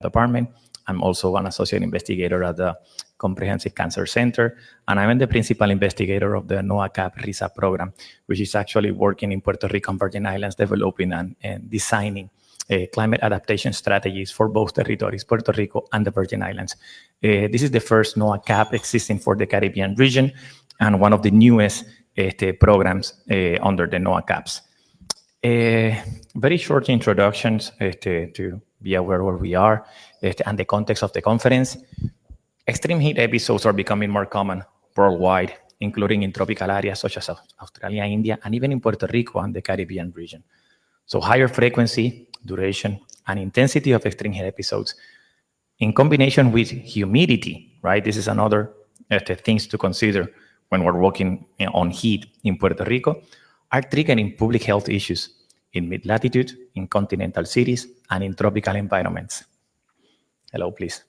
department. I'm also an associate investigator at the Comprehensive Cancer Center, and I'm the principal investigator of the NOAA-CAP RISA program, which is actually working in Puerto Rico and Virgin Islands, developing and designing climate adaptation strategies for both territories, Puerto Rico and the Virgin Islands. This is the first NOAA-CAP existing for the Caribbean region, and one of the newest programs under the NOAA-CAPs. Very short introductions to be aware where we are and the context of the conference. Extreme heat episodes are becoming more common worldwide, including in tropical areas such as Australia, India, and even in Puerto Rico and the Caribbean region. So higher frequency, duration, and intensity of extreme heat episodes in combination with humidity, right? This is another things to consider when we're working on heat in Puerto Rico, are triggering public health issues in mid-latitude, in continental cities, and in tropical environments. Hello, please.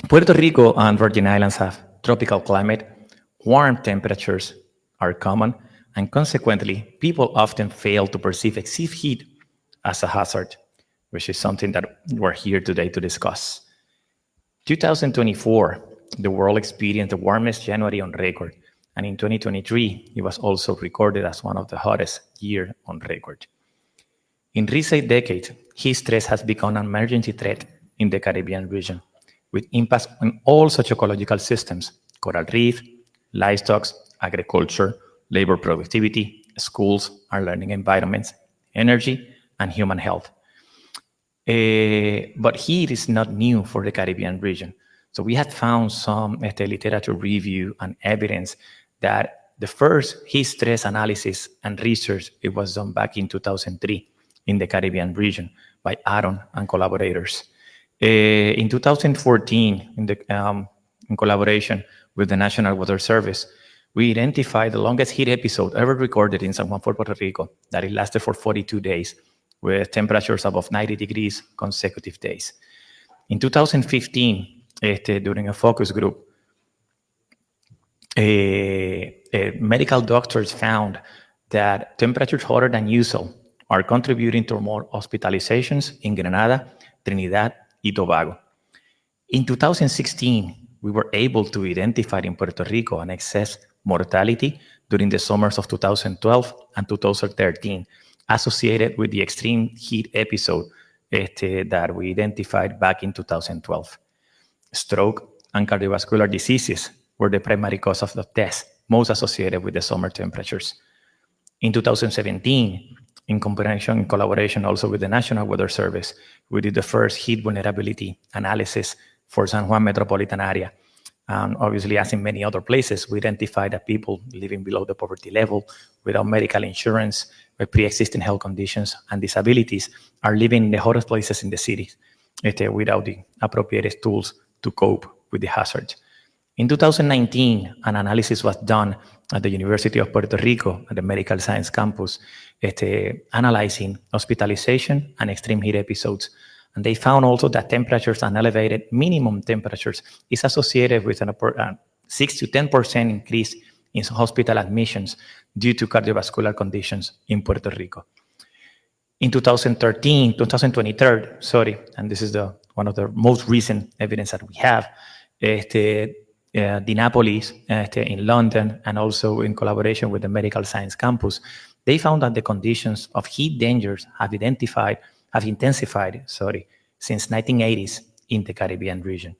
Puerto Rico and Virgin Islands have tropical climate. Warm temperatures are common, and consequently, people often fail to perceive excessive heat as a hazard, which is something that we're here today to discuss. 2024, the world experienced the warmest January on record, and in 2023, it was also recorded as one of the hottest years on record. In recent decades, heat stress has become an emergency threat in the Caribbean region, with impacts on all socio-ecological systems: coral reef, livestock, agriculture, labor productivity, schools and learning environments, energy, and human health. But heat is not new for the Caribbean region. So we had found some literature review and evidence that the first heat stress analysis and research, it was done back in 2003 in the Caribbean region by Aaron and collaborators. In 2014, in collaboration with the National Weather Service, we identified the longest heat episode ever recorded in San Juan, Puerto Rico, that it lasted for 42 days, with temperatures above 90 degrees consecutive days. In 2015, during a focus group, medical doctors found that temperatures hotter than usual are contributing to more hospitalizations in Grenada, Trinidad, and Tobago. In 2016, we were able to identify in Puerto Rico an excess mortality during the summers of 2012 and 2013 associated with the extreme heat episode that we identified back in 2012. Stroke and cardiovascular diseases were the primary cause of the deaths most associated with the summer temperatures. In 2017, in collaboration also with the National Weather Service, we did the first heat vulnerability analysis for San Juan metropolitan area. And obviously, as in many other places, we identified that people living below the poverty level, without medical insurance, with pre-existing health conditions and disabilities, are living in the hottest places in the city without the appropriate tools to cope with the hazards. In 2019, an analysis was done at the University of Puerto Rico at the Medical Science Campus, analyzing hospitalization and extreme heat episodes. And they found also that temperatures and elevated minimum temperatures is associated with a 6 to 10% increase in hospital admissions due to cardiovascular conditions in Puerto Rico. In 2023, and this is one of the most recent evidence that we have, Dinapolis in London, and also in collaboration with the Medical Science Campus, they found that the conditions of heat dangers have intensified since 1980s in the Caribbean region.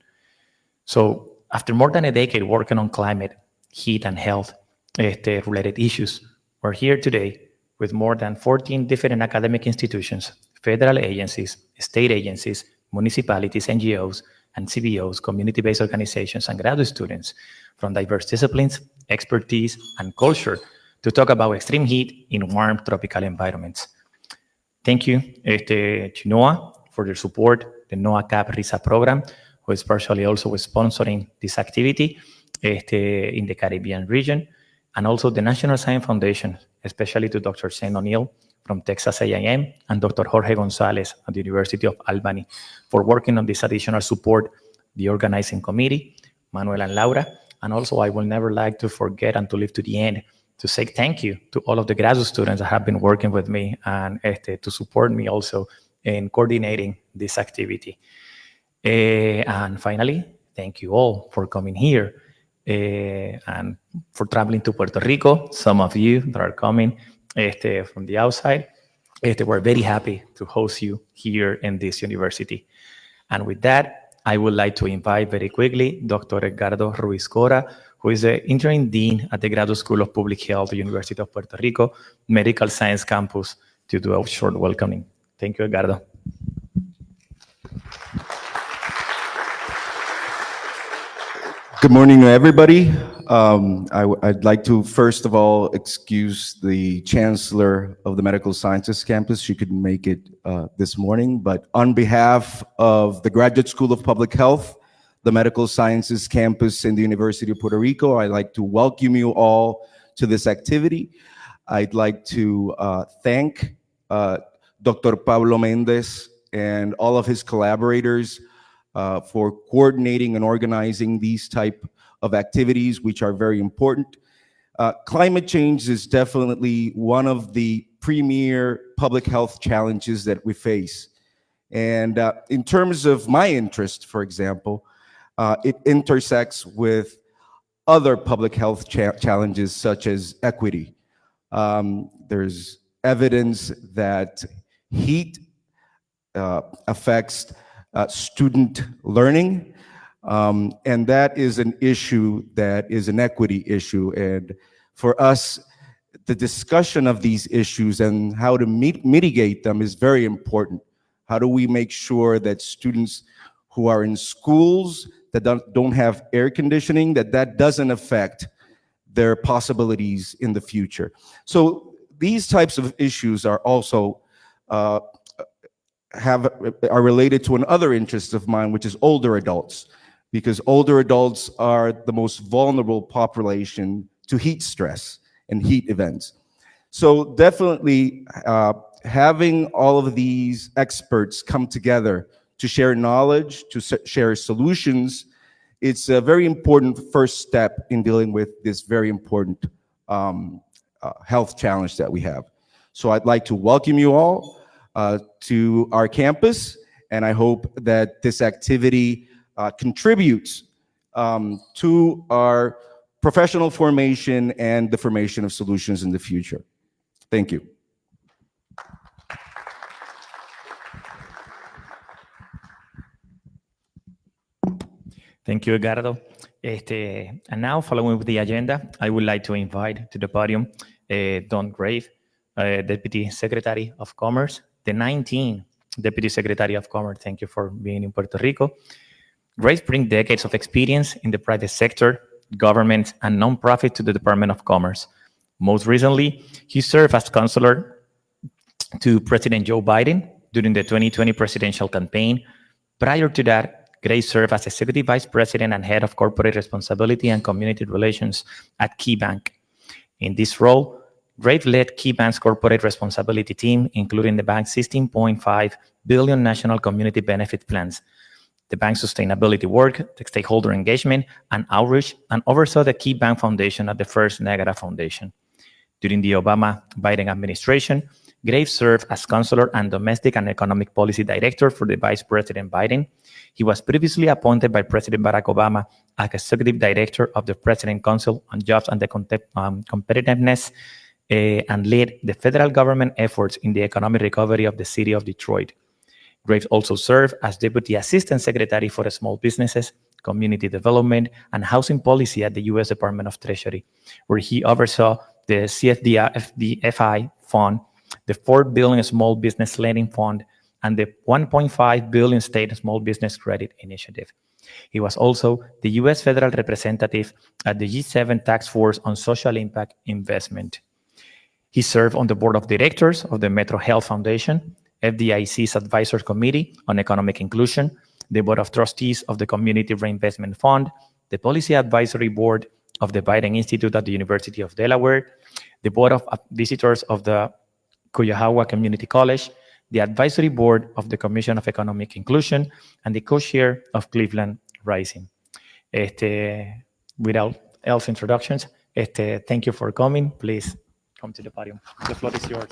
So after more than a decade working on climate, heat, and health related issues, we're here today with more than 14 different academic institutions, federal agencies, state agencies, municipalities, NGOs, and CBOs, community-based organizations, and graduate students from diverse disciplines, expertise, and culture to talk about extreme heat in warm tropical environments. Thank you to NOAA for their support, the NOAA-CAP RISA program, who is partially also sponsoring this activity in the Caribbean region, and also the National Science Foundation, especially to Dr. Shane O'Neill from Texas A&M and Dr. Jorge Gonzalez at the University of Albany for working on this additional support, the organizing committee, Manuel and Laura. And also, I will never like to forget and to leave to the end to say thank you to all of the graduate students that have been working with me and to support me also in coordinating this activity. And finally, thank you all for coming here and for traveling to Puerto Rico. Some of you that are coming from the outside, we're very happy to host you here in this university. And with that, I would like to invite very quickly Dr. Edgardo Ruiz Cora, who is the interim dean at the Graduate School of Public Health, University of Puerto Rico, Medical Science Campus, to do a short welcoming. Thank you, Edgardo. Good morning, everybody. I'd like to, first of all, excuse the Chancellor of the Medical Sciences Campus. She couldn't make it this morning, but on behalf of the Graduate School of Public Health, the Medical Sciences Campus in the University of Puerto Rico, I'd like to welcome you all to this activity. I'd like to thank Dr. Pablo Mendez and all of his collaborators for coordinating and organizing these type of activities, which are very important. Climate change is definitely one of the premier public health challenges that we face. And in terms of my interest, for example, it intersects with other public health challenges such as equity. There's evidence that heat affects student learning, and that is an issue that is an equity issue. And for us, the discussion of these issues and how to mitigate them is very important. How do we make sure that students who are in schools that don't have air conditioning, that doesn't affect their possibilities in the future? So these types of issues are also are related to another interest of mine, which is older adults, because older adults are the most vulnerable population to heat stress and heat events. So definitely having all of these experts come together to share knowledge, to share solutions, it's a very important first step in dealing with this very important health challenge that we have. So I'd like to welcome you all to our campus, and I hope that this activity contributes to our professional formation and the formation of solutions in the future. Thank you. Thank you, Edgardo. And now, following with the agenda, I would like to invite to the podium Don Grave, Deputy Secretary of Commerce, the 19th Deputy Secretary of Commerce. Thank you for being in Puerto Rico. Graves brings decades of experience in the private sector, government, and nonprofit to the Department of Commerce. Most recently, he served as counselor to President Joe Biden during the 2020 presidential campaign. Prior to that, Graves served as Executive Vice President and Head of Corporate Responsibility and Community Relations at KeyBank. In this role, Graves led KeyBank's corporate responsibility team, including the bank's $16.5 billion national community benefit plans, the bank's sustainability work, the stakeholder engagement, and outreach, and oversaw the KeyBank Foundation at the First Niagara Foundation. During the Obama-Biden administration, Graves served as Counselor and Domestic and Economic Policy Director for the Vice President Biden. He was previously appointed by President Barack Obama as Executive Director of the President Council on Jobs and Competitiveness, and led the federal government efforts in the economic recovery of the city of Detroit. Graves also served as Deputy Assistant Secretary for Small Businesses, Community Development, and Housing Policy at the U.S. Department of Treasury, where he oversaw the CFDFI Fund, the $4 billion Small Business Lending Fund, and the $1.5 billion State Small Business Credit Initiative. He was also the U.S. Federal Representative at the G7 Task Force on Social Impact Investment. He served on the Board of Directors of the Metro Health Foundation, FDIC's Advisory Committee on Economic Inclusion, the Board of Trustees of the Community Reinvestment Fund, the Policy Advisory Board of the Biden Institute at the University of Delaware, the Board of Visitors of the Cuyahoga Community College, the Advisory Board of the Commission of Economic Inclusion, and the co-chair of Cleveland Rising. Without else introductions, thank you for coming. Please come to the podium. The floor is yours.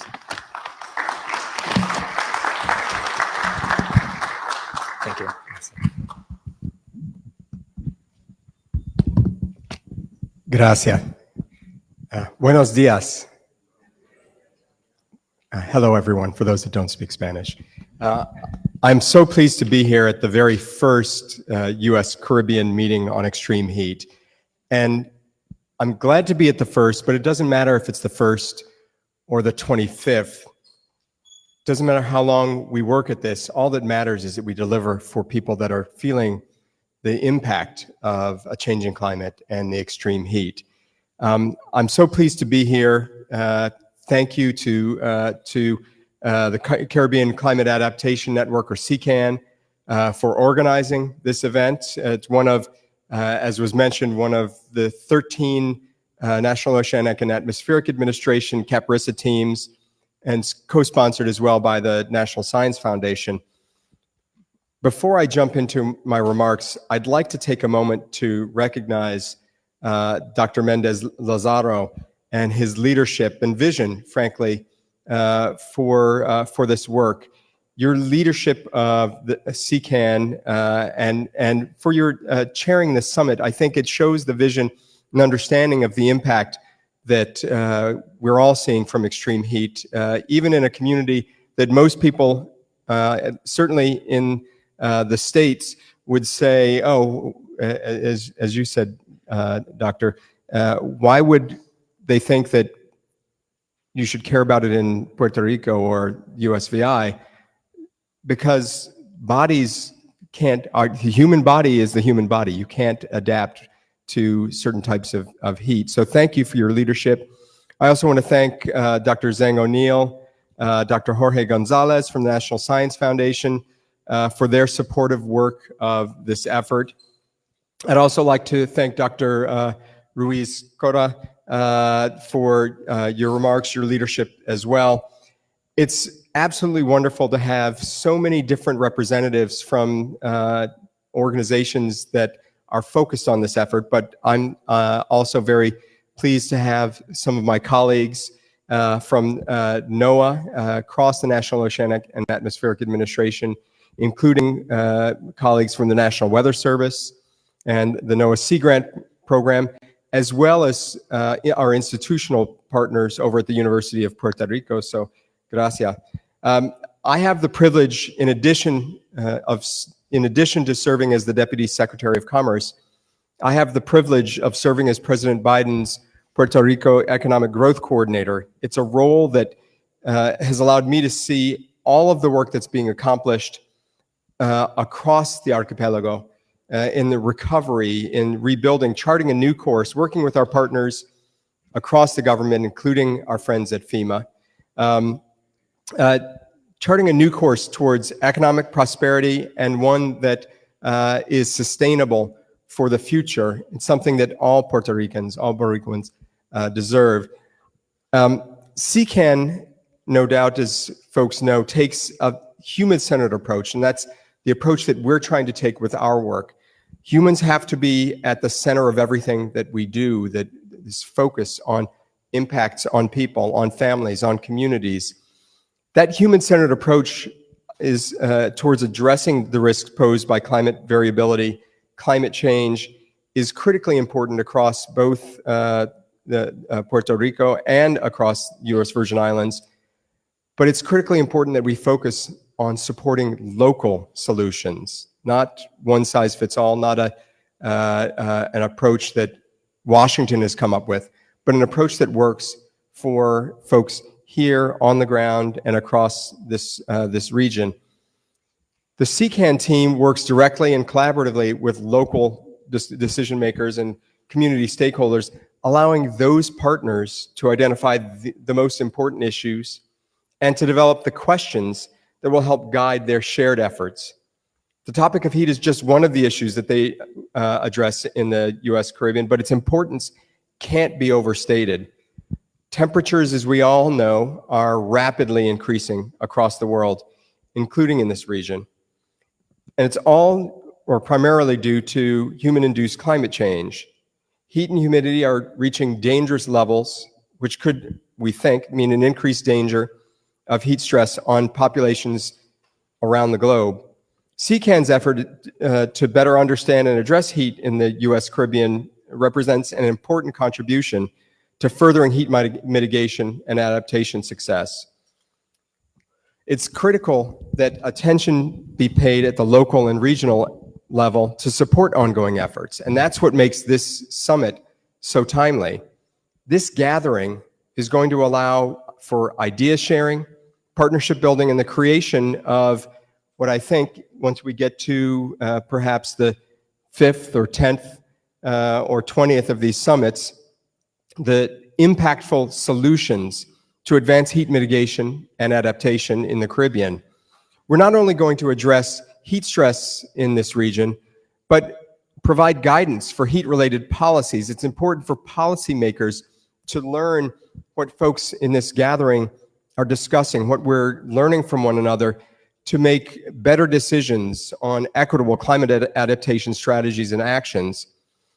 you. Gracias. Buenos días. Hello, everyone, for those that don't speak Spanish. I'm so pleased to be here at the very first U.S. Caribbean meeting on extreme heat. And I'm glad to be at the first, but it doesn't matter if it's the first or the 25th. It doesn't matter how long we work at this. All that matters is that we deliver for people that are feeling the impact of a changing climate and the extreme heat. I'm so pleased to be here. Thank you to the Caribbean Climate Adaptation Network, or CCAN, for organizing this event. It's one of, as was mentioned, one of the 13 National Oceanic and Atmospheric Administration CAPRISA teams, and co-sponsored as well by the National Science Foundation. Before I jump into my remarks, I'd like to take a moment to recognize Dr. Mendez-Lazaro and his leadership and vision, frankly, for this work. Your leadership of the CCAN and for your chairing this summit, I think it shows the vision and understanding of the impact that we're all seeing from extreme heat, even in a community that most people, certainly in the States, would say, oh, as you said, Doctor, why would they think that you should care about it in Puerto Rico or USVI? Because bodies can't, the human body is the human body. You can't adapt to certain types of heat. So thank you for your leadership. I also want to thank Dr. Zhang O'Neill, Dr. Jorge Gonzalez from the National Science Foundation for their supportive work of this effort. I'd also like to thank Dr. Ruiz Cora for your remarks, your leadership as well. It's absolutely wonderful to have so many different representatives from organizations that are focused on this effort, but I'm also very pleased to have some of my colleagues from NOAA across the National Oceanic and Atmospheric Administration, including colleagues from the National Weather Service and the NOAA Sea Grant Program, as well as our institutional partners over at the University of Puerto Rico. So, gracias. I have the privilege, in addition to serving as the Deputy Secretary of Commerce, I have the privilege of serving as President Biden's Puerto Rico Economic Growth Coordinator. It's a role that has allowed me to see all of the work that's being accomplished across the archipelago in the recovery, in rebuilding, charting a new course, working with our partners across the government, including our friends at FEMA, charting a new course towards economic prosperity, and one that is sustainable for the future. It's something that all Puerto Ricans deserve. CCAN, no doubt, as folks know, takes a human-centered approach, and that's the approach that we're trying to take with our work. Humans have to be at the center of everything that we do, that is focus on impacts on people, on families, on communities. That human-centered approach is towards addressing the risks posed by climate variability, climate change, is critically important across both Puerto Rico and across U.S. Virgin Islands. But it's critically important that we focus on supporting local solutions, not one size fits all, not an approach that Washington has come up with, but an approach that works for folks here on the ground and across this region. The CCAN team works directly and collaboratively with local decision makers and community stakeholders, allowing those partners to identify the most important issues and to develop the questions that will help guide their shared efforts. The topic of heat is just one of the issues that they address in the U.S. Caribbean, but its importance can't be overstated. Temperatures, as we all know, are rapidly increasing across the world, including in this region. And it's all or primarily due to human-induced climate change. Heat and humidity are reaching dangerous levels, which could, we think, mean an increased danger of heat stress on populations around the globe. CCAN's effort to better understand and address heat in the U.S. Caribbean represents an important contribution to furthering heat mitigation and adaptation success. It's critical that attention be paid at the local and regional level to support ongoing efforts, and that's what makes this summit so timely. This gathering is going to allow for idea sharing, partnership building, and the creation of what I think, once we get to perhaps the 5th or 10th or 20th of these summits, the impactful solutions to advance heat mitigation and adaptation in the Caribbean. We're not only going to address heat stress in this region, but provide guidance for heat-related policies. It's important for policymakers to learn what folks in this gathering are discussing, what we're learning from one another, to make better decisions on equitable climate adaptation strategies and actions.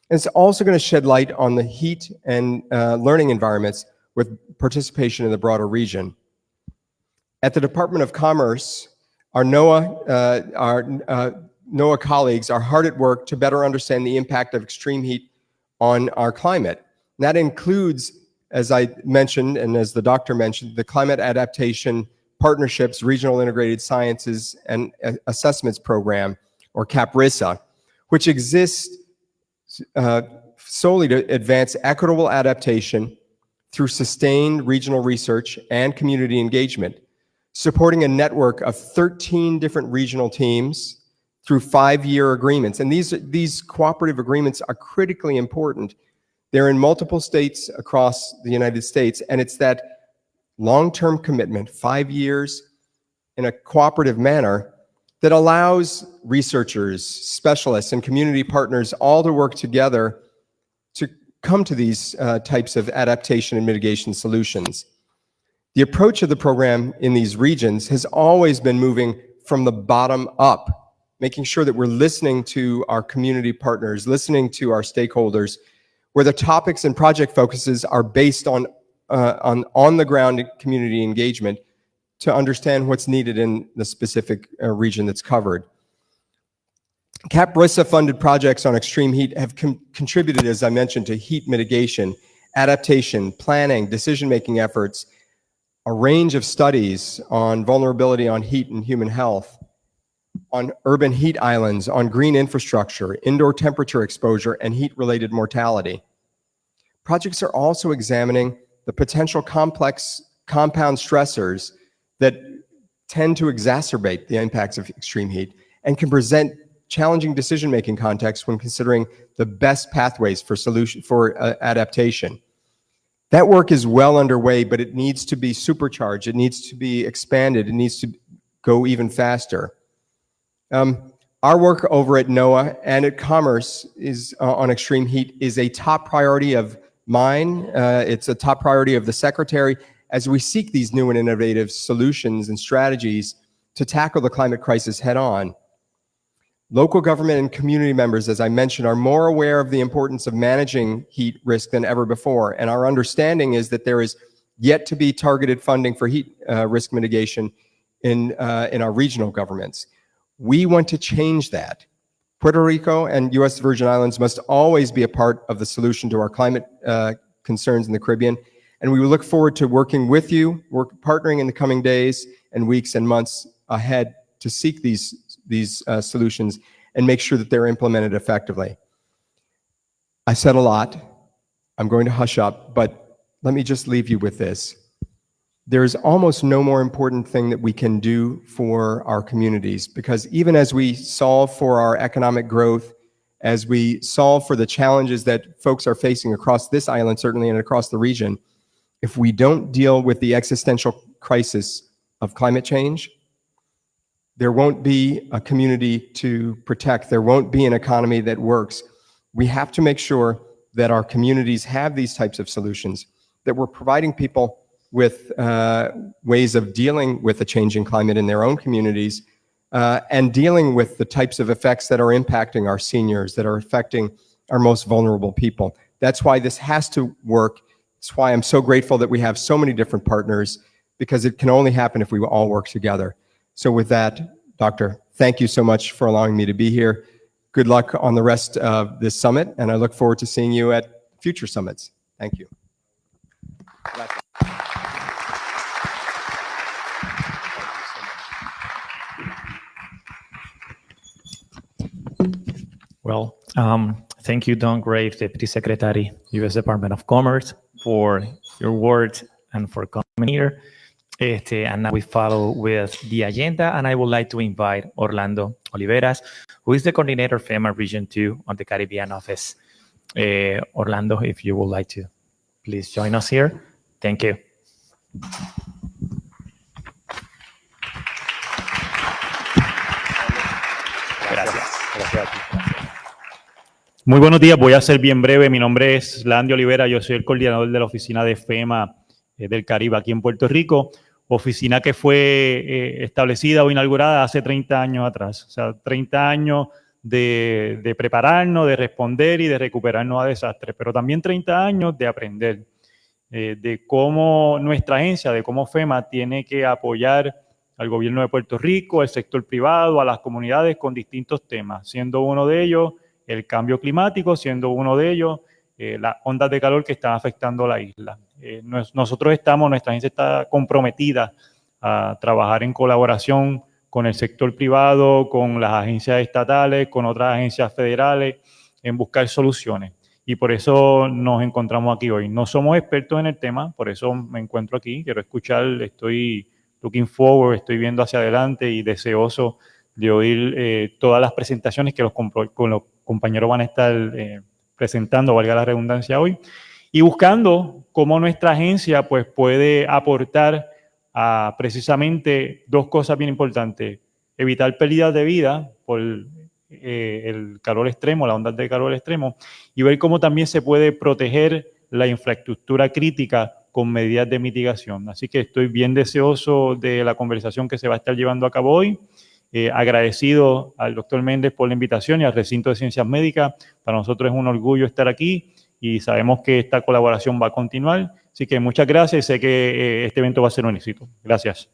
And it's also going to shed light on the heat and learning environments with participation in the broader region. At the Department of Commerce, our NOAA colleagues are hard at work to better understand the impact of extreme heat on our climate. And that includes, as I mentioned, and as the doctor mentioned, the Climate Adaptation Partnerships Regional Integrated Sciences and Assessments Program, or CAPRISA, which exists solely to advance equitable adaptation through sustained regional research and community engagement, supporting a network of 13 different regional teams through 5-year agreements. And these cooperative agreements are critically important. They're in multiple states across the United States, and it's that long-term commitment, 5 years in a cooperative manner, that allows researchers, specialists, and community partners all to work together to come to these types of adaptation and mitigation solutions. The approach of the program in these regions has always been moving from the bottom up, making sure that we're listening to our community partners, listening to our stakeholders, where the topics and project focuses are based on the ground community engagement to understand what's needed in the specific region that's covered. CAPRISA funded projects on extreme heat have contributed, as I mentioned, to heat mitigation, adaptation, planning, decision-making efforts, a range of studies on vulnerability on heat and human health, on urban heat islands, on green infrastructure, indoor temperature exposure, and heat-related mortality. Projects are also examining the potential complex compound stressors that tend to exacerbate the impacts of extreme heat and can present challenging decision-making contexts when considering the best pathways for adaptation. That work is well underway, but it needs to be supercharged. It needs to be expanded. It needs to go even faster. Our work over at NOAA and at Commerce is on extreme heat is a top priority of mine. It's a top priority of the Secretary as we seek these new and innovative solutions and strategies to tackle the climate crisis head on. Local government and community members, as I mentioned, are more aware of the importance of managing heat risk than ever before. And our understanding is that there is yet to be targeted funding for heat risk mitigation in our regional governments. We want to change that. Puerto Rico and U.S. Virgin Islands must always be a part of the solution to our climate concerns in the Caribbean. And we look forward to working with you, partnering in the coming days and weeks and months ahead to seek these solutions and make sure that they're implemented effectively. I said a lot. I'm going to hush up, but let me just leave you with this. There's almost no more important thing that we can do for our communities, because even as we solve for our economic growth, as we solve for the challenges that folks are facing across this island, certainly, and across the region, if we don't deal with the existential crisis of climate change, there won't be a community to protect. There won't be an economy that works. We have to make sure that our communities have these types of solutions, that we're providing people with ways of dealing with the changing climate in their own communities, and dealing with the types of effects that are impacting our seniors, that are affecting our most vulnerable people. That's why this has to work. It's why I'm so grateful that we have so many different partners, because it can only happen if we all work together. So with that, Doctor, thank you so much for allowing me to be here. Good luck on the rest of this summit, and I look forward to seeing you at future summits. Thank you. Well, thank you, Don Graves, Deputy Secretary, U.S. Department of Commerce, for your words and for coming here. And now we follow with the agenda, and I would like to invite Orlando Oliveras, who is the coordinator of FEMA Region 2 on the Caribbean office. Orlando, if you would like to please join us here. Thank you. Gracias. Gracias a ti. Muy buenos días, voy a ser bien breve. Mi nombre es Landy Olivera, yo soy el coordinador de la oficina de FEMA del Caribe aquí en Puerto Rico, oficina que fue establecida o inaugurada hace 30 años atrás. O sea, 30 años de prepararnos, de responder y de recuperarnos a desastres, pero también 30 años de aprender de cómo nuestra agencia, de cómo FEMA tiene que apoyar al gobierno de Puerto Rico, al sector privado, a las comunidades con distintos temas, siendo uno de ellos el cambio climático, siendo uno de ellos las ondas de calor que están afectando la isla. Nuestra agencia está comprometida a trabajar en colaboración con el sector privado, con las agencias estatales, con otras agencias federales, en buscar soluciones. Y por eso nos encontramos aquí hoy. No somos expertos en el tema, por eso me encuentro aquí. Quiero escuchar, estoy looking forward, estoy viendo hacia adelante y deseoso de oír todas las presentaciones que los compañeros van a estar presentando, valga la redundancia hoy, y buscando cómo nuestra agencia pues, puede aportar a precisamente dos cosas bien importantes: evitar pérdidas de vida por el calor extremo, las ondas de calor extremo, y ver cómo también se puede proteger la infraestructura crítica con medidas de mitigación. Así que estoy bien deseoso de la conversación que se va a estar llevando a cabo hoy. Agradecido al doctor Méndez por la invitación y al recinto de ciencias médicas. Para nosotros es un orgullo estar aquí y sabemos que esta colaboración va a continuar. Así que muchas gracias y sé que este evento va a ser un éxito. Gracias.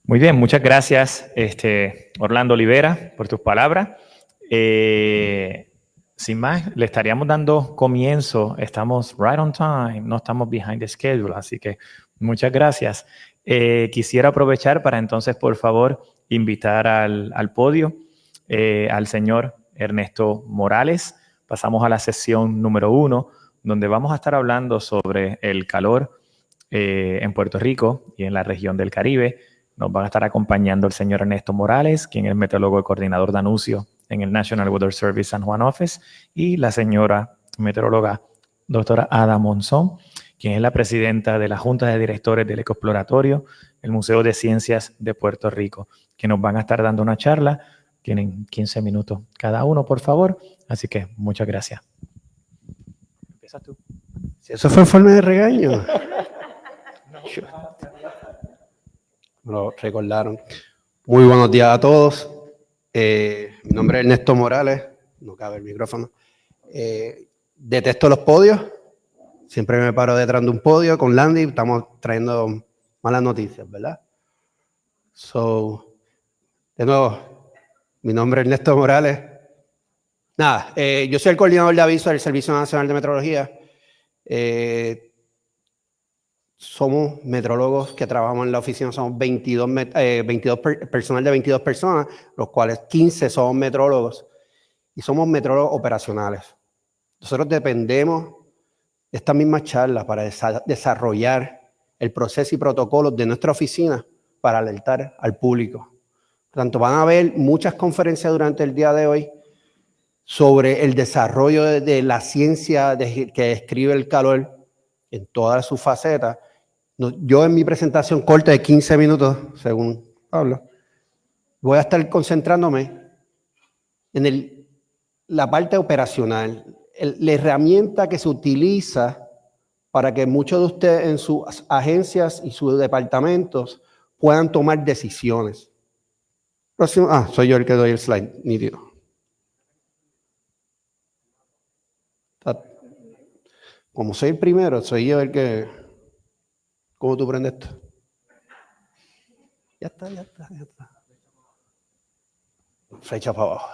Muy bien, muchas gracias, Orlando Olivera, por tus palabras. Sin más, le estaríamos dando comienzo. Estamos right on time, no estamos behind the schedule, así que muchas gracias. Quisiera aprovechar para entonces, por favor, invitar al podio al señor Ernesto Morales. Pasamos a la sesión número 1, donde vamos a estar hablando sobre el calor en Puerto Rico y en la región del Caribe. Nos van a estar acompañando el señor Ernesto Morales, quien es meteorólogo y coordinador de anuncio en el National Weather Service San Juan Office, y la señora meteoróloga doctora Ada Monzón, quien es la presidenta de la Junta de Directores del EcoExploratorio, el Museo de Ciencias de Puerto Rico, que nos van a estar dando una charla. Tienen 15 minutos cada uno, por favor. Así que muchas gracias. Empiezas tú. Si eso fue en forma de regaño. Me lo recordaron. Muy buenos días a todos. Mi nombre es Ernesto Morales. No cabe el micrófono. Detesto los podios. Siempre me paro detrás de un podio con Landy. Estamos trayendo malas noticias, ¿verdad? De nuevo, mi nombre es Ernesto Morales. Nada, yo soy el coordinador de aviso del Servicio Nacional de Meteorología. Somos meteorólogos que trabajamos en la oficina, somos 22 personal de 22 personas, los cuales 15 somos meteorólogos y somos meteorólogos operacionales. Nosotros dependemos de estas mismas charlas para desarrollar el proceso y protocolos de nuestra oficina para alertar al público. Por tanto, van a haber muchas conferencias durante el día de hoy sobre el desarrollo de la ciencia que describe el calor en todas sus facetas. Yo en mi presentación corta de 15 minutos, según Pablo, voy a estar concentrándome en la parte operacional, la herramienta que se utiliza para que muchos de ustedes en sus agencias y sus departamentos puedan tomar decisiones. Próximo, soy yo el que doy el slide, nítido. Como soy el primero, soy yo el que... ¿Cómo tú prendes esto? Ya está. Flecha para abajo.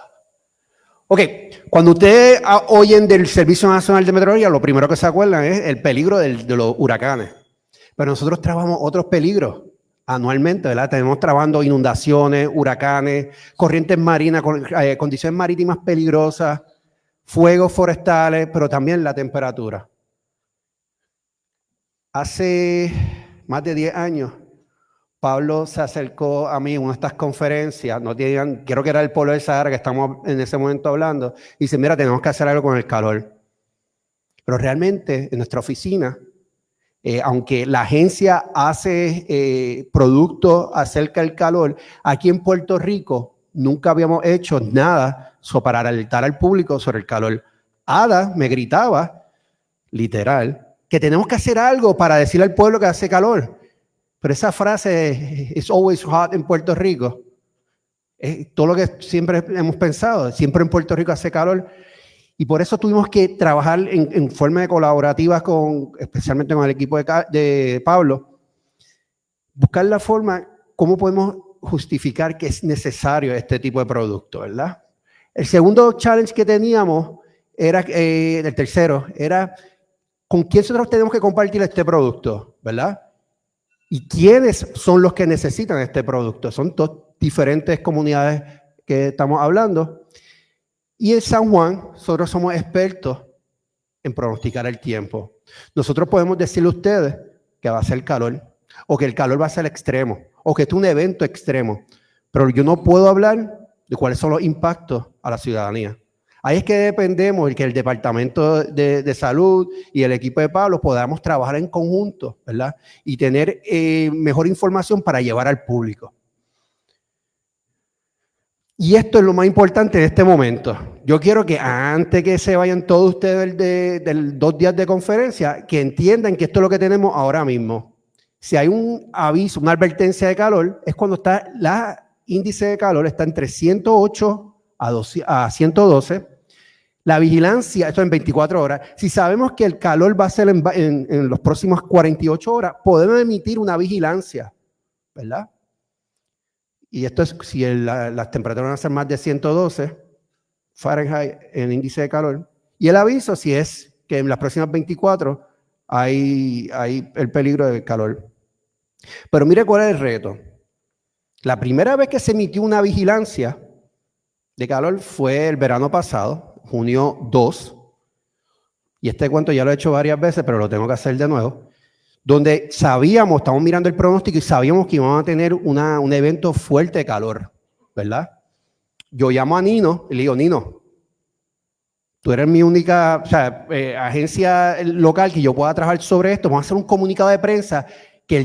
Ok, cuando ustedes oyen del Servicio Nacional de Meteorología, lo primero que se acuerdan es el peligro de los huracanes. Pero nosotros trabajamos otros peligros anualmente, ¿verdad? Tenemos trabajando inundaciones, huracanes, corrientes marinas, condiciones marítimas peligrosas, fuegos forestales, pero también la temperatura. Hace más de 10 años, Pablo se acercó a mí en una de estas conferencias, creo que era el Polo del Sahara que estamos en ese momento hablando, y dice, mira, tenemos que hacer algo con el calor. Pero realmente en nuestra oficina, aunque la agencia hace productos acerca del calor, aquí en Puerto Rico nunca habíamos hecho nada para alertar al público sobre el calor. Ada me gritaba, literal, que tenemos que hacer algo para decirle al pueblo que hace calor. Pero esa frase, it's always hot en Puerto Rico, es todo lo que siempre hemos pensado, siempre en Puerto Rico hace calor. Y por eso tuvimos que trabajar en forma colaborativa, especialmente con el equipo de Pablo, buscar la forma, cómo podemos justificar que es necesario este tipo de producto, ¿verdad? El segundo challenge que teníamos, el tercero, era con quién nosotros tenemos que compartir este producto, ¿verdad? ¿Y quiénes son los que necesitan este producto? Son dos diferentes comunidades que estamos hablando. Y en San Juan, nosotros somos expertos en pronosticar el tiempo. Nosotros podemos decirle a ustedes que va a ser calor, o que el calor va a ser extremo, o que es un evento extremo. Pero yo no puedo hablar de cuáles son los impactos a la ciudadanía. Ahí es que dependemos de que el Departamento de Salud y el equipo de Pablo podamos trabajar en conjunto, ¿verdad? Y tener mejor información para llevar al público. Y esto es lo más importante en este momento. Yo quiero que antes que se vayan todos ustedes del 2 días de conferencia, que entiendan que esto es lo que tenemos ahora mismo. Si hay un aviso, una advertencia de calor, es cuando está la índice de calor, está entre 108 a 112. La vigilancia, esto en 24 horas. Si sabemos que el calor va a ser en los próximos 48 horas, podemos emitir una vigilancia, ¿verdad? Y esto es si las temperaturas van a ser más de 112 Fahrenheit en índice de calor. Y el aviso si es que en las próximas 24 hay el peligro del calor. Pero mire cuál es el reto. La primera vez que se emitió una vigilancia de calor fue el verano pasado, junio 2. Y este cuento ya lo he hecho varias veces, pero lo tengo que hacer de nuevo. Donde estamos mirando el pronóstico y sabíamos que íbamos a tener un evento fuerte de calor, ¿verdad? Yo llamo a Nino y le digo, Nino, tú eres mi única agencia local que yo pueda trabajar sobre esto. Vamos a hacer un comunicado de prensa que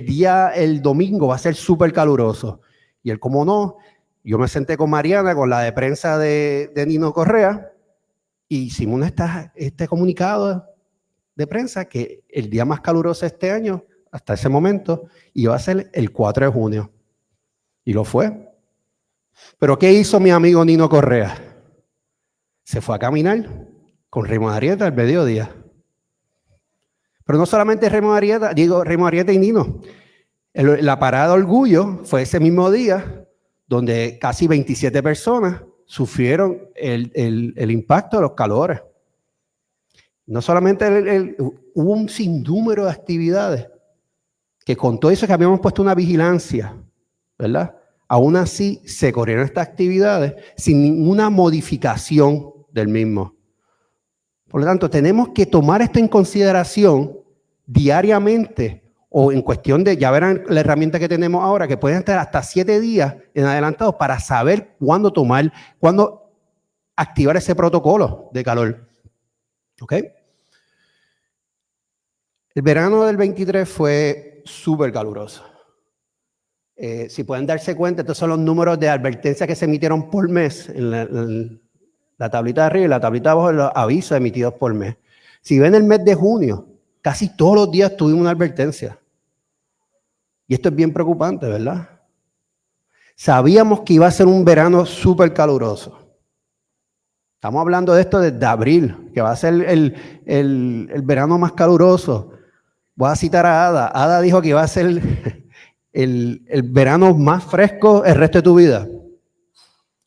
el domingo va a ser súper caluroso. Y él, como no, yo me senté con Mariana, con la de prensa de Nino Correa, y hicimos este comunicado de prensa que el día más caluroso este año, hasta ese momento, iba a ser el 4 de junio. Y lo fue. Pero ¿qué hizo mi amigo Nino Correa? Se fue a caminar con Remo Arieta al mediodía. Pero no solamente Remo Arieta y Nino. La parada de Orgullo fue ese mismo día donde casi 27 personas sufrieron el impacto de los calores. No solamente hubo un sinnúmero de actividades que con todo eso que habíamos puesto una vigilancia, ¿verdad? Aún así se corrieron estas actividades sin ninguna modificación del mismo. Por lo tanto, tenemos que tomar esto en consideración diariamente o en cuestión de, ya verán la herramienta que tenemos ahora, que pueden estar hasta 7 días en adelantado para saber cuándo activar ese protocolo de calor. ¿Ok? El verano del 23 fue súper caluroso. Si pueden darse cuenta, estos son los números de advertencia que se emitieron por mes en la tablita de arriba y la tablita de abajo, los avisos emitidos por mes. Si ven el mes de junio, casi todos los días tuvimos una advertencia. Y esto es bien preocupante, ¿verdad? Sabíamos que iba a ser un verano súper caluroso. Estamos hablando de esto desde abril, que va a ser el verano más caluroso. Voy a citar a Ada. Ada dijo que iba a ser el verano más fresco el resto de tu vida.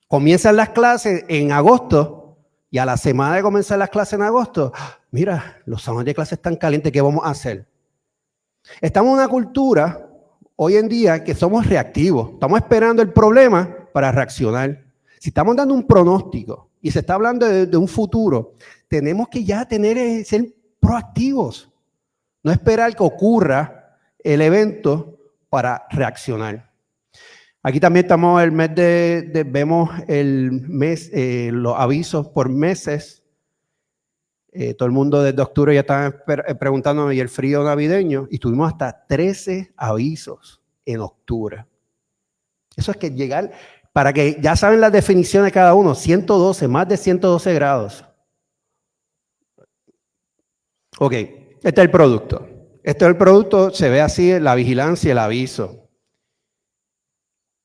Comienzan las clases en agosto y a la semana de comenzar las clases en agosto, mira, los salones de clase están calientes, ¿qué vamos a hacer? Estamos en una cultura hoy en día que somos reactivos. Estamos esperando el problema para reaccionar. Si estamos dando un pronóstico y se está hablando de un futuro, tenemos que ya ser proactivos. No esperar que ocurra el evento para reaccionar. Aquí también estamos el mes vemos el mes, los avisos por meses. Todo el mundo desde octubre ya estaba preguntándome, ¿y el frío navideño? Y tuvimos hasta 13 avisos en octubre. Eso es que llegar, para que ya saben las definiciones de cada uno, 112, más de 112 grados. Ok, este es el producto. Este es el producto, se ve así, la vigilancia, el aviso.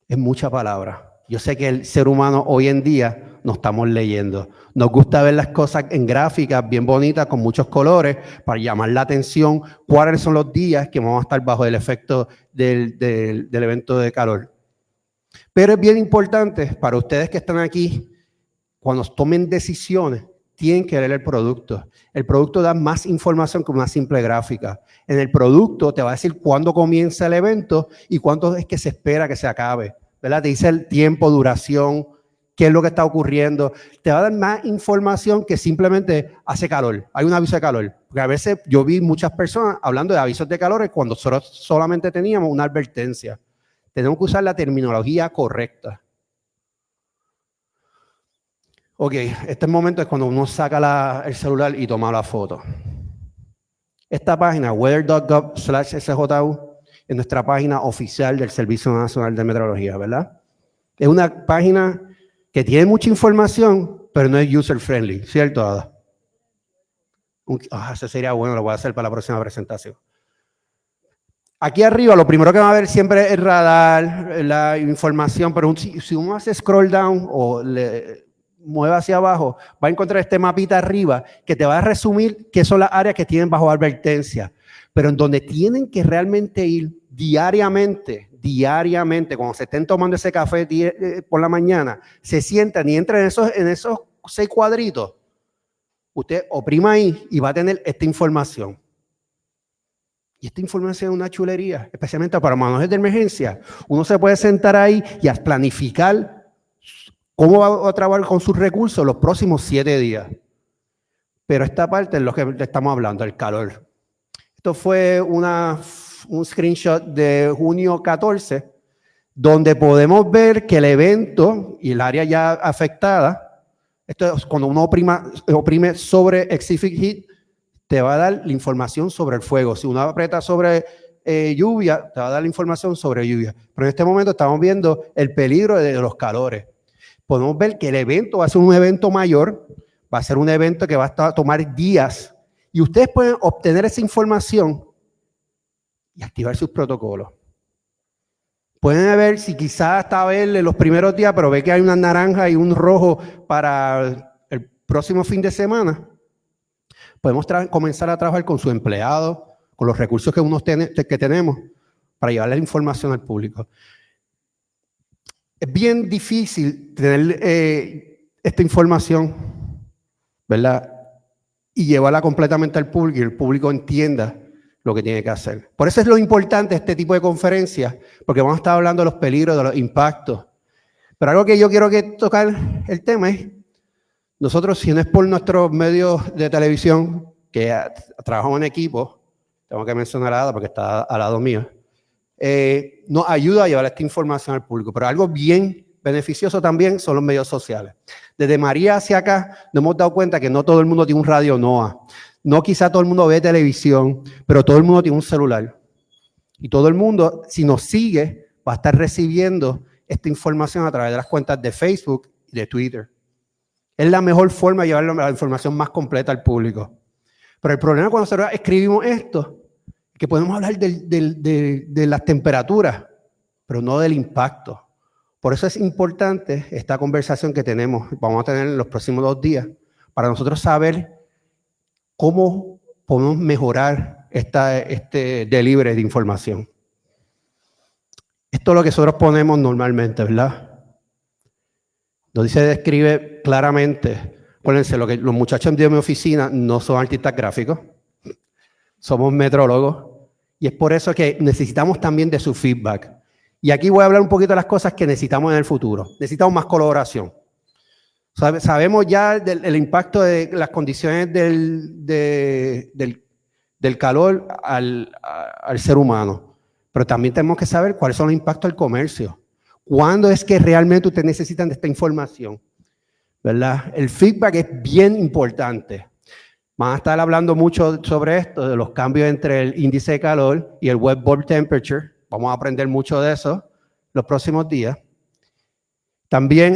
Es mucha palabra. Yo sé que el ser humano hoy en día no estamos leyendo. Nos gusta ver las cosas en gráficas bien bonitas, con muchos colores, para llamar la atención cuáles son los días que vamos a estar bajo el efecto del evento de calor. Pero es bien importante para ustedes que están aquí, cuando tomen decisiones, tienen que leer el producto. El producto da más información que una simple gráfica. En el producto te va a decir cuándo comienza el evento y cuánto es que se espera que se acabe, ¿verdad? Te dice el tiempo, duración, qué es lo que está ocurriendo. Te va a dar más información que simplemente hace calor. Hay un aviso de calor. Porque a veces yo vi muchas personas hablando de avisos de calor cuando nosotros solamente teníamos una advertencia. Tenemos que usar la terminología correcta. Ok, este momento es cuando uno saca el celular y toma la foto. Esta página, weather.gov/SJU, es nuestra página oficial del Servicio Nacional de Meteorología, ¿verdad? Es una página que tiene mucha información, pero no es user-friendly, ¿cierto, Ada? Eso sería bueno, lo voy a hacer para la próxima presentación. Aquí arriba, lo primero que va a ver siempre es el radar, la información, pero si uno hace scroll down o mueve hacia abajo, va a encontrar este mapita arriba que te va a resumir qué son las áreas que tienen bajo advertencia, pero en donde tienen que realmente ir diariamente, cuando se estén tomando ese café por la mañana, se sientan y entran en esos 6 cuadritos, usted oprima ahí y va a tener esta información. Y esta información es una chulería, especialmente para manejo de emergencia. Uno se puede sentar ahí y a planificar cómo va a trabajar con sus recursos los próximos 7 días. Pero esta parte es lo que estamos hablando, el calor. Esto fue un screenshot de junio 14, donde podemos ver que el evento y el área ya afectada, esto es cuando uno oprime sobre Exhibit Heat, te va a dar la información sobre el fuego. Si uno aprieta sobre lluvia, te va a dar la información sobre lluvia. Pero en este momento estamos viendo el peligro de los calores. Podemos ver que el evento va a ser un evento mayor, va a ser un evento que va a tomar días y ustedes pueden obtener esa información y activar sus protocolos. Pueden ver si quizás está verde los primeros días, pero ve que hay una naranja y un rojo para el próximo fin de semana. Podemos comenzar a trabajar con su empleado, con los recursos que tenemos para llevar la información al público. Es bien difícil tener esta información, ¿verdad? Y llevarla completamente al público y el público entienda lo que tiene que hacer. Por eso es lo importante este tipo de conferencias, porque vamos a estar hablando de los peligros, de los impactos. Pero algo que yo quiero tocar el tema es, nosotros, si no es por nuestros medios de televisión, que trabajamos en equipo, tengo que mencionar a Ada porque está al lado mío, nos ayuda a llevar esta información al público. Pero algo bien beneficioso también son los medios sociales. Desde María hacia acá nos hemos dado cuenta que no todo el mundo tiene un radio NOAA. No quizá todo el mundo ve televisión, pero todo el mundo tiene un celular. Y todo el mundo, si nos sigue, va a estar recibiendo esta información a través de las cuentas de Facebook y de Twitter. Es la mejor forma de llevar la información más completa al público. Pero el problema cuando nosotros escribimos esto es que podemos hablar de las temperaturas, pero no del impacto. Por eso es importante esta conversación que vamos a tener en los próximos 2 días, para nosotros saber cómo podemos mejorar este delivery de información. Esto es lo que nosotros ponemos normalmente, ¿verdad? Donde se describe claramente, acuérdense, los muchachos de mi oficina no son artistas gráficos, somos metrólogos, y es por eso que necesitamos también de su feedback. Y aquí voy a hablar un poquito de las cosas que necesitamos en el futuro. Necesitamos más colaboración. Sabemos ya el impacto de las condiciones del calor al ser humano, pero también tenemos que saber cuáles son los impactos del comercio. ¿Cuándo es que realmente ustedes necesitan de esta información? ¿Verdad? El feedback es bien importante. Van a estar hablando mucho sobre esto, de los cambios entre el índice de calor y el wet bulb temperature. Vamos a aprender mucho de eso los próximos días. También,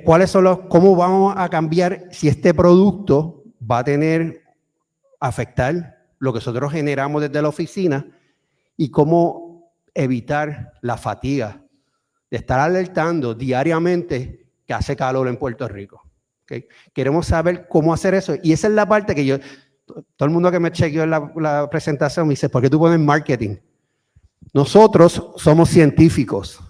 cómo vamos a cambiar si este producto va a afectar lo que nosotros generamos desde la oficina y cómo evitar la fatiga de estar alertando diariamente que hace calor en Puerto Rico. ¿Okay? Queremos saber cómo hacer eso. Y esa es la parte que todo el mundo que me chequeó en la presentación me dice, ¿por qué tú pones marketing? Nosotros somos científicos.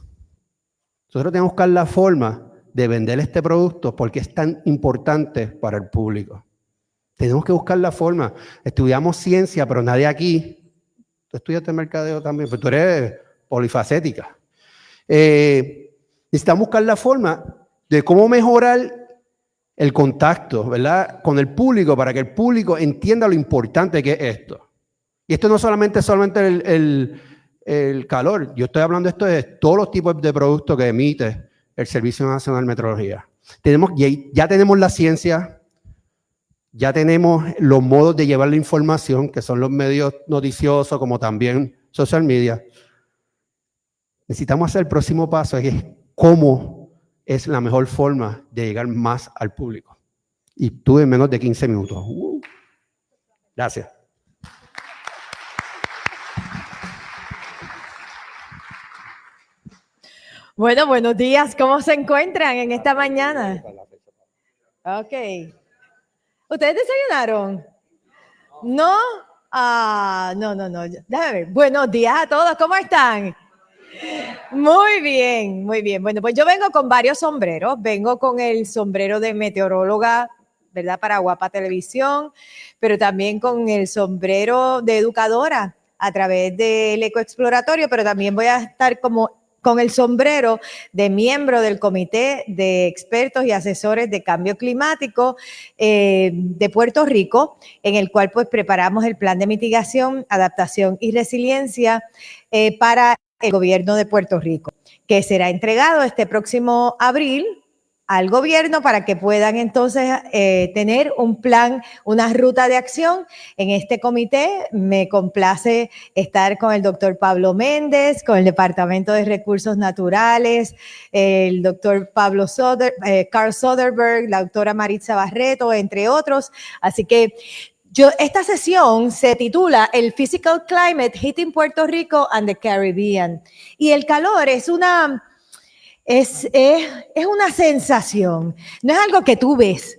Nosotros tenemos que buscar la forma de vender este producto porque es tan importante para el público. Tenemos que buscar la forma. Estudiamos ciencia, pero nadie aquí. Tú estudiaste mercadeo también, pero tú eres polifacética. Necesitamos buscar la forma de cómo mejorar el contacto, ¿verdad?, con el público para que el público entienda lo importante que es esto. Y esto no solamente el calor. Yo estoy hablando de todos los tipos de productos que emite el Servicio Nacional de Meteorología. Ya tenemos la ciencia, ya tenemos los modos de llevar la información, que son los medios noticiosos, como también social media. Necesitamos hacer el próximo paso, que es cómo es la mejor forma de llegar más al público. Y tuve menos de 15 minutos. Gracias. Bueno, buenos días. ¿Cómo se encuentran en esta mañana? Ok. ¿Ustedes desayunaron? ¿No? No. Déjame ver. Buenos días a todos. ¿Cómo están? Muy bien, muy bien. Bueno, pues yo vengo con varios sombreros. Vengo con el sombrero de meteoróloga, ¿verdad? Para Guapa Televisión, pero también con el sombrero de educadora a través del EcoExploratorio, pero también voy a estar con el sombrero de miembro del Comité de Expertos y Asesores de Cambio Climático de Puerto Rico, en el cual pues preparamos el plan de mitigación, adaptación y resiliencia para el gobierno de Puerto Rico, que será entregado este próximo abril al gobierno para que puedan entonces tener un plan, una ruta de acción. En este comité me complace estar con el doctor Pablo Méndez, con el Departamento de Recursos Naturales, el doctor Carl Soderberg, la doctora Maritza Barreto, entre otros. Así que esta sesión se titula el Physical Climate Hitting Puerto Rico and the Caribbean. Y el calor es una sensación, no es algo que tú ves,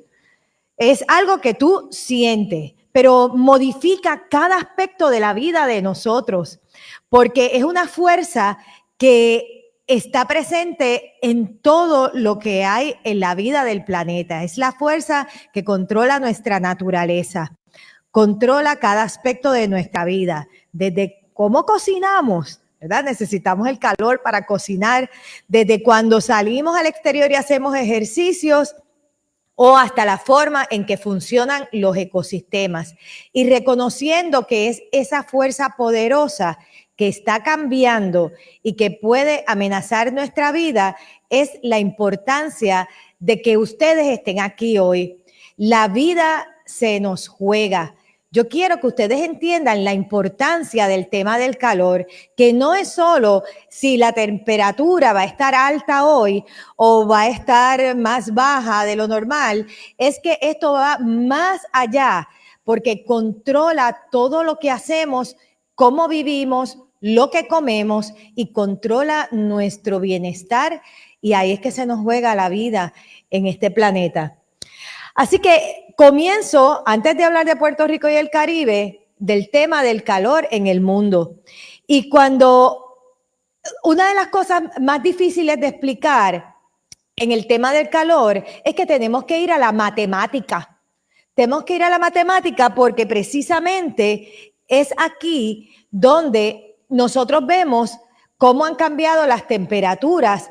es algo que tú sientes, pero modifica cada aspecto de la vida de nosotros, porque es una fuerza que está presente en todo lo que hay en la vida del planeta. Es la fuerza que controla nuestra naturaleza, controla cada aspecto de nuestra vida, desde cómo cocinamos, ¿verdad? Necesitamos el calor para cocinar, desde cuando salimos al exterior y hacemos ejercicios o hasta la forma en que funcionan los ecosistemas. Y reconociendo que es esa fuerza poderosa que está cambiando y que puede amenazar nuestra vida, es la importancia de que ustedes estén aquí hoy. La vida se nos juega. Yo quiero que ustedes entiendan la importancia del tema del calor, que no es solo si la temperatura va a estar alta hoy o va a estar más baja de lo normal, es que esto va más allá, porque controla todo lo que hacemos, cómo vivimos, lo que comemos y controla nuestro bienestar y ahí es que se nos juega la vida en este planeta. Así que comienzo, antes de hablar de Puerto Rico y el Caribe, del tema del calor en el mundo. Y una de las cosas más difíciles de explicar en el tema del calor es que tenemos que ir a la matemática. Tenemos que ir a la matemática porque precisamente es aquí donde nosotros vemos cómo han cambiado las temperaturas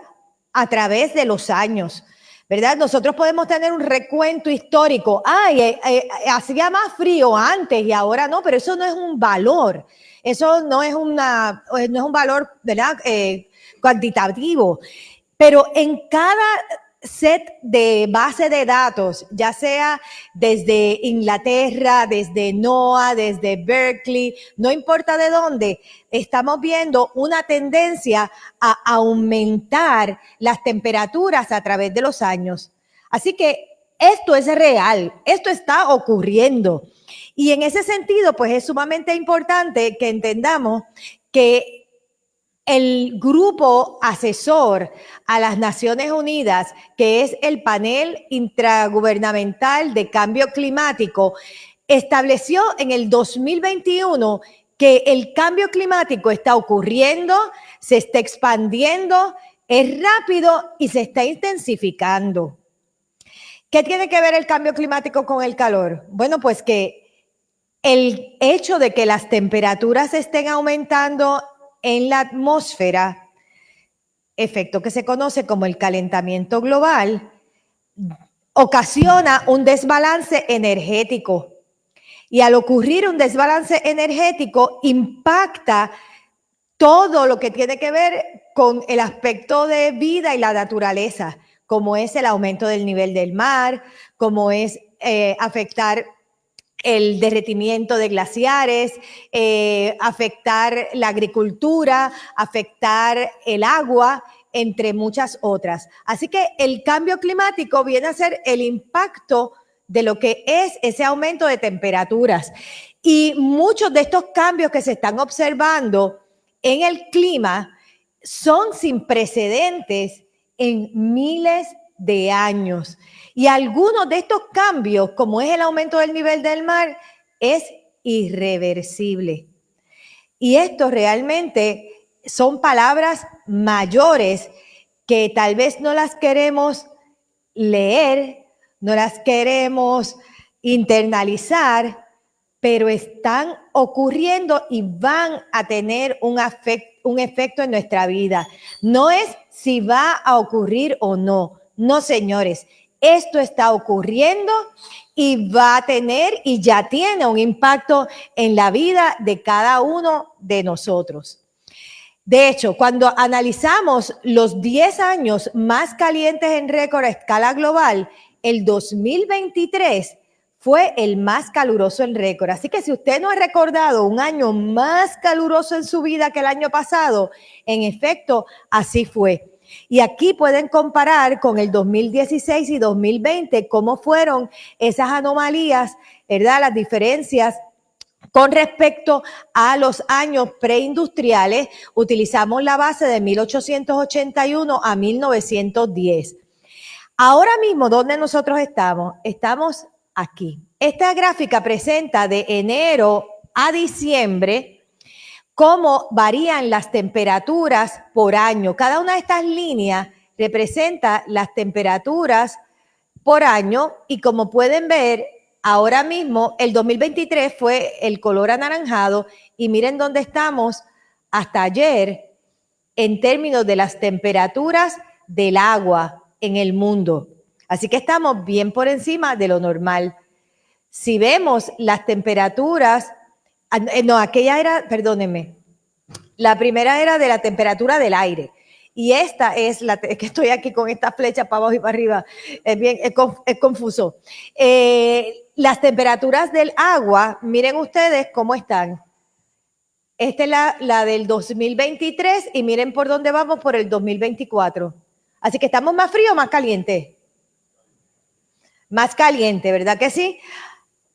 a través de los años, ¿verdad? Nosotros podemos tener un recuento histórico. Hacía más frío antes y ahora no, pero eso no es un valor. Eso no es un valor, ¿verdad? Cuantitativo. Pero en cada set de base de datos, ya sea desde Inglaterra, desde NOAA, desde Berkeley, no importa de dónde, estamos viendo una tendencia a aumentar las temperaturas a través de los años. Así que esto es real, esto está ocurriendo. Y en ese sentido, pues es sumamente importante que entendamos que el grupo asesor a las Naciones Unidas, que es el Panel Intragubernamental de Cambio Climático, estableció en el 2021 que el cambio climático está ocurriendo, se está expandiendo, es rápido y se está intensificando. ¿Qué tiene que ver el cambio climático con el calor? Bueno, pues que el hecho de que las temperaturas estén aumentando en la atmósfera, efecto que se conoce como el calentamiento global, ocasiona un desbalance energético. Y al ocurrir un desbalance energético, impacta todo lo que tiene que ver con el aspecto de vida y la naturaleza, como es el aumento del nivel del mar, como es afectar el derretimiento de glaciares, afectar la agricultura, afectar el agua, entre muchas otras. Así que el cambio climático viene a ser el impacto de lo que es ese aumento de temperaturas. Y muchos de estos cambios que se están observando en el clima son sin precedentes en miles de años. Y algunos de estos cambios, como es el aumento del nivel del mar, es irreversible. Y esto realmente son palabras mayores que tal vez no las queremos leer, no las queremos internalizar, pero están ocurriendo y van a tener un efecto en nuestra vida. No es si va a ocurrir o no. No, señores. Esto está ocurriendo y va a tener y ya tiene un impacto en la vida de cada uno de nosotros. De hecho, cuando analizamos los 10 años más calientes en récord a escala global, el 2023 fue el más caluroso en récord. Así que si usted no ha recordado un año más caluroso en su vida que el año pasado, en efecto, así fue. Y aquí pueden comparar con el 2016 y 2020 cómo fueron esas anomalías, ¿verdad? Las diferencias con respecto a los años preindustriales. Utilizamos la base de 1881 a 1910. Ahora mismo, ¿dónde nosotros estamos? Estamos aquí. Esta gráfica presenta de enero a diciembre cómo varían las temperaturas por año. Cada una de estas líneas representa las temperaturas por año y como pueden ver, ahora mismo el 2023 fue el color anaranjado y miren dónde estamos hasta ayer en términos de las temperaturas del agua en el mundo. Así que estamos bien por encima de lo normal. Si vemos las temperaturas, no, aquella era, perdónenme, la primera era de la temperatura del aire. Y esta es es que estoy aquí con esta flecha para abajo y para arriba, es confuso. Las temperaturas del agua, miren ustedes cómo están. Esta es la del 2023 y miren por dónde vamos por el 2024. Así que estamos más frío o más caliente. Más caliente, ¿verdad que sí?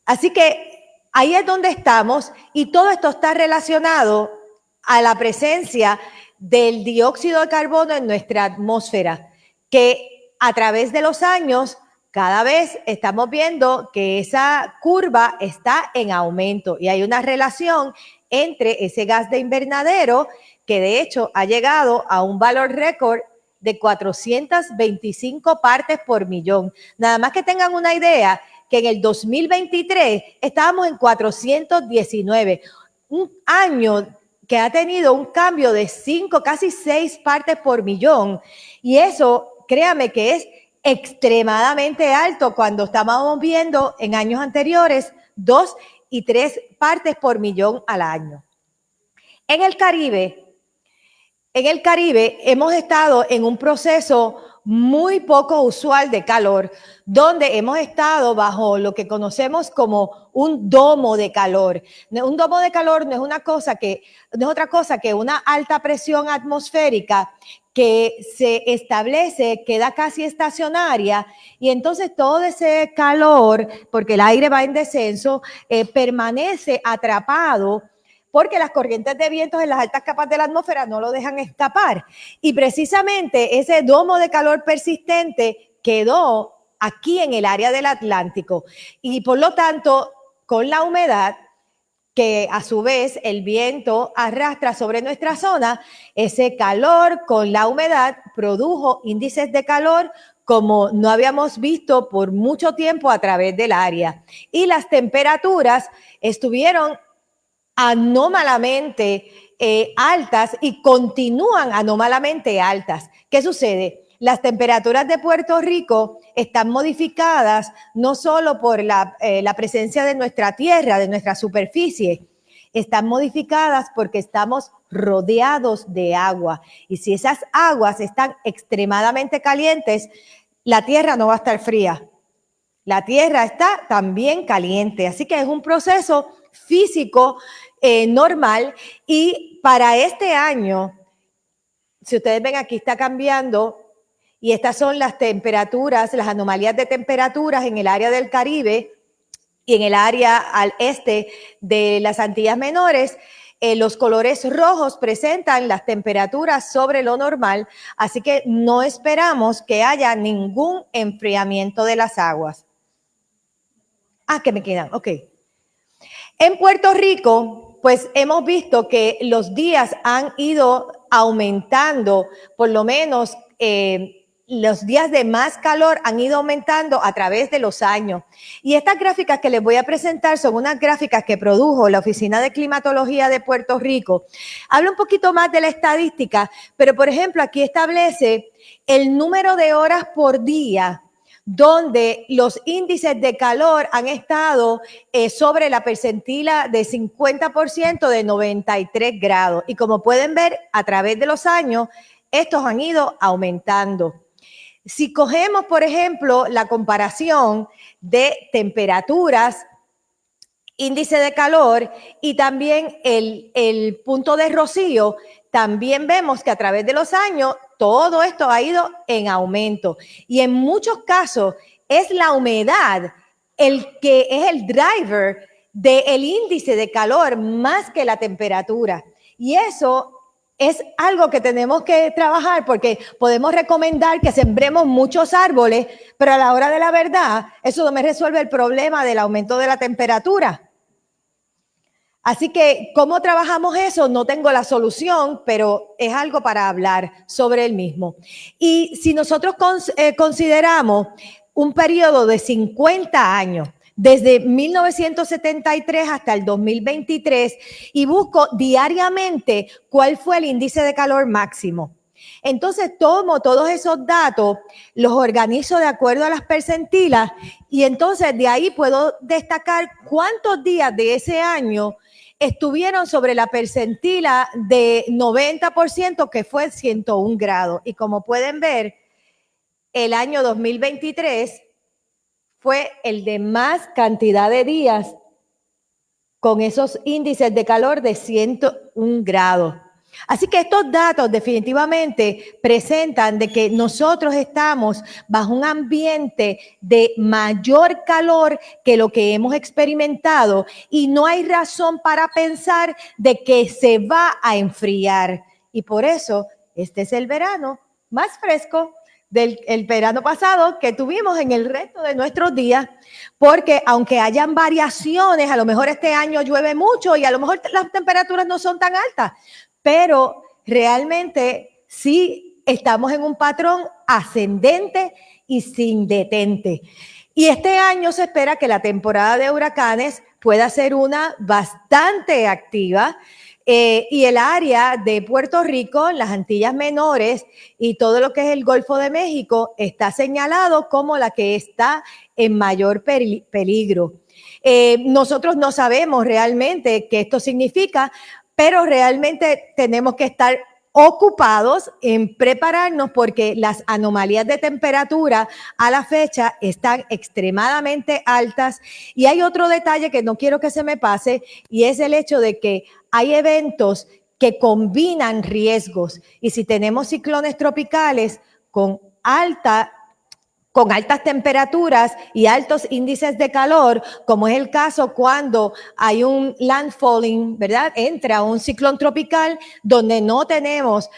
Así que ahí es donde estamos y todo esto está relacionado a la presencia del dióxido de carbono en nuestra atmósfera, que a través de los años cada vez estamos viendo que esa curva está en aumento y hay una relación entre ese gas de invernadero que de hecho ha llegado a un valor récord de 425 partes por millón. Nada más que tengan una idea que en el 2023 estábamos en 419, un año que ha tenido un cambio de 5, casi 6 partes por millón. Y eso, créame que es extremadamente alto cuando estábamos viendo en años anteriores 2 y 3 partes por millón al año. En el Caribe hemos estado en un proceso muy poco usual de calor, donde hemos estado bajo lo que conocemos como un domo de calor. Un domo de calor no es otra cosa que una alta presión atmosférica que se establece, queda casi estacionaria y entonces todo ese calor, porque el aire va en descenso, permanece atrapado porque las corrientes de vientos en las altas capas de la atmósfera no lo dejan escapar. Y precisamente ese domo de calor persistente quedó aquí en el área del Atlántico. Y por lo tanto, con la humedad, que a su vez el viento arrastra sobre nuestra zona, ese calor con la humedad produjo índices de calor como no habíamos visto por mucho tiempo a través del área. Y las temperaturas estuvieron anómalamente altas y continúan anómalamente altas. ¿Qué sucede? Las temperaturas de Puerto Rico están modificadas no solo por la presencia de nuestra tierra, de nuestra superficie, están modificadas porque estamos rodeados de agua. Y si esas aguas están extremadamente calientes, la tierra no va a estar fría. La tierra está también caliente. Así que es un proceso físico normal y para este año, si ustedes ven aquí está cambiando y estas son las temperaturas, las anomalías de temperaturas en el área del Caribe y en el área al este de las Antillas Menores. Los colores rojos presentan las temperaturas sobre lo normal, así que no esperamos que haya ningún enfriamiento de las aguas. ¿Qué me quedan? Ok. En Puerto Rico, pues hemos visto que los días han ido aumentando, por lo menos los días de más calor han ido aumentando a través de los años. Y estas gráficas que les voy a presentar son unas gráficas que produjo la Oficina de Climatología de Puerto Rico. Habla un poquito más de la estadística, pero por ejemplo aquí establece el número de horas por día donde los índices de calor han estado sobre la percentila de 50% de 93 grados. Y como pueden ver, a través de los años, estos han ido aumentando. Si cogemos, por ejemplo, la comparación de temperaturas, índice de calor y también el punto de rocío, también vemos que a través de los años todo esto ha ido en aumento. Y en muchos casos es la humedad el que es el driver del índice de calor más que la temperatura. Y eso es algo que tenemos que trabajar porque podemos recomendar que sembremos muchos árboles, pero a la hora de la verdad, eso no me resuelve el problema del aumento de la temperatura. Así que, ¿cómo trabajamos eso? No tengo la solución, pero es algo para hablar sobre el mismo. Y si nosotros consideramos un periodo de 50 años, desde 1973 hasta el 2023, y busco diariamente cuál fue el índice de calor máximo. Entonces tomo todos esos datos, los organizo de acuerdo a las percentilas y entonces de ahí puedo destacar cuántos días de ese año estuvieron sobre la percentila de 90%, que fue 101 grados. Y como pueden ver, el año 2023 fue el de más cantidad de días con esos índices de calor de 101 grados. Así que estos datos definitivamente presentan de que nosotros estamos bajo un ambiente de mayor calor que lo que hemos experimentado y no hay razón para pensar de que se va a enfriar. Y por eso este es el verano más fresco del verano pasado que tuvimos en el resto de nuestros días, porque aunque hayan variaciones, a lo mejor este año llueve mucho y a lo mejor las temperaturas no son tan altas, pero realmente sí estamos en un patrón ascendente y sin detente. Y este año se espera que la temporada de huracanes pueda ser una bastante activa. Y el área de Puerto Rico, las Antillas Menores y todo lo que es el Golfo de México está señalado como la que está en mayor peligro. Nosotros no sabemos realmente qué esto significa, pero realmente tenemos que estar ocupados en prepararnos porque las anomalías de temperatura a la fecha están extremadamente altas. Y hay otro detalle que no quiero que se me pase, y es el hecho de que hay eventos que combinan riesgos, y si tenemos ciclones tropicales con altas temperaturas y altos índices de calor, como es el caso cuando hay un landfalling, ¿verdad? Entra un ciclón tropical donde no tenemos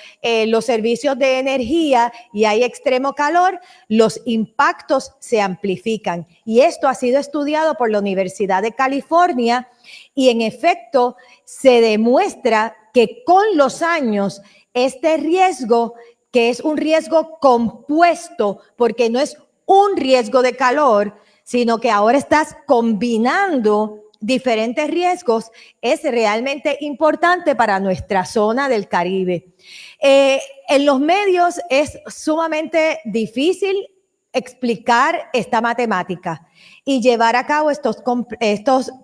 los servicios de energía y hay extremo calor, los impactos se amplifican. Y esto ha sido estudiado por la Universidad de California y en efecto se demuestra que con los años este riesgo, que es un riesgo compuesto, porque no es un riesgo de calor, sino que ahora estás combinando diferentes riesgos, es realmente importante para nuestra zona del Caribe. En los medios es sumamente difícil explicar esta matemática y llevar a cabo estos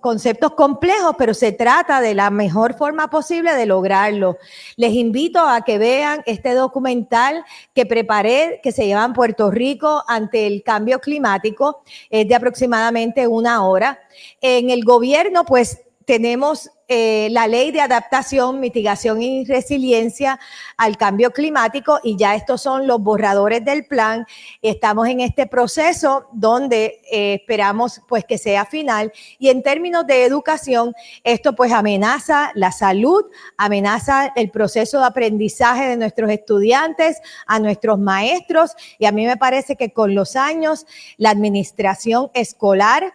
conceptos complejos, pero se trata de la mejor forma posible de lograrlo. Les invito a que vean este documental que preparé, que se llama Puerto Rico ante el cambio climático, es de aproximadamente 1 hora. En el gobierno, pues, tenemos la ley de adaptación, mitigación y resiliencia al cambio climático y ya estos son los borradores del plan. Estamos en este proceso donde esperamos pues que sea final y en términos de educación esto pues amenaza la salud, amenaza el proceso de aprendizaje de nuestros estudiantes, a nuestros maestros y a mí me parece que con los años la administración escolar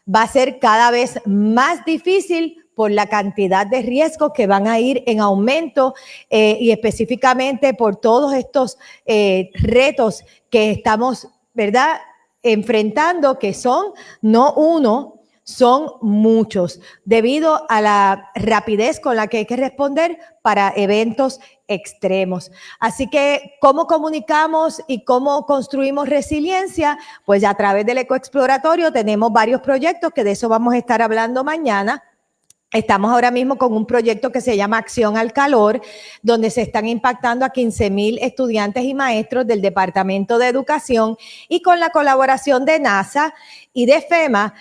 va a ser cada vez más difícil por la cantidad de riesgos que van a ir en aumento y específicamente por todos estos retos que estamos, ¿verdad?, enfrentando, que son no uno, son muchos, debido a la rapidez con la que hay que responder para eventos extremos. Así que, ¿cómo comunicamos y cómo construimos resiliencia? Pues a través del EcoExploratorio tenemos varios proyectos, que de eso vamos a estar hablando mañana. Estamos ahora mismo con un proyecto que se llama Acción al Calor, donde se están impactando a 15,000 estudiantes y maestros del Departamento de Educación y con la colaboración de NASA y de FEMA,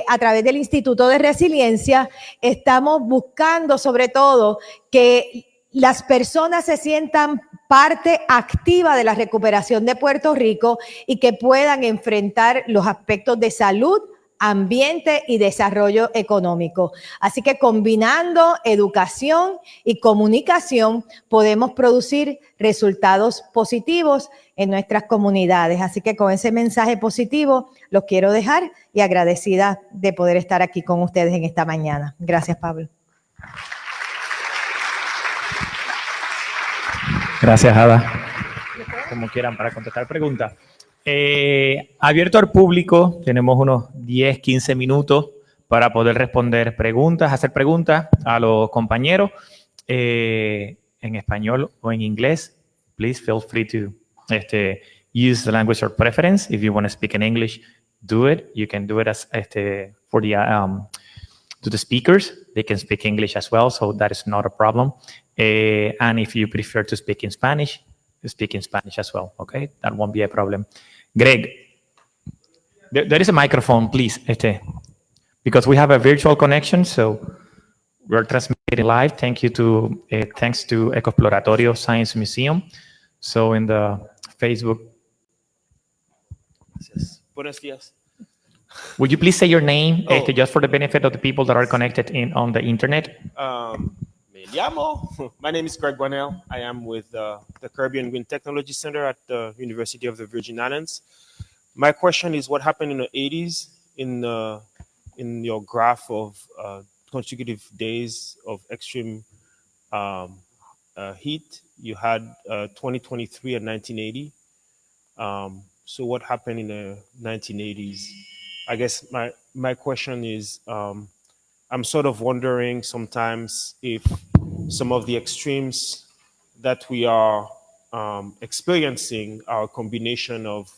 a través del Instituto de Resiliencia, estamos buscando sobre todo que las personas se sientan parte activa de la recuperación de Puerto Rico y que puedan enfrentar los aspectos de salud, ambiente y desarrollo económico. Así que combinando educación y comunicación podemos producir resultados positivos en nuestras comunidades. Así que con ese mensaje positivo los quiero dejar y agradecida de poder estar aquí con ustedes en esta mañana. Gracias, Pablo. Gracias, Ada. Como quieran para contestar preguntas. Abierto al público, tenemos unos 10, 15 minutos para poder responder preguntas, hacer preguntas a los compañeros en español o en inglés. Please feel free to use the language of preference. If you want to speak in English, do it. You can do it as for the to the speakers. They can speak English as well, so that is not a problem. And if you prefer to speak in Spanish, speak in Spanish as well. Okay, that won't be a problem. Greg, there is a microphone, please, because we have a virtual connection, so we're transmitting live. Thank you to thanks to EcoExploratorio Science Museum. So in the Facebook. Buenos días. Would you please say your name, just for the benefit of the people that are connected on the internet? Me llamo. My name is Greg Guanell. I am with the Caribbean Wind Technology Center at the University of the Virgin Islands. My question is, what happened in the 80s in your graph of consecutive days of extreme heat? You had 2023 and 1980. So what happened in the 1980s? I guess my question is, I'm sort of wondering sometimes if some of the extremes that we are experiencing are a combination of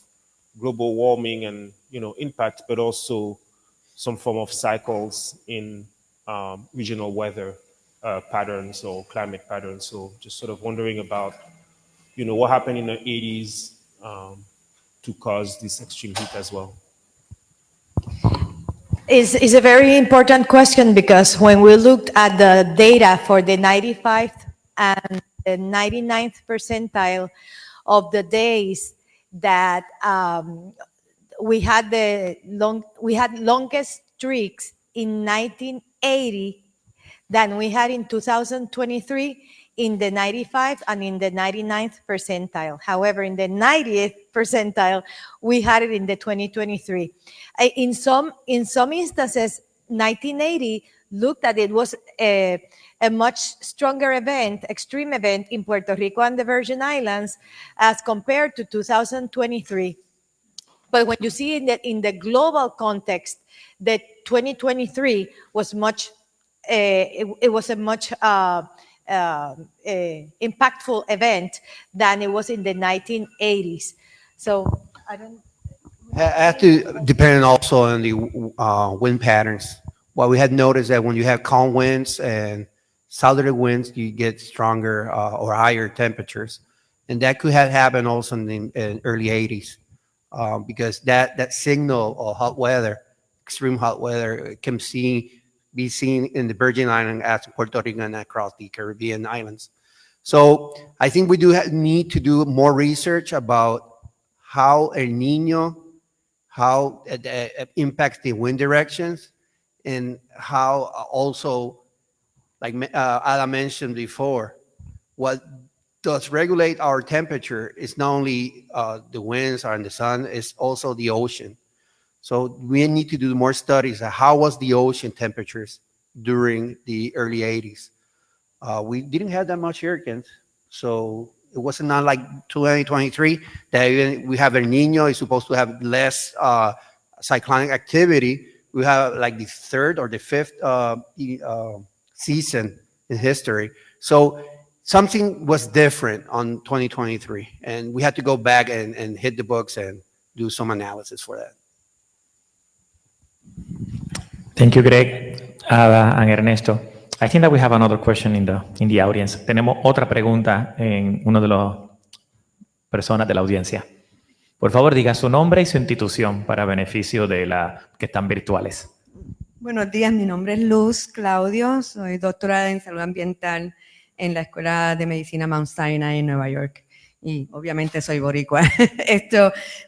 global warming and impact, but also some form of cycles in regional weather patterns or climate patterns. So just sort of wondering about what happened in the 80s to cause this extreme heat as well. Is a very important question, because when we looked at the data for the 95th and the 99th percentile of the days that we had longest streaks in 1980 than we had in 2023 in the 95th and in the 99th percentile. However, in the 90th percentile, we had it in the 2023. In some instances, 1980 looked at it was a much stronger event, extreme event in Puerto Rico and the Virgin Islands as compared to 2023. But when you see in the global context, the 2023 was much, it was a much impactful event than it was in the 1980s. So I don't. I have to depend also on the wind patterns. What we had noticed that when you have calm winds and southerly winds, you get stronger or higher temperatures, and that could have happened also in the early 80s. Because that signal of hot weather, extreme hot weather, can be seen in the Virgin Islands as Puerto Rico and across the Caribbean islands. So I think we do need to do more research about how El Niño, how it impacts the wind directions, and how also, like Ada mentioned before, what does regulate our temperature is not only the winds and the sun, it's also the ocean. So we need to do more studies of how was the ocean temperatures during the early 80s. We didn't have that much hurricanes, so it wasn't not like 2023 that even we have El Niño is supposed to have less cyclonic activity. We have like the third or the fifth season in history. So something was different on 2023, and we had to go back and hit the books and do some analysis for that. Thank you, Greg, Ada, and Ernesto. I think that we have another question in the audience. Tenemos otra pregunta en una de las personas de la audiencia. Por favor, diga su nombre y su institución para beneficio de las que están virtuales. Buenos días, mi nombre es Luz Claudio, soy doctorada en salud ambiental en la Escuela de Medicina Mount Sinai en Nueva York. Y obviamente soy boricua.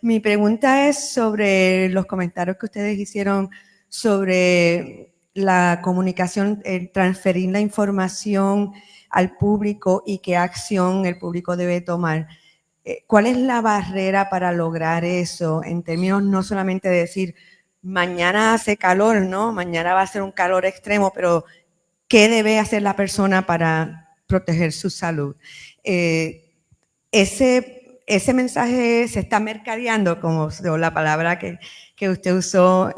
Mi pregunta es sobre los comentarios que ustedes hicieron sobre la comunicación, el transferir la información al público y qué acción el público debe tomar. ¿Cuál es la barrera para lograr eso en términos no solamente de decir mañana hace calor, ¿no? Mañana va a ser un calor extremo, pero ¿qué debe hacer la persona para proteger su salud? Ese mensaje se está mercadeando, como la palabra que usted usó.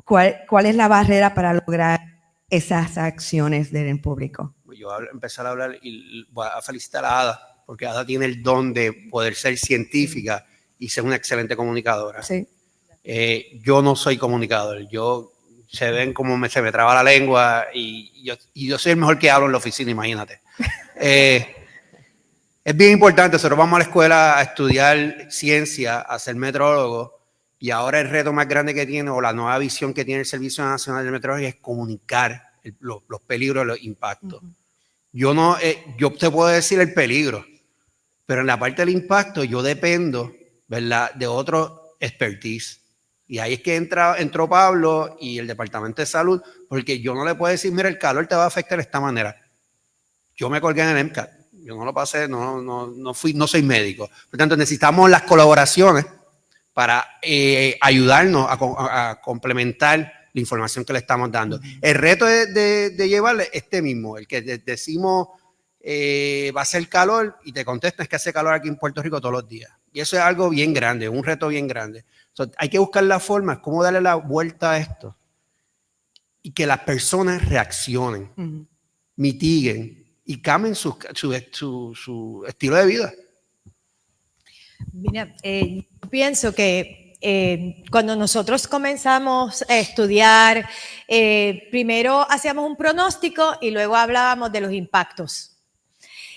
¿Cuál es la barrera para lograr esas acciones del público? Yo voy a empezar a hablar y voy a felicitar a Ada, porque Ada tiene el don de poder ser científica y ser una excelente comunicadora. Sí. Yo no soy comunicador, se ven como se me traba la lengua y yo soy el mejor que hablo en la oficina, imagínate. Es bien importante, nosotros vamos a la escuela a estudiar ciencia, a ser meteorólogo, y ahora el reto más grande que tiene, o la nueva visión que tiene el Servicio Nacional de Meteorología, es comunicar los peligros, los impactos. Yo te puedo decir el peligro, pero en la parte del impacto yo dependo, ¿verdad?, de otro expertise. Y ahí es que entró Pablo y el Departamento de Salud, porque yo no le puedo decir, mira, el calor te va a afectar de esta manera. Yo me colgué en el MCAT, yo no lo pasé, no soy médico. Por tanto, necesitamos las colaboraciones para ayudarnos a complementar la información que le estamos dando. El reto de llevarle mismo, el que decimos va a ser calor y te contestan que hace calor aquí en Puerto Rico todos los días. Y eso es algo bien grande, un reto bien grande. Hay que buscar la forma, cómo darle la vuelta a esto y que las personas reaccionen, mitiguen y cambien su estilo de vida. Mira, pienso que cuando nosotros comenzamos a estudiar, primero hacíamos un pronóstico y luego hablábamos de los impactos.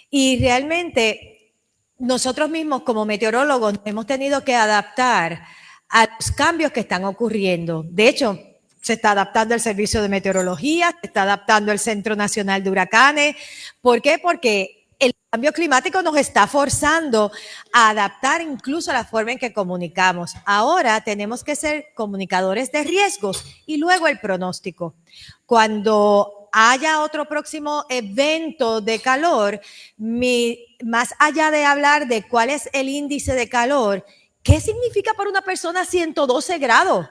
Y realmente nosotros mismos como meteorólogos hemos tenido que adaptar a los cambios que están ocurriendo. De hecho, se está adaptando el Servicio de Meteorología, se está adaptando el Centro Nacional de Huracanes. ¿Por qué? Porque el cambio climático nos está forzando a adaptar incluso la forma en que comunicamos. Ahora tenemos que ser comunicadores de riesgos y luego el pronóstico. Cuando haya otro próximo evento de calor, más allá de hablar de cuál es el índice de calor, ¿qué significa para una persona 112 grados?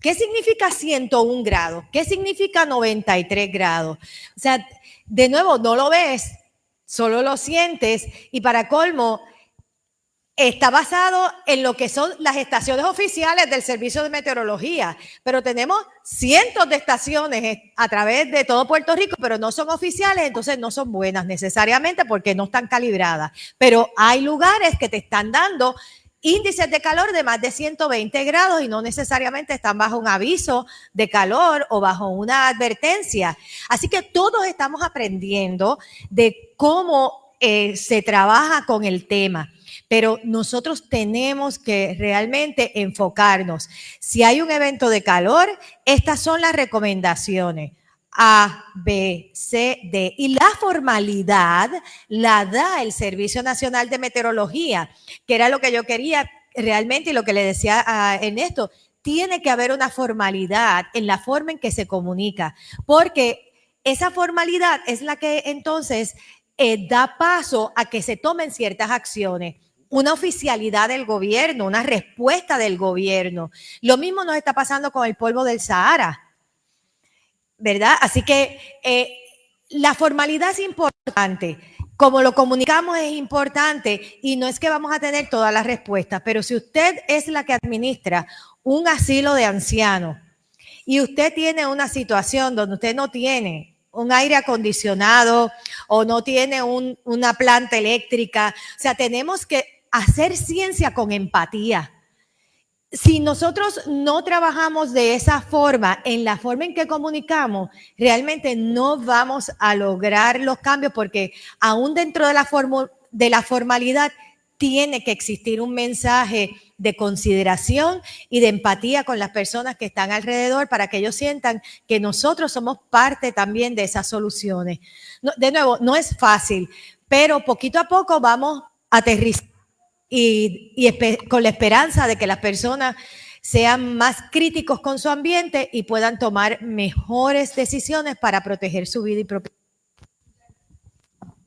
¿Qué significa 101 grados? ¿Qué significa 93 grados? O sea, de nuevo, no lo ves, solo lo sientes y para colmo, está basado en lo que son las estaciones oficiales del Servicio de Meteorología, pero tenemos cientos de estaciones a través de todo Puerto Rico, pero no son oficiales, entonces no son buenas necesariamente porque no están calibradas. Pero hay lugares que te están dando índices de calor de más de 120 grados y no necesariamente están bajo un aviso de calor o bajo una advertencia. Así que todos estamos aprendiendo de cómo se trabaja con el tema. Pero nosotros tenemos que realmente enfocarnos. Si hay un evento de calor, estas son las recomendaciones. A, B, C, D. Y la formalidad la da el Servicio Nacional de Meteorología, que era lo que yo quería realmente y lo que le decía a Ernesto. Tiene que haber una formalidad en la forma en que se comunica, porque esa formalidad es la que entonces da paso a que se tomen ciertas acciones. Una oficialidad del gobierno, una respuesta del gobierno. Lo mismo nos está pasando con el polvo del Sahara, ¿verdad? Así que la formalidad es importante. Como lo comunicamos es importante y no es que vamos a tener todas las respuestas, pero si usted es la que administra un asilo de ancianos y usted tiene una situación donde usted no tiene un aire acondicionado o no tiene una planta eléctrica, o sea, tenemos que hacer ciencia con empatía. Si nosotros no trabajamos de esa forma, en la forma en que comunicamos, realmente no vamos a lograr los cambios porque aún dentro de la formalidad tiene que existir un mensaje de consideración y de empatía con las personas que están alrededor para que ellos sientan que nosotros somos parte también de esas soluciones. No, de nuevo, no es fácil, pero poquito a poco vamos aterrizando. Y con la esperanza de que las personas sean más críticos con su ambiente y puedan tomar mejores decisiones para proteger su vida y propiedad.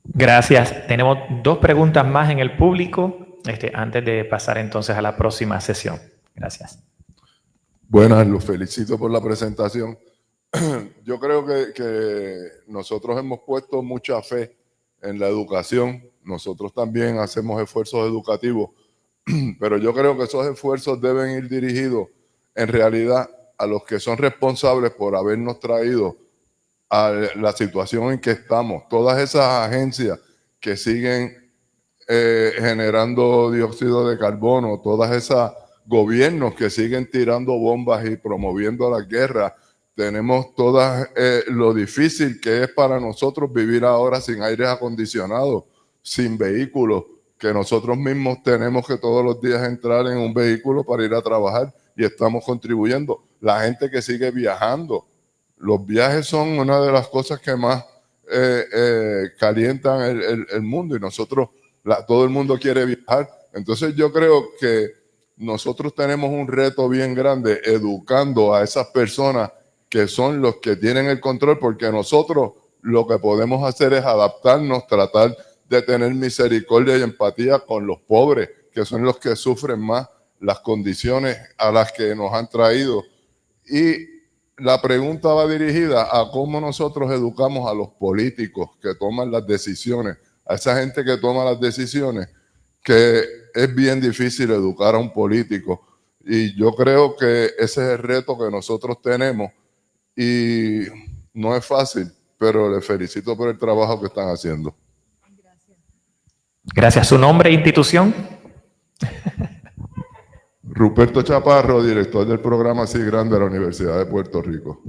Gracias. Tenemos 2 preguntas más en el público antes de pasar entonces a la próxima sesión. Gracias. Buenas, los felicito por la presentación. Yo creo que nosotros hemos puesto mucha fe en la educación. Nosotros también hacemos esfuerzos educativos, pero yo creo que esos esfuerzos deben ir dirigidos en realidad a los que son responsables por habernos traído a la situación en que estamos. Todas esas agencias que siguen generando dióxido de carbono, todas esas gobiernos que siguen tirando bombas y promoviendo la guerra, tenemos todas lo difícil que es para nosotros vivir ahora sin aire acondicionado, sin vehículos, que nosotros mismos tenemos que todos los días entrar en un vehículo para ir a trabajar y estamos contribuyendo. La gente que sigue viajando, los viajes son una de las cosas que más calientan el mundo y nosotros, todo el mundo quiere viajar. Entonces yo creo que nosotros tenemos un reto bien grande educando a esas personas que son los que tienen el control, porque nosotros lo que podemos hacer es adaptarnos, tratar de tener misericordia y empatía con los pobres, que son los que sufren más las condiciones a las que nos han traído. Y la pregunta va dirigida a cómo nosotros educamos a los políticos que toman las decisiones, a esa gente que toma las decisiones, que es bien difícil educar a un político. Y yo creo que ese es el reto que nosotros tenemos y no es fácil, pero les felicito por el trabajo que están haciendo. Gracias. ¿Su nombre e institución? Ruperto Chaparro, director del programa CIGRAN de la Universidad de Puerto Rico.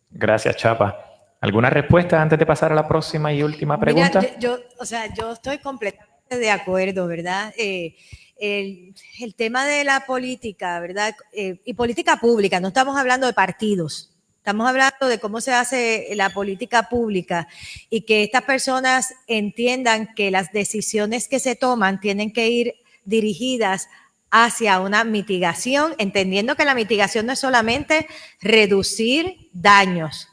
Gracias, Chapa. ¿Alguna respuesta antes de pasar a la próxima y última pregunta? Mira, yo estoy completamente de acuerdo, ¿verdad? El tema de la política, ¿verdad? Y política pública, no estamos hablando de partidos. Estamos hablando de cómo se hace la política pública y que estas personas entiendan que las decisiones que se toman tienen que ir dirigidas hacia una mitigación, entendiendo que la mitigación no es solamente reducir daños,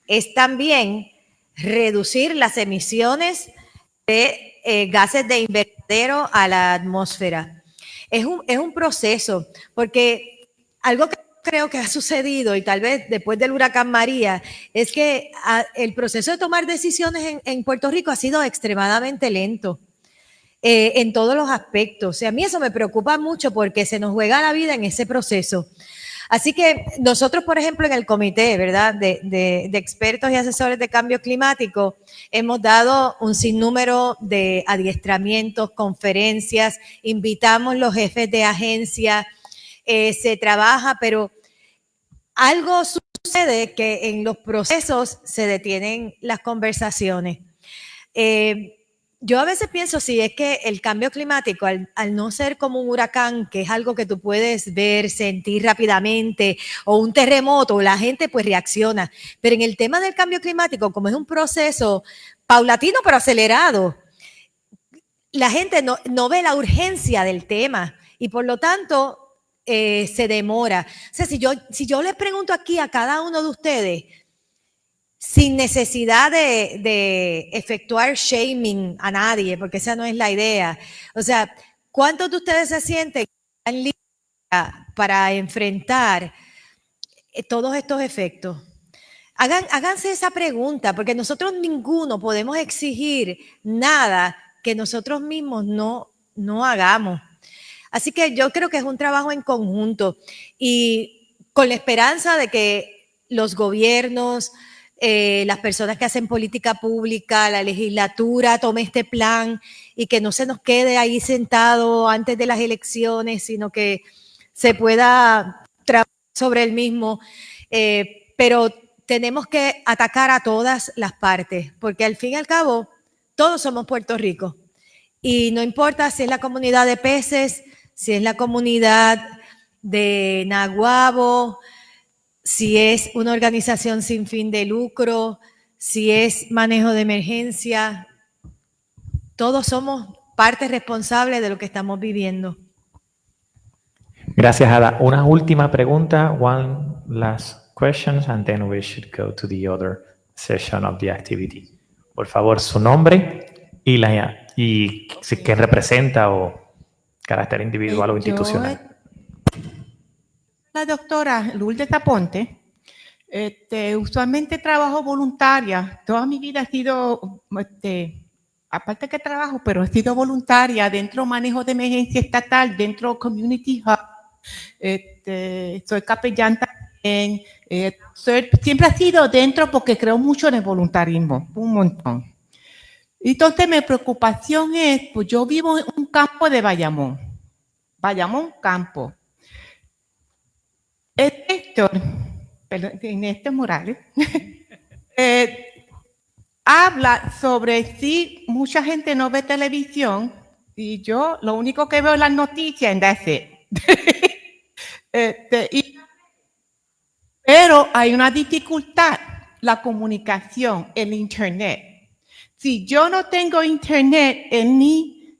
es también reducir las emisiones de gases de invernadero a la atmósfera. Es un proceso, porque algo que creo que ha sucedido, y tal vez después del huracán María, es que el proceso de tomar decisiones en Puerto Rico ha sido extremadamente lento en todos los aspectos. O sea, a mí eso me preocupa mucho porque se nos juega la vida en ese proceso. Así que nosotros, por ejemplo, en el comité, ¿verdad?, de expertos y asesores de cambio climático, hemos dado un sinnúmero de adiestramientos, conferencias, invitamos los jefes de agencia, se trabaja, pero algo sucede que en los procesos se detienen las conversaciones. Yo a veces pienso, si es que el cambio climático, al no ser como un huracán, que es algo que tú puedes ver, sentir rápidamente, o un terremoto, la gente pues reacciona. Pero en el tema del cambio climático, como es un proceso paulatino pero acelerado, la gente no ve la urgencia del tema y por lo tanto se demora. O sea, si yo les pregunto aquí a cada uno de ustedes, sin necesidad de efectuar shaming a nadie, porque esa no es la idea. O sea, ¿cuántos de ustedes se sienten listos para enfrentar todos estos efectos? Háganse esa pregunta, porque nosotros ninguno podemos exigir nada que nosotros mismos no hagamos. Así que yo creo que es un trabajo en conjunto y con la esperanza de que los gobiernos, las personas que hacen política pública, la legislatura tome este plan y que no se nos quede ahí sentado antes de las elecciones, sino que se pueda trabajar sobre el mismo. Pero tenemos que atacar a todas las partes, porque al fin y al cabo todos somos Puerto Rico. Y no importa si es la comunidad de peces, si es la comunidad de Naguabo, si es una organización sin fin de lucro, si es manejo de emergencia, todos somos parte responsable de lo que estamos viviendo. Gracias, Ada. Una última pregunta, one last question, and then we should go to the other session of the activity. Por favor, su nombre y quién representa o carácter individual o institucional. La doctora Lourdes Taponte. Usualmente trabajo voluntaria. Toda mi vida he sido, aparte que trabajo, pero he sido voluntaria dentro manejo de emergencia estatal, dentro Community Hub. Soy capellán también. Siempre he sido dentro porque creo mucho en el voluntarismo, un montón. Entonces mi preocupación es, pues yo vivo en un campo de Bayamón. Bayamón, campo. Néstor Morales habla sobre si mucha gente no ve televisión y yo lo único que veo es las noticias and that's it. Pero hay una dificultad, la comunicación, el internet. Si yo no tengo internet en mi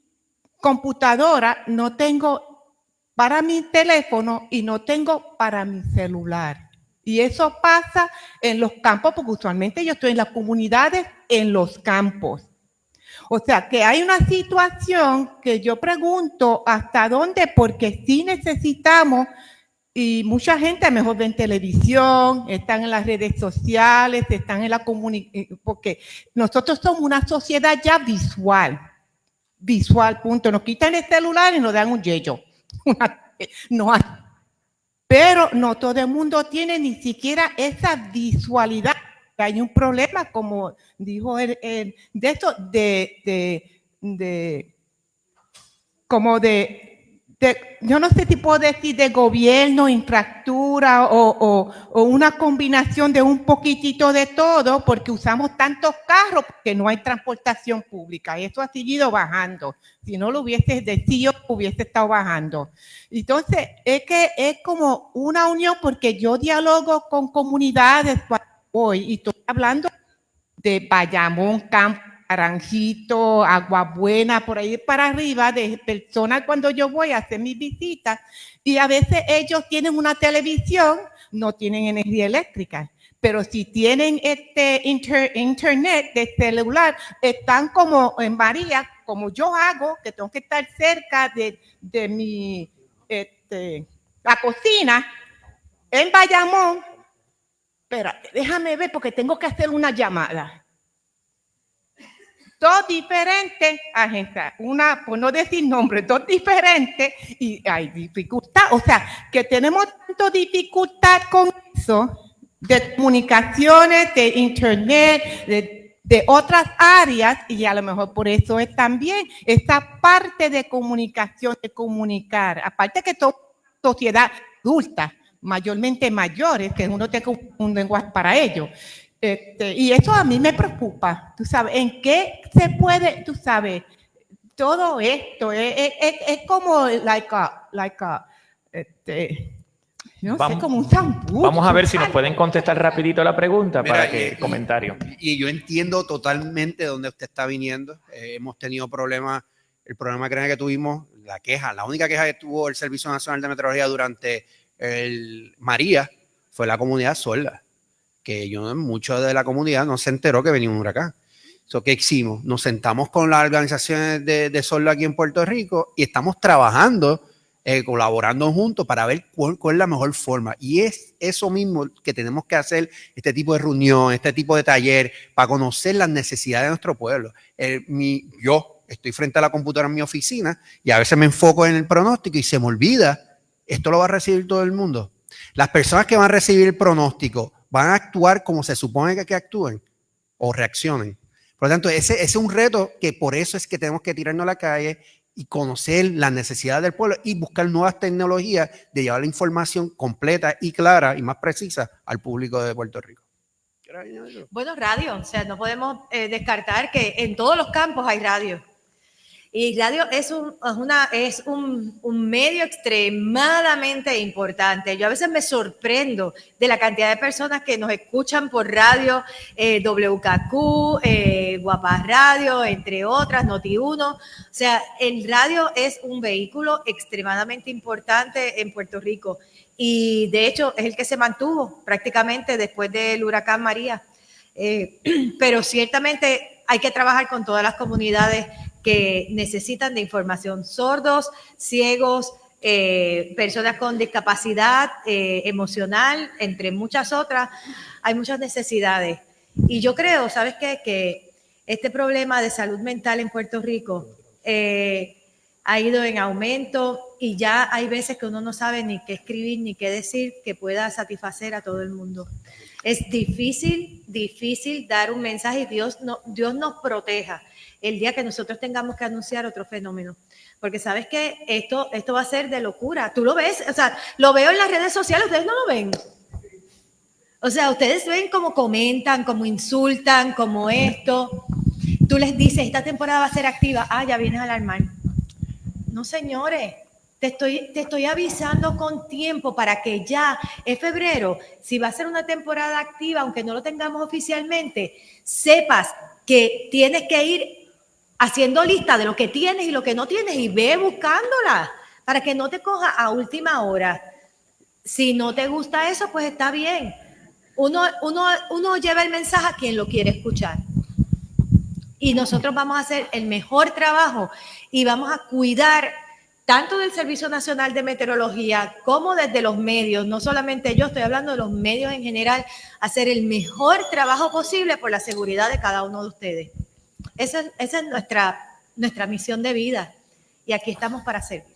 computadora, no tengo para mi teléfono y no tengo para mi celular. Y eso pasa en los campos, porque usualmente yo estoy en las comunidades, en los campos. O sea, que hay una situación que yo pregunto hasta dónde, porque sí necesitamos, y mucha gente a lo mejor ven televisión, están en las redes sociales, están en la comunicación, porque nosotros somos una sociedad ya visual, punto. Nos quitan el celular y nos dan un yello. No, pero no todo el mundo tiene ni siquiera esa visualidad. Hay un problema, como dijo de esto, yo no sé si puedo decir de gobierno, infraestructura o una combinación de un poquitito de todo, porque usamos tantos carros que no hay transportación pública. Y eso ha seguido bajando. Si no lo hubiese decidido, hubiese estado bajando. Entonces, es que es como una unión, porque yo dialogo con comunidades cuando voy y estoy hablando de Bayamón, Campo, Naranjito, Agua Buena, por ahí para arriba, de personas cuando yo voy a hacer mis visitas, y a veces ellos tienen una televisión, no tienen energía eléctrica, pero si tienen internet de celular, están como en María, como yo hago, que tengo que estar cerca de mi, la cocina, en Bayamón. Espera, déjame ver porque tengo que hacer una llamada. Dos diferentes agencias, una, por no decir nombre, dos diferentes, y hay dificultad. O sea, que tenemos tanto dificultad con eso, de comunicaciones, de internet, de otras áreas, y a lo mejor por eso es también esta parte de comunicación, de comunicar. Aparte que toda sociedad adulta, mayormente mayores, que uno tenga un lenguaje para ello. Y eso a mí me preocupa, tú sabes, ¿en qué se puede, tú sabes, todo esto? Es como, no sé, como un zambucho. Vamos a ver si nos pueden contestar rapidito la pregunta. Mira, para que comentario. Y yo entiendo totalmente de dónde usted está viniendo. Hemos tenido problemas, el problema que tuvimos, la única queja que tuvo el Servicio Nacional de Meteorología durante el María fue la comunidad sorda, que mucho de la comunidad no se enteró que venía un huracán. ¿Qué hicimos? Nos sentamos con las organizaciones de sordos aquí en Puerto Rico y estamos trabajando, colaborando juntos para ver cuál es la mejor forma. Y es eso mismo que tenemos que hacer, este tipo de reunión, este tipo de taller, para conocer las necesidades de nuestro pueblo. Yo estoy frente a la computadora en mi oficina y a veces me enfoco en el pronóstico y se me olvida, esto lo va a recibir todo el mundo. Las personas que van a recibir el pronóstico van a actuar como se supone que actúen o reaccionen. Por lo tanto, ese es un reto que por eso es que tenemos que tirarnos a la calle y conocer las necesidades del pueblo y buscar nuevas tecnologías de llevar la información completa y clara y más precisa al público de Puerto Rico. Bueno, radio, o sea, no podemos descartar que en todos los campos hay radio. Y radio es un medio extremadamente importante. Yo a veces me sorprendo de la cantidad de personas que nos escuchan por radio, WKQ, Guapas Radio, entre otras, Noti1. O sea, el radio es un vehículo extremadamente importante en Puerto Rico. Y de hecho es el que se mantuvo prácticamente después del huracán María. Pero ciertamente hay que trabajar con todas las comunidades que necesitan de información, sordos, ciegos, personas con discapacidad emocional, entre muchas otras. Hay muchas necesidades. Y yo creo, ¿sabes qué? Que este problema de salud mental en Puerto Rico ha ido en aumento y ya hay veces que uno no sabe ni qué escribir ni qué decir que pueda satisfacer a todo el mundo. Es difícil dar un mensaje y Dios nos proteja el día que nosotros tengamos que anunciar otro fenómeno. Porque sabes que esto va a ser de locura. Tú lo ves, o sea, lo veo en las redes sociales, ustedes no lo ven. O sea, ustedes ven cómo comentan, cómo insultan, cómo esto. Tú les dices, esta temporada va a ser activa. Ah, ya vienes a alarmar. No, señores, te estoy avisando con tiempo para que ya en febrero, si va a ser una temporada activa, aunque no lo tengamos oficialmente, sepas que tienes que ir haciendo lista de lo que tienes y lo que no tienes y ve buscándola. para que no te coja a última hora. Si no te gusta eso, pues está bien. Uno lleva el mensaje a quien lo quiere escuchar. Y nosotros vamos a hacer el mejor trabajo y vamos a cuidar tanto del Servicio Nacional de Meteorología como desde los medios, no solamente yo, estoy hablando de los medios en general, hacer el mejor trabajo posible por la seguridad de cada uno de ustedes. Esa es nuestra misión de vida y aquí estamos para servir.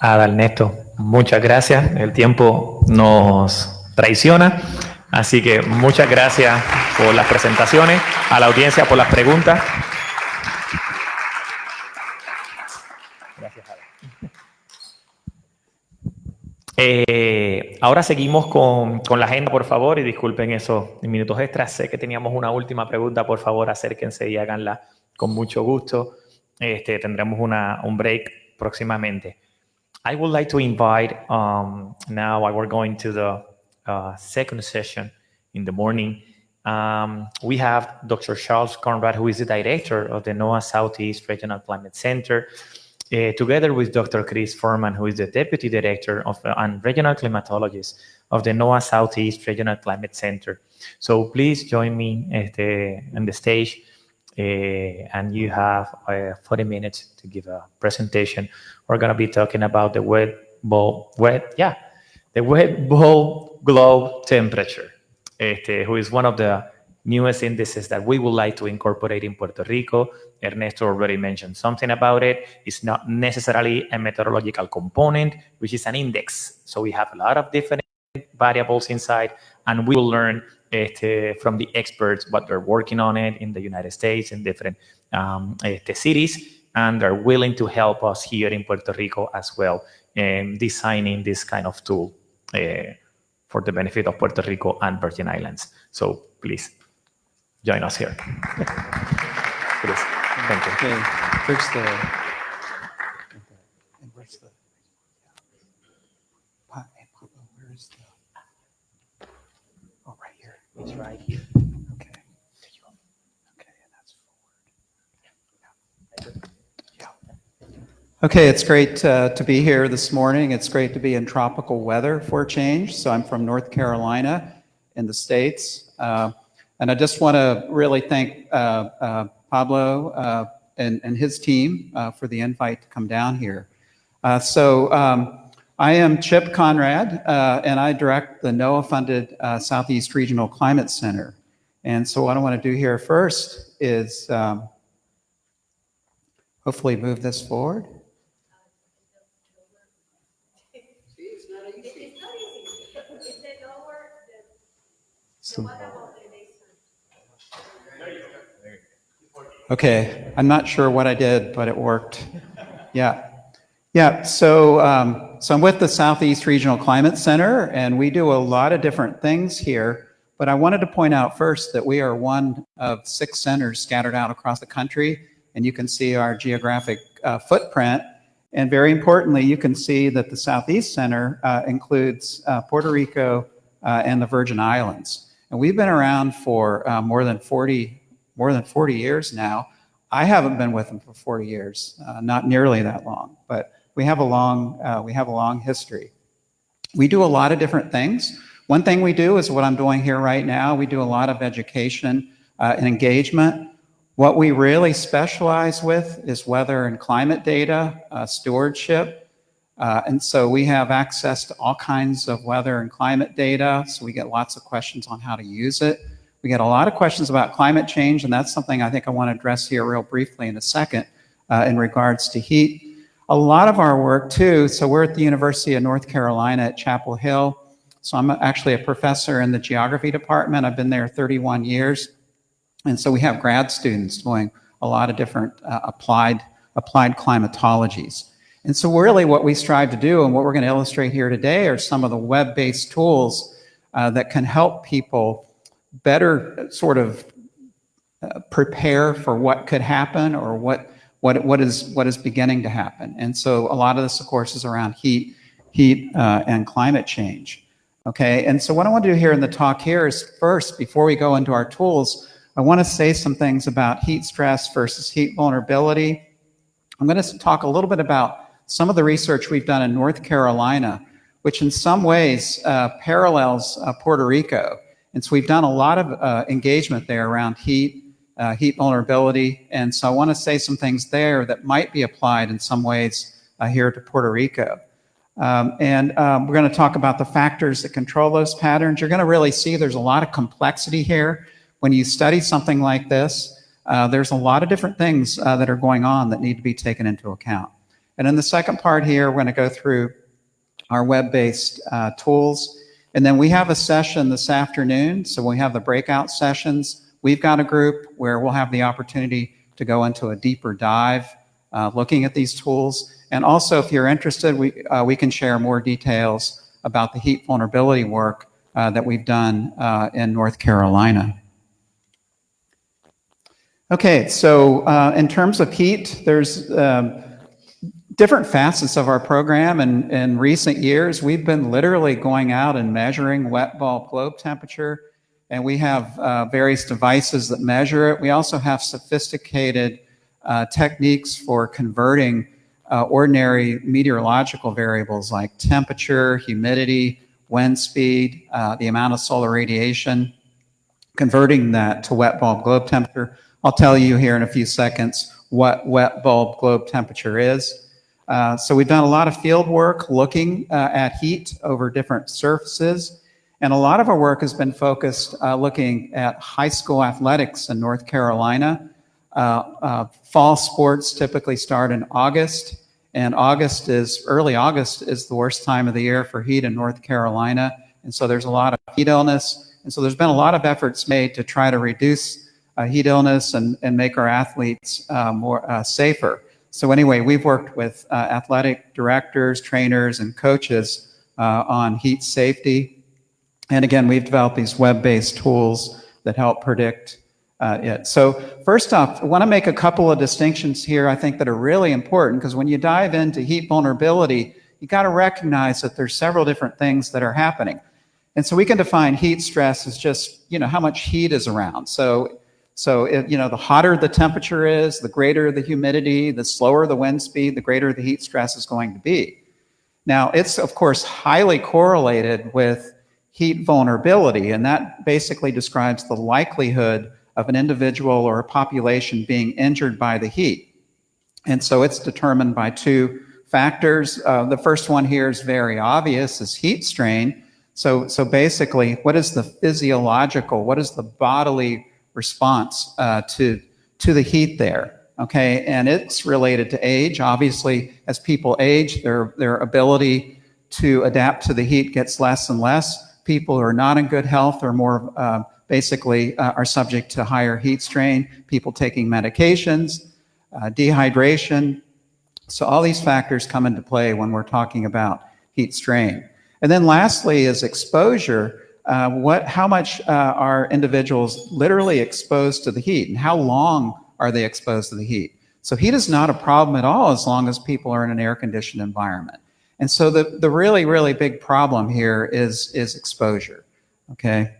Ernesto, muchas gracias. El tiempo nos traiciona, así que muchas gracias por las presentaciones, a la audiencia por las preguntas. Gracias, ahora seguimos con la agenda, por favor, y disculpen esos minutos extras. Sé que teníamos una última pregunta, por favor, acérquense y háganla con mucho gusto. Tendremos un break próximamente. I would like to invite, now we're going to the second session in the morning. We have Dr. Charles Conrad, who is the director of the NOAA Southeast Regional Climate Center, together with Dr. Chris Furman, who is the deputy director and regional climatologist of the NOAA Southeast Regional Climate Center. So please join me on the stage. And you have 40 minutes to give a presentation. We're going to be talking about the wet bulb globe temperature, who is one of the newest indices that we would like to incorporate in Puerto Rico. Ernesto already mentioned something about it. It's not necessarily a meteorological component, which is an index. So we have a lot of different variables inside, and we will learn from the experts what they're working on it in the United States, in different cities, and they're willing to help us here in Puerto Rico as well, designing this kind of tool for the benefit of Puerto Rico and Virgin Islands. So please join us here. Please. Thank you. Okay. Where's the oh, right here. It's right here. Okay. Okay, and that's forward. Yeah. Okay, it's great to be here this morning. It's great to be in tropical weather for a change. So I'm from North Carolina in the States. And I just want to really thank Pablo and his team for the invite to come down here. I am Chip Conrad, and I direct the NOAA-funded Southeast Regional Climate Center. And so what I want to do here first is hopefully move this forward. Okay, I'm not sure what I did, but it worked. Yeah, so I'm with the Southeast Regional Climate Center, and we do a lot of different things here, but I wanted to point out first that we are one of 6 centers scattered out across the country, and you can see our geographic footprint, and very importantly, you can see that the Southeast Center includes Puerto Rico and the Virgin Islands. And we've been around for more than 40 years now. I haven't been with them for 40 years, not nearly that long, but we have a long history. We do a lot of different things. One thing we do is what I'm doing here right now. We do a lot of education and engagement. What we really specialize with is weather and climate data, stewardship. And so we have access to all kinds of weather and climate data. So we get lots of questions on how to use it. We get a lot of questions about climate change, and that's something I think I want to address here real briefly in a second in regards to heat. A lot of our work too, so we're at the University of North Carolina at Chapel Hill. So I'm actually a professor in the geography department. I've been there 31 years. And so we have grad students doing a lot of different applied climatologies. And so really what we strive to do, and what we're going to illustrate here today, are some of the web-based tools that can help people better sort of prepare for what could happen or what is beginning to happen. And so a lot of this, of course, is around heat and climate change. Okay, and so what I want to do here in the talk here is first, before we go into our tools, I want to say some things about heat stress versus heat vulnerability. I'm going to talk a little bit about some of the research we've done in North Carolina, which in some ways parallels Puerto Rico. And so we've done a lot of engagement there around heat vulnerability. And so I want to say some things there that might be applied in some ways here to Puerto Rico. We're going to talk about the factors that control those patterns. You're going to really see there's a lot of complexity here. When you study something like this, there's a lot of different things that are going on that need to be taken into account. And in the second part here, we're going to go through our web-based tools. And then we have a session this afternoon. So we have the breakout sessions. We've got a group where we'll have the opportunity to go into a deeper dive looking at these tools. And also, if you're interested, we can share more details about the heat vulnerability work that we've done in North Carolina. Okay, so in terms of heat, there's different facets of our program. And in recent years, we've been literally going out and measuring wet bulb globe temperature. And we have various devices that measure it. We also have sophisticated techniques for converting ordinary meteorological variables like temperature, humidity, wind speed, the amount of solar radiation, converting that to wet bulb globe temperature. I'll tell you here in a few seconds what wet bulb globe temperature is. So we've done a lot of field work looking at heat over different surfaces. And a lot of our work has been focused looking at high school athletics in North Carolina. Fall sports typically start in August, and early August is the worst time of the year for heat in North Carolina. And so there's a lot of heat illness. And so there's been a lot of efforts made to try to reduce heat illness and make our athletes more safer. So anyway, we've worked with athletic directors, trainers, and coaches on heat safety. And again, we've developed these web-based tools that help predict it. So first off, I want to make a couple of distinctions here I think that are really important, because when you dive into heat vulnerability, you got to recognize that there's several different things that are happening. And so we can define heat stress as just, how much heat is around. So the hotter the temperature is, the greater the humidity, the slower the wind speed, the greater the heat stress is going to be. Now, it's, of course, highly correlated with heat vulnerability, and that basically describes the likelihood of an individual or a population being injured by the heat. And so it's determined by two factors. The first one here is very obvious, is heat strain. So basically, what is the physiological, what is the bodily response to the heat there? Okay, and it's related to age. Obviously, as people age, their ability to adapt to the heat gets less and less. People who are not in good health are more are subject to higher heat strain. People taking medications, dehydration. So all these factors come into play when we're talking about heat strain. And then lastly is exposure. How much are individuals literally exposed to the heat, and how long are they exposed to the heat? So heat is not a problem at all as long as people are in an air-conditioned environment. And so the really, really big problem here is exposure, okay?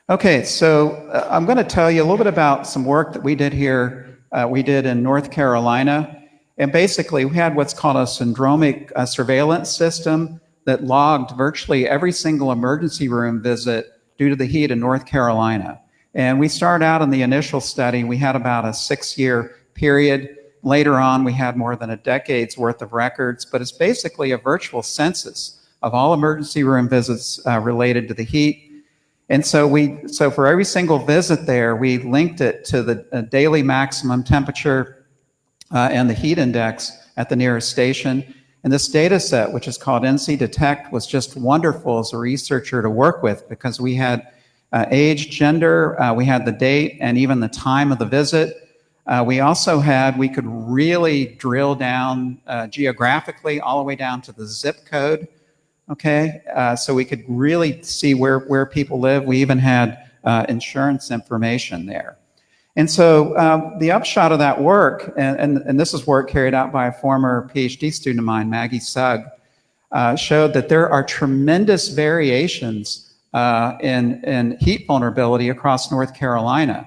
Okay, so I'm going to tell you a little bit about some work that we did here. We did in North Carolina. And basically, we had what's called a syndromic surveillance system that logged virtually every single emergency room visit due to the heat in North Carolina. And we started out in the initial study. We had about a 6-year period. Later on, we had more than a decade's worth of records, but it's basically a virtual census of all emergency room visits related to the heat. And so for every single visit there, we linked it to the daily maximum temperature and the heat index at the nearest station. And this data set, which is called NC Detect, was just wonderful as a researcher to work with, because we had age, gender, we had the date, and even the time of the visit. We could really drill down geographically all the way down to the zip code. Okay, so we could really see where people live. We even had insurance information there. And so the upshot of that work, and this is work carried out by a former PhD student of mine, Maggie Sugg, showed that there are tremendous variations in heat vulnerability across North Carolina.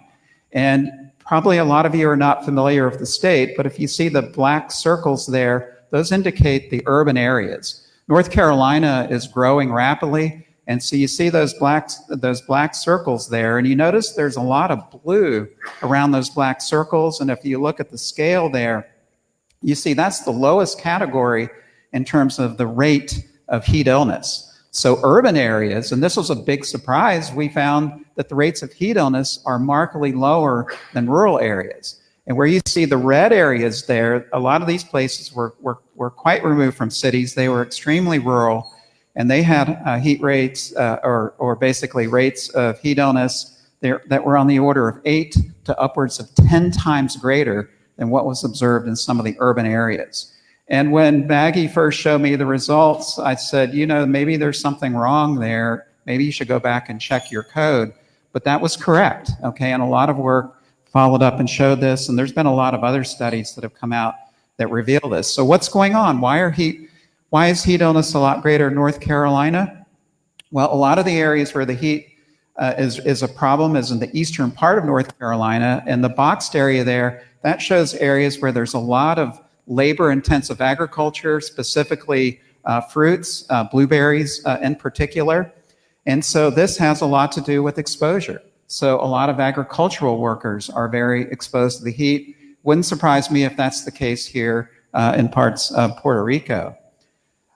And Probably a lot of you are not familiar with the state, but if you see the black circles there, those indicate the urban areas. North Carolina is growing rapidly, and so you see those black circles there, and you notice there's a lot of blue around those black circles, and if you look at the scale there, you see that's the lowest category in terms of the rate of heat illness. So urban areas, and this was a big surprise, we found that the rates of heat illness are markedly lower than rural areas. And where you see the red areas there, a lot of these places were quite removed from cities. They were extremely rural, and they had heat rates, or basically rates of heat illness that were on the order of 8 to upwards of 10 times greater than what was observed in some of the urban areas. And when Maggie first showed me the results, I said, you know, maybe there's something wrong there. Maybe you should go back and check your code. But that was correct, okay? And a lot of work followed up and showed this, and there's been a lot of other studies that have come out that reveal this. So what's going on? Why is heat illness a lot greater in North Carolina? Well, a lot of the areas where the heat is a problem is in the eastern part of North Carolina, and the boxed area there, that shows areas where there's a lot of labor-intensive agriculture, specifically fruits, blueberries in particular. And so this has a lot to do with exposure. So a lot of agricultural workers are very exposed to the heat. Wouldn't surprise me if that's the case here in parts of Puerto Rico.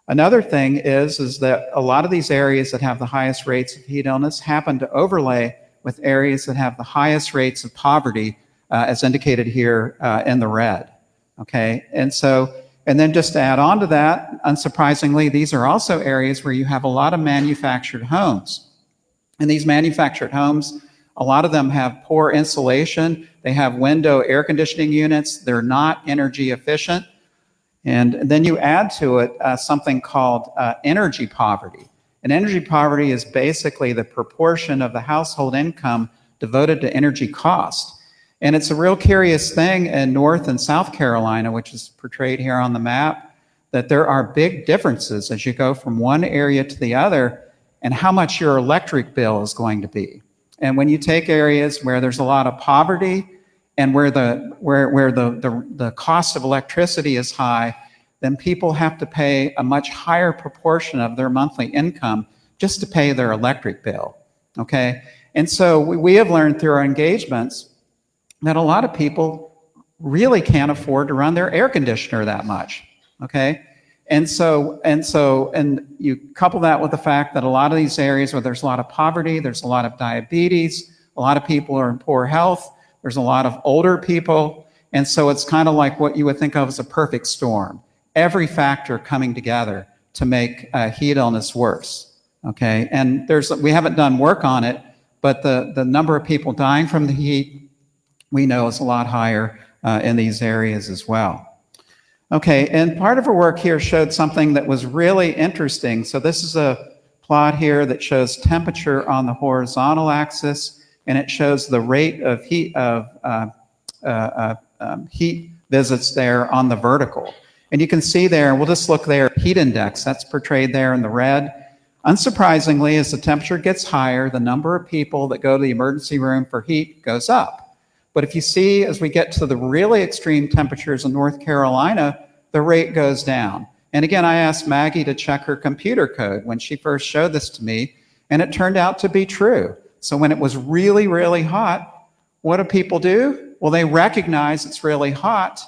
Another thing is that a lot of these areas that have the highest rates of heat illness happen to overlay with areas that have the highest rates of poverty, as indicated here in the red. Okay, and then just to add on to that, unsurprisingly, these are also areas where you have a lot of manufactured homes. And these manufactured homes, a lot of them have poor insulation. They have window air conditioning units. They're not energy efficient. And then you add to it something called energy poverty. And energy poverty is basically the proportion of the household income devoted to energy cost. And it's a real curious thing in North and South Carolina, which is portrayed here on the map, that there are big differences as you go from one area to the other and how much your electric bill is going to be. And when you take areas where there's a lot of poverty and where the cost of electricity is high, then people have to pay a much higher proportion of their monthly income just to pay their electric bill, okay? And so we have learned through our engagements that a lot of people really can't afford to run their air conditioner that much, okay? And you couple that with the fact that a lot of these areas where there's a lot of poverty, there's a lot of diabetes, a lot of people are in poor health, there's a lot of older people, and so it's kind of like what you would think of as a perfect storm. Every factor coming together to make heat illness worse, okay? And we haven't done work on it, but the number of people dying from the heat, we know is a lot higher in these areas as well. Okay, and part of our work here showed something that was really interesting. So this is a plot here that shows temperature on the horizontal axis, and it shows the rate of heat visits there on the vertical. And you can see there, we'll just look there, heat index, that's portrayed there in the red. Unsurprisingly, as the temperature gets higher, the number of people that go to the emergency room for heat goes up. But if you see, as we get to the really extreme temperatures in North Carolina, the rate goes down. And again, I asked Maggie to check her computer code when she first showed this to me, and it turned out to be true. So when it was really, really hot, what do people do? Well, they recognize it's really hot,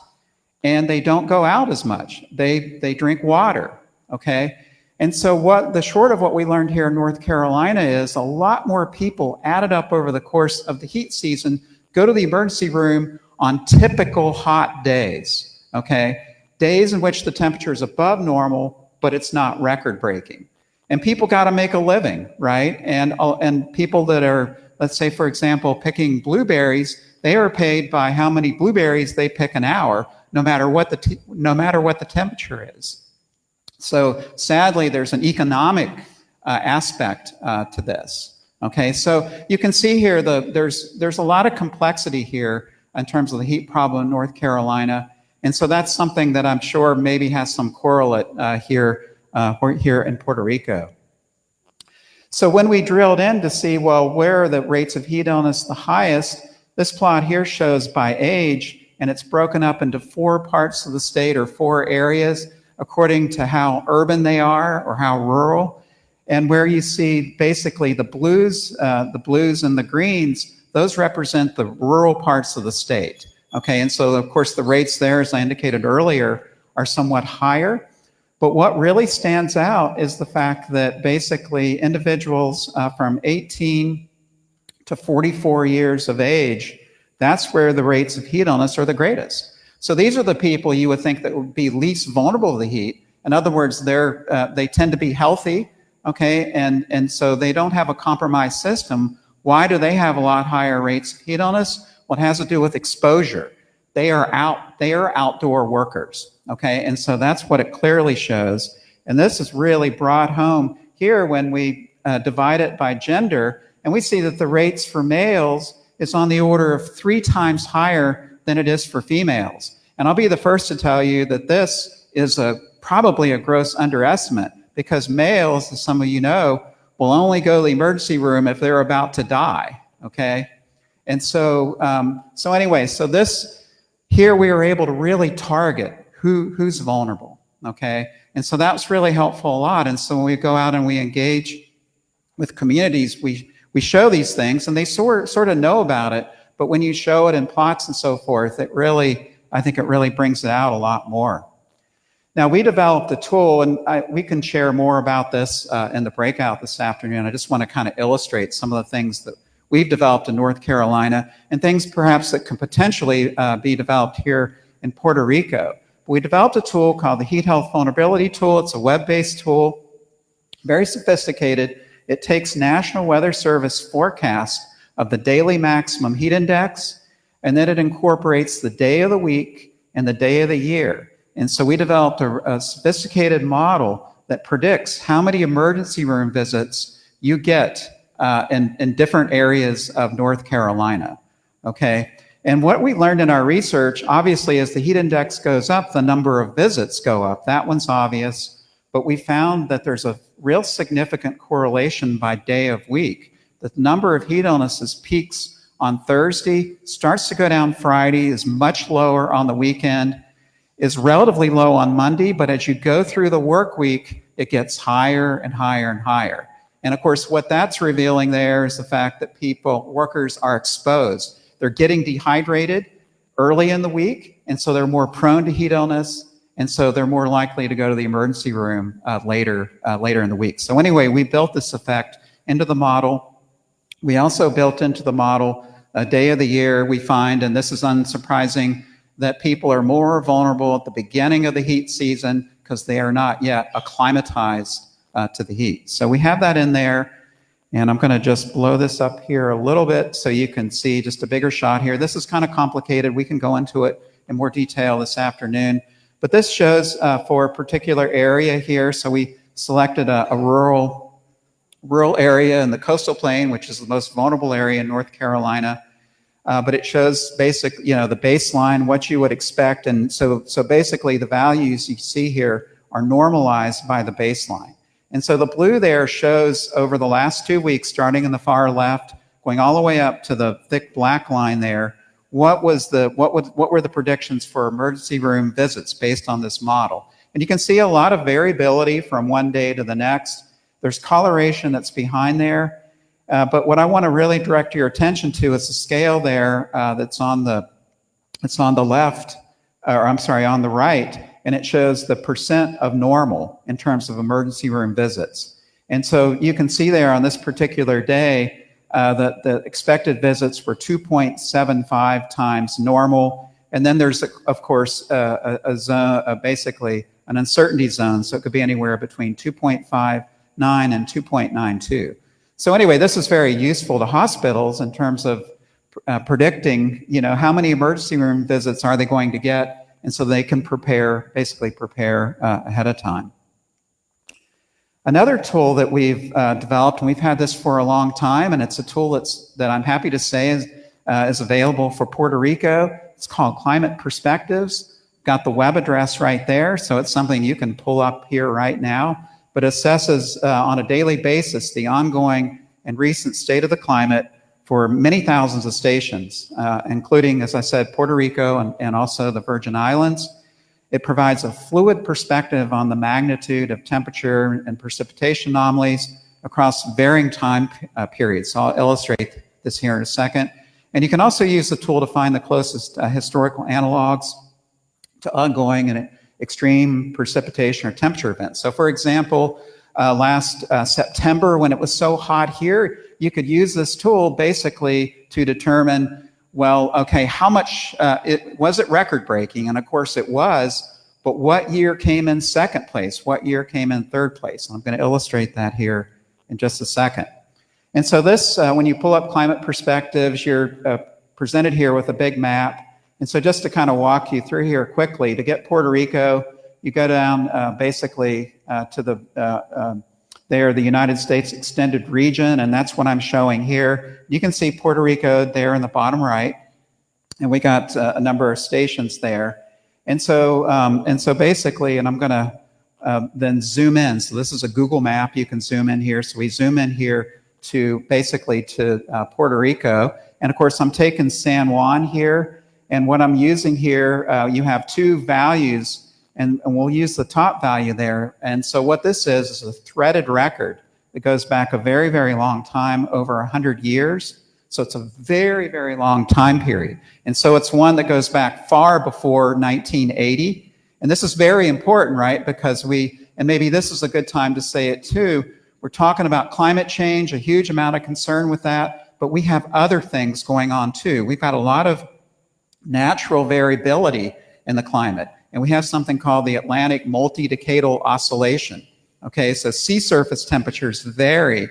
and they don't go out as much. They drink water, okay? And so the short of what we learned here in North Carolina is a lot more people added up over the course of the heat season go to the emergency room on typical hot days, okay? Days in which the temperature is above normal, but it's not record-breaking. And people got to make a living, right? And people that are, let's say, for example, picking blueberries, they are paid by how many blueberries they pick an hour, no matter what the temperature is. So sadly, there's an economic aspect to this. Okay, so you can see here there's a lot of complexity here in terms of the heat problem in North Carolina, and so that's something that I'm sure maybe has some correlate here in Puerto Rico. So when we drilled in to see, well, where are the rates of heat illness the highest, This plot here shows by age, and it's broken up into 4 parts of the state or 4 areas according to how urban they are or how rural. And where you see basically the blues and the greens, those represent the rural parts of the state. Okay, and so of course the rates there, as I indicated earlier, are somewhat higher. But what really stands out is the fact that basically individuals from 18 to 44 years of age, that's where the rates of heat illness are the greatest. So these are the people you would think that would be least vulnerable to the heat. In other words, they tend to be healthy, okay, and so they don't have a compromised system. Why do they have a lot higher rates of heat illness? Well, it has to do with exposure. They are outdoor workers, okay, and so that's what it clearly shows. And this is really brought home here when we divide it by gender, and we see that the rates for males is on the order of 3 times higher than it is for females. And I'll be the first to tell you that this is probably a gross underestimate, because males, as some of you know, will only go to the emergency room if they're about to die, okay? And so, so this, here we were able to really target who's vulnerable, okay? And so that's really helpful a lot. And so when we go out and we engage with communities, we show these things and they sort of know about it, but when you show it in plots and so forth, it really, I think it really brings it out a lot more. Now, we developed a tool, and we can share more about this in the breakout this afternoon. I just want to kind of illustrate some of the things that we've developed in North Carolina and things perhaps that can potentially be developed here in Puerto Rico. We developed a tool called the Heat Health Vulnerability Tool. It's a web-based tool, very sophisticated. It takes National Weather Service forecast of the daily maximum heat index, and then it incorporates the day of the week and the day of the year. And so we developed a sophisticated model that predicts how many emergency room visits you get in different areas of North Carolina, okay? And what we learned in our research, obviously, as the heat index goes up, the number of visits go up. That one's obvious. But we found that there's a real significant correlation by day of week. The number of heat illnesses peaks on Thursday, starts to go down Friday, is much lower on the weekend, is relatively low on Monday, but as you go through the work week, it gets higher and higher and higher. And of course, what that's revealing there is the fact that workers are exposed. They're getting dehydrated early in the week, and so they're more prone to heat illness, and so they're more likely to go to the emergency room later in the week. So anyway, we built this effect into the model. We also built into the model a day of the year. We find, and this is unsurprising, that people are more vulnerable at the beginning of the heat season because they are not yet acclimatized to the heat. So we have that in there, and I'm going to just blow this up here a little bit so you can see just a bigger shot here. This is kind of complicated. We can go into it in more detail this afternoon, but this shows for a particular area here. So we selected a rural area in the coastal plain, which is the most vulnerable area in North Carolina. But it shows the baseline, what you would expect. And so basically the values you see here are normalized by the baseline. And so the blue there shows over the last 2 weeks, starting in the far left, going all the way up to the thick black line there, what were the predictions for emergency room visits based on this model? And you can see a lot of variability from one day to the next. There's coloration that's behind there. But what I want to really direct your attention to is the scale there that's on the left, or I'm sorry, on the right, and it shows the percent of normal in terms of emergency room visits. And so you can see there on this particular day that the expected visits were 2.75 times normal. And then there's, of course, a zone, basically an uncertainty zone. So it could be anywhere between 2.59 and 2.92. So anyway, this is very useful to hospitals in terms of predicting, how many emergency room visits are they going to get, and so they can basically prepare ahead of time. Another tool that we've developed, and we've had this for a long time, and it's a tool that I'm happy to say is available for Puerto Rico. It's called Climate Perspectives. Got the web address right there, so it's something you can pull up here right now, but assesses on a daily basis the ongoing and recent state of the climate for many thousands of stations, including, as I said, Puerto Rico and also the Virgin Islands. It provides a fluid perspective on the magnitude of temperature and precipitation anomalies across varying time periods. So I'll illustrate this here in a second. And you can also use the tool to find the closest historical analogs to ongoing and extreme precipitation or temperature events. So for example, last September, when it was so hot here, you could use this tool basically to determine, well, okay, how much, was it record-breaking? And of course it was, but what year came in second place? What year came in third place? And I'm going to illustrate that here in just a second. And so this, when you pull up climate perspectives, you're presented here with a big map. And so just to kind of walk you through here quickly, to get Puerto Rico, you go down basically to the there, the United States extended region, and that's what I'm showing here. You can see Puerto Rico there in the bottom right, and we got a number of stations there. And so basically, and I'm going to then zoom in. So this is a Google map. You can zoom in here. So we zoom in here to basically to Puerto Rico, and of course I'm taking San Juan here. And what I'm using here, you have two values. And we'll use the top value there. And so what this is a threaded record that goes back a very, very long time, over 100 years. So it's a very, very long time period. And so it's one that goes back far before 1980. And this is very important, right? Because and maybe this is a good time to say it too, we're talking about climate change, a huge amount of concern with that, but we have other things going on too. We've got a lot of natural variability in the climate. And we have something called the Atlantic multi-decadal oscillation. Okay, so sea surface temperatures vary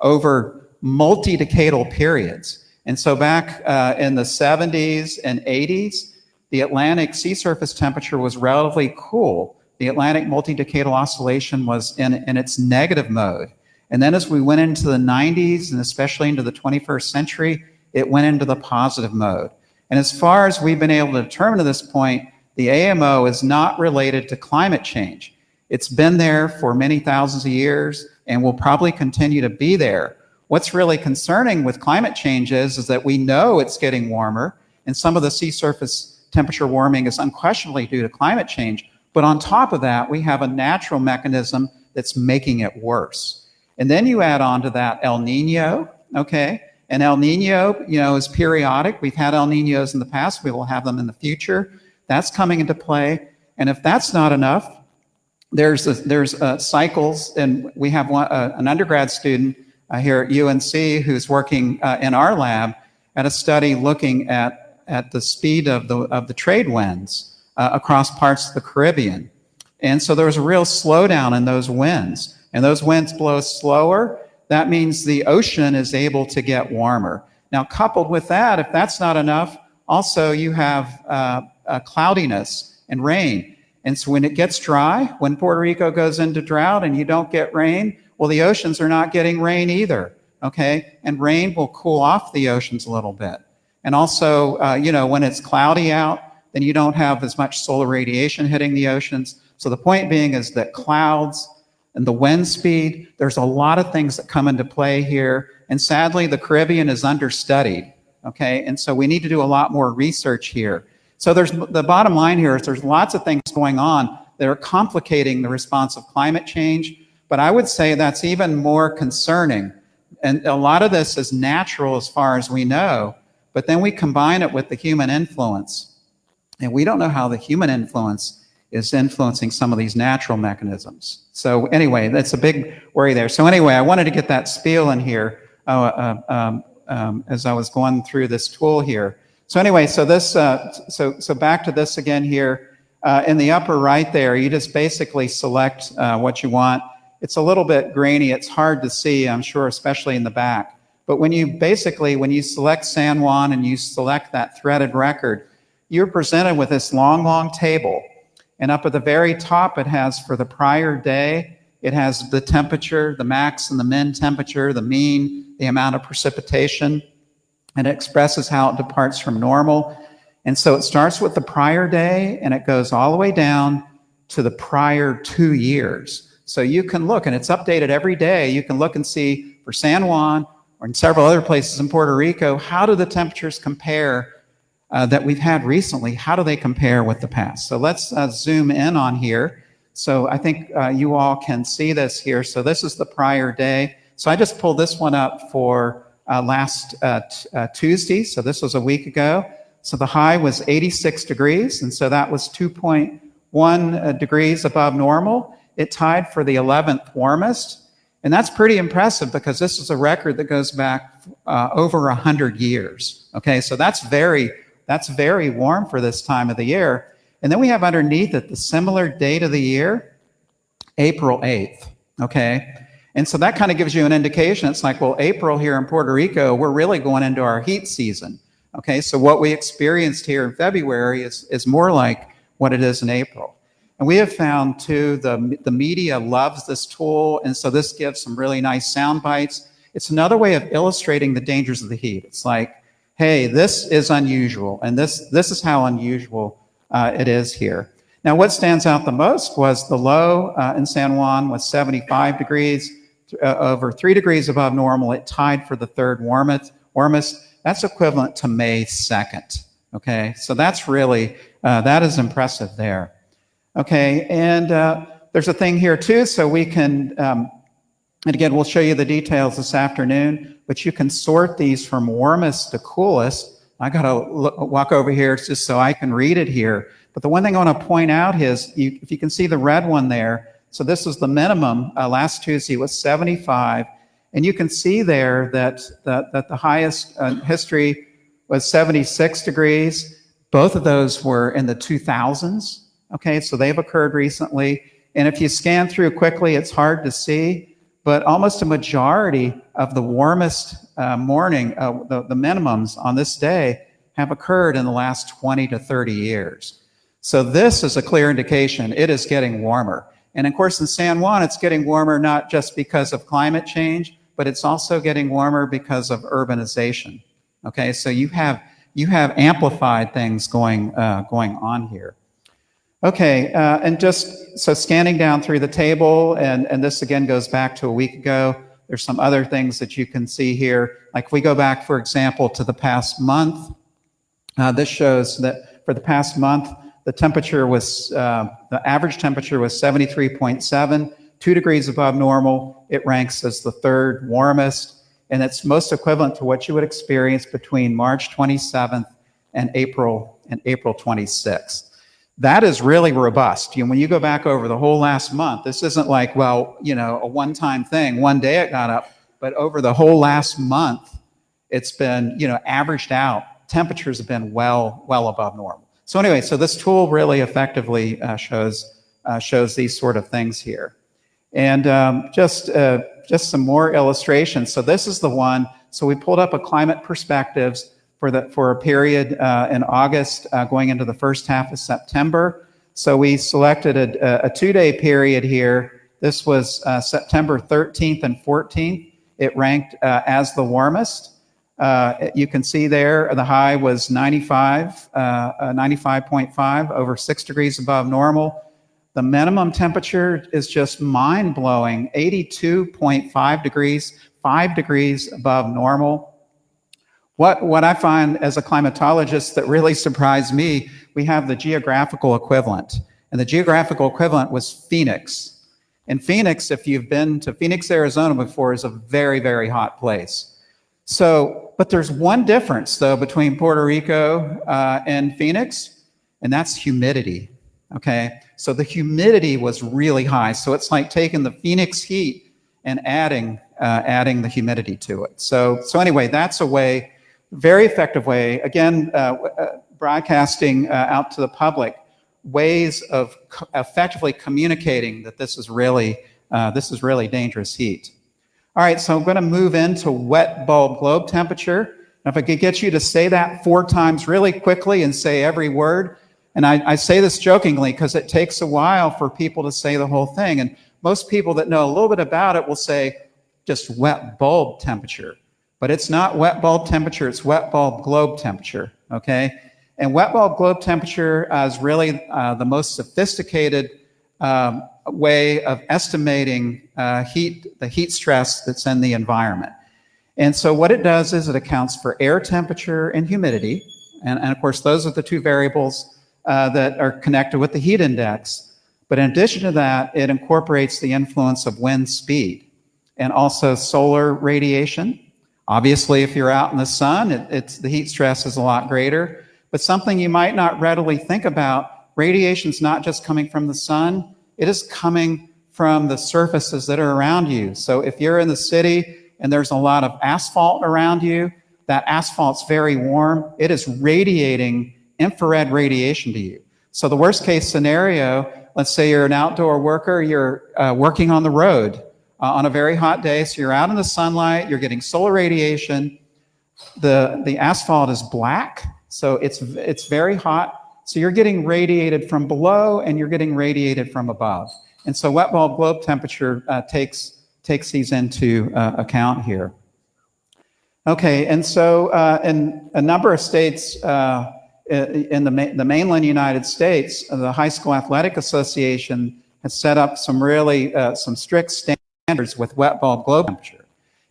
over multi-decadal periods. And so back in the 70s and 80s, the Atlantic sea surface temperature was relatively cool. The Atlantic multi-decadal oscillation was in its negative mode. And then as we went into the 90s and especially into the 21st century, it went into the positive mode. And as far as we've been able to determine at this point, the AMO is not related to climate change. It's been there for many thousands of years and will probably continue to be there. What's really concerning with climate change is that we know it's getting warmer, and some of the sea surface temperature warming is unquestionably due to climate change. But on top of that, we have a natural mechanism that's making it worse. And then you add on to that El Nino, okay? And El Nino, is periodic. We've had El Ninos in the past. We will have them in the future. That's coming into play. And if that's not enough, there's cycles, and we have an undergrad student here at UNC who's working in our lab at a study looking at the speed of the trade winds across parts of the Caribbean. And so there's a real slowdown in those winds. And those winds blow slower. That means the ocean is able to get warmer. Now, coupled with that, if that's not enough, also you have cloudiness and rain. And so when it gets dry, when Puerto Rico goes into drought and you don't get rain, well, the oceans are not getting rain either, okay? And rain will cool off the oceans a little bit. And also, when it's cloudy out, then you don't have as much solar radiation hitting the oceans. So the point being is that clouds and the wind speed, there's a lot of things that come into play here. And sadly, the Caribbean is understudied, okay? And so we need to do a lot more research here. So the bottom line here is there's lots of things going on that are complicating the response of climate change, but I would say that's even more concerning. And a lot of this is natural as far as we know, but then we combine it with the human influence. And we don't know how the human influence is influencing some of these natural mechanisms. So anyway, that's a big worry there. So anyway, I wanted to get that spiel in here as I was going through this tool here. So anyway, so this, so back to this again here. In the upper right there, you just basically select what you want. It's a little bit grainy. It's hard to see, I'm sure, especially in the back. But when you select San Juan and you select that threaded record, you're presented with this long, long table. And up at the very top, it has for the prior day, it has the temperature, the max and the min temperature, the mean, the amount of precipitation, and it expresses how it departs from normal. And so it starts with the prior day and it goes all the way down to the prior 2 years. So you can look, and it's updated every day. You can look and see for San Juan or in several other places in Puerto Rico, how do the temperatures compare that we've had recently? How do they compare with the past? So let's zoom in on here. So I think you all can see this here. So this is the prior day. So I just pulled this one up for last Tuesday. So this was a week ago. So the high was 86 degrees. And so that was 2.1 degrees above normal. It tied for the 11th warmest. And that's pretty impressive because this is a record that goes back over 100 years. Okay, so that's very warm for this time of the year. And then we have underneath it the similar date of the year, April 8th. Okay, and so that kind of gives you an indication. It's like, well, April here in Puerto Rico, we're really going into our heat season. Okay, so what we experienced here in February is more like what it is in April. And we have found too, the media loves this tool, and so this gives some really nice sound bites. It's another way of illustrating the dangers of the heat. It's like, hey, this is unusual, and this is how unusual it is here. Now, what stands out the most was the low in San Juan was 75 degrees, over 3 degrees above normal. It tied for the third warmest. That's equivalent to May 2nd. Okay, so that's really, that is impressive there. Okay, and there's a thing here too, so we can, and again, we'll show you the details this afternoon, but you can sort these from warmest to coolest. I gotta walk over here just so I can read it here. But the one thing I wanna point out is, if you can see the red one there, so this was the minimum, last Tuesday was 75, and you can see there that the highest history was 76 degrees. Both of those were in the 2000s. Okay, so they've occurred recently. And if you scan through quickly, it's hard to see, but almost a majority of the warmest morning, the minimums on this day have occurred in the last 20 to 30 years. So this is a clear indication it is getting warmer. And of course, in San Juan, it's getting warmer not just because of climate change, but it's also getting warmer because of urbanization. Okay, so you have amplified things going on here. Okay, and just so scanning down through the table, and this again goes back to a week ago. There's some other things that you can see here. Like if we go back, for example, to the past month, this shows that for the past month, the temperature was, the average temperature was 73.7, 2 degrees above normal. It ranks as the third warmest, and it's most equivalent to what you would experience between March 27th and April 26th. That is really robust. When you go back over the whole last month, this isn't like, well, you know, a one-time thing. One day it got up, but over the whole last month, it's been, you know, averaged out. Temperatures have been well above normal. So anyway, so this tool really effectively shows these sort of things here. And just some more illustrations. So this is the one. So we pulled up a climate perspectives for a period in August going into the first half of September. So we selected a 2-day period here. This was September 13th and 14th. It ranked as the warmest. You can see there the high was 95.5, over 6 degrees above normal. The minimum temperature is just mind-blowing, 82.5 degrees, 5 degrees above normal. What I find as a climatologist that really surprised me, we have the geographical equivalent. And the geographical equivalent was Phoenix. And Phoenix, if you've been to Phoenix, Arizona before, is a very, very hot place. So, but there's one difference though between Puerto Rico and Phoenix, and that's humidity, okay? So the humidity was really high. So it's like taking the Phoenix heat and adding the humidity to it. So anyway, that's a way, very effective way, again, broadcasting out to the public, ways of effectively communicating that this is really dangerous heat. All right, so I'm going to move into wet bulb globe temperature. Now, if I could get you to say that 4 times really quickly and say every word, and I say this jokingly because it takes a while for people to say the whole thing, and most people that know a little bit about it will say just wet bulb temperature. But it's not wet bulb temperature, it's wet bulb globe temperature, okay? And wet bulb globe temperature is really the most sophisticated way of estimating the heat stress that's in the environment. And so what it does is it accounts for air temperature and humidity. And of course, those are the two variables that are connected with the heat index. But in addition to that, it incorporates the influence of wind speed and also solar radiation. Obviously, if you're out in the sun, the heat stress is a lot greater. But something you might not readily think about, radiation's not just coming from the sun, it is coming from the surfaces that are around you. So if you're in the city and there's a lot of asphalt around you, that asphalt's very warm, it is radiating infrared radiation to you. So the worst case scenario, let's say you're an outdoor worker, you're working on the road on a very hot day, so you're out in the sunlight, you're getting solar radiation, the asphalt is black, so it's very hot, so you're getting radiated from below and you're getting radiated from above. And so wet bulb globe temperature takes these into account here. Okay, and so in a number of states in the mainland United States, the High School Athletic Association has set up some really some strict standards with wet bulb globe temperature.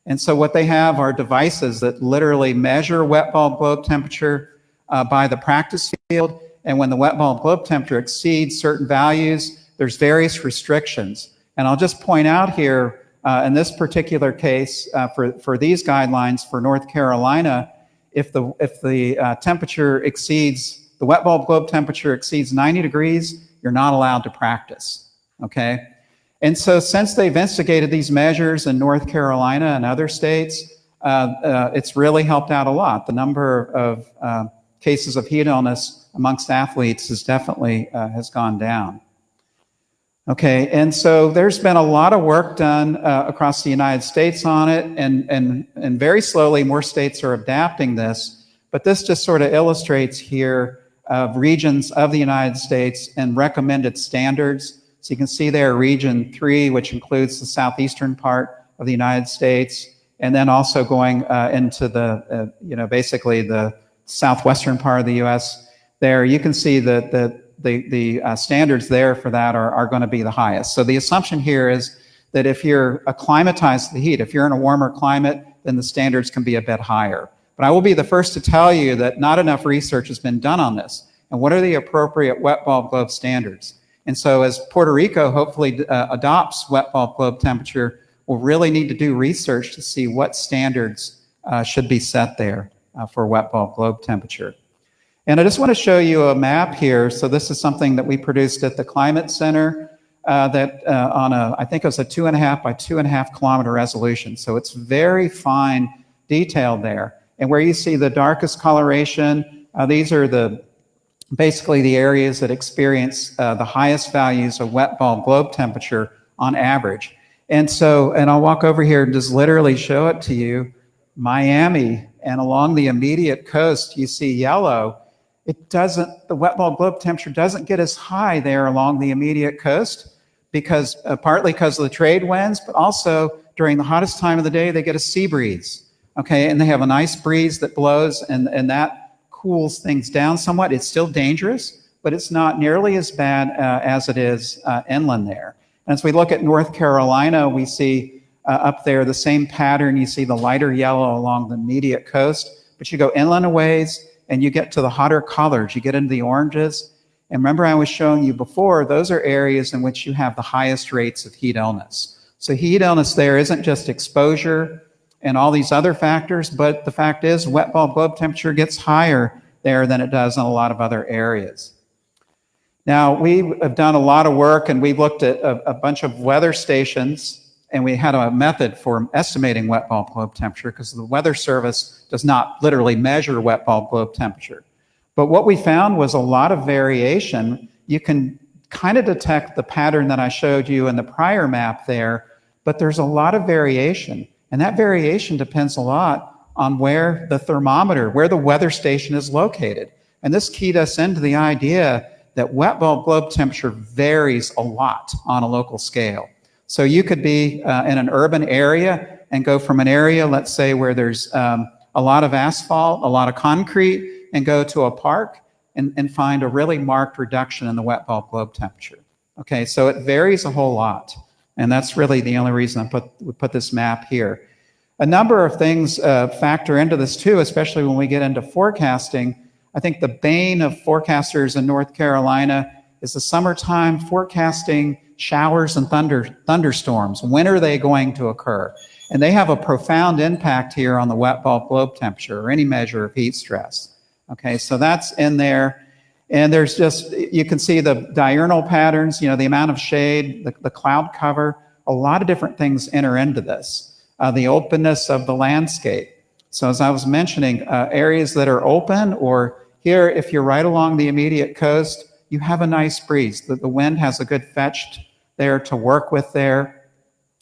And so what they have are devices that literally measure wet bulb globe temperature by the practice field. And when the wet bulb globe temperature exceeds certain values, there's various restrictions. And I'll just point out here, in this particular case, for these guidelines for North Carolina, if the temperature exceeds, the wet bulb globe temperature exceeds 90 degrees, you're not allowed to practice, okay? And so since they've instigated these measures in North Carolina and other states, it's really helped out a lot. The number of cases of heat illness amongst athletes is definitely has gone down. Okay, and so there's been a lot of work done across the United States on it, and very slowly more states are adapting this, but this just sort of illustrates here regions of the United States and recommended standards. So you can see there region 3, which includes the southeastern part of the United States, and then also going into the, basically the southwestern part of the US. There you can see that the standards there for that are going to be the highest. So the assumption here is that if you're acclimatized to the heat, if you're in a warmer climate, then the standards can be a bit higher. But I will be the first to tell you that not enough research has been done on this. And what are the appropriate wet bulb globe standards? And so as Puerto Rico hopefully adopts wet bulb globe temperature, we'll really need to do research to see what standards should be set there for wet bulb globe temperature. And I just want to show you a map here. So this is something that we produced at the Climate Center that on I think it was a 2.5 by 2.5 kilometer resolution. So it's very fine detail there. And where you see the darkest coloration, these are basically the areas that experience the highest values of wet bulb globe temperature on average. And so, and I'll walk over here and just literally show it to you. Miami and along the immediate coast, you see yellow. The wet bulb globe temperature doesn't get as high there along the immediate coast because partly because of the trade winds, but also during the hottest time of the day, they get a sea breeze, okay? And they have a nice breeze that blows and that cools things down somewhat. It's still dangerous, but it's not nearly as bad as it is inland there. And as we look at North Carolina, we see up there the same pattern. You see the lighter yellow along the immediate coast, but you go inland a ways, and you get to the hotter colors, you get into the oranges. And remember I was showing you before, those are areas in which you have the highest rates of heat illness. So heat illness there isn't just exposure and all these other factors, but the fact is wet bulb globe temperature gets higher there than it does in a lot of other areas. Now we have done a lot of work and we've looked at a bunch of weather stations, and we had a method for estimating wet bulb globe temperature because the Weather Service does not literally measure wet bulb globe temperature. But what we found was a lot of variation. You can kind of detect the pattern that I showed you in the prior map there, but there's a lot of variation. And that variation depends a lot on where the thermometer, where the weather station is located. And this keyed us into the idea that wet bulb globe temperature varies a lot on a local scale. So you could be in an urban area and go from an area, let's say, where there's a lot of asphalt, a lot of concrete, and go to a park and find a really marked reduction in the wet bulb globe temperature. Okay, so it varies a whole lot. And that's really the only reason we put this map here. a number of things factor into this too, especially when we get into forecasting. I think the bane of forecasters in North Carolina is the summertime forecasting showers and thunderstorms. When are they going to occur? And they have a profound impact here on the wet bulb globe temperature or any measure of heat stress. Okay, so that's in there. And there's just, you can see the diurnal patterns, the amount of shade, the cloud cover, a lot of different things enter into this. The openness of the landscape. So as I was mentioning, areas that are open, or here, if you're right along the immediate coast, you have a nice breeze. The wind has a good fetch there to work with there.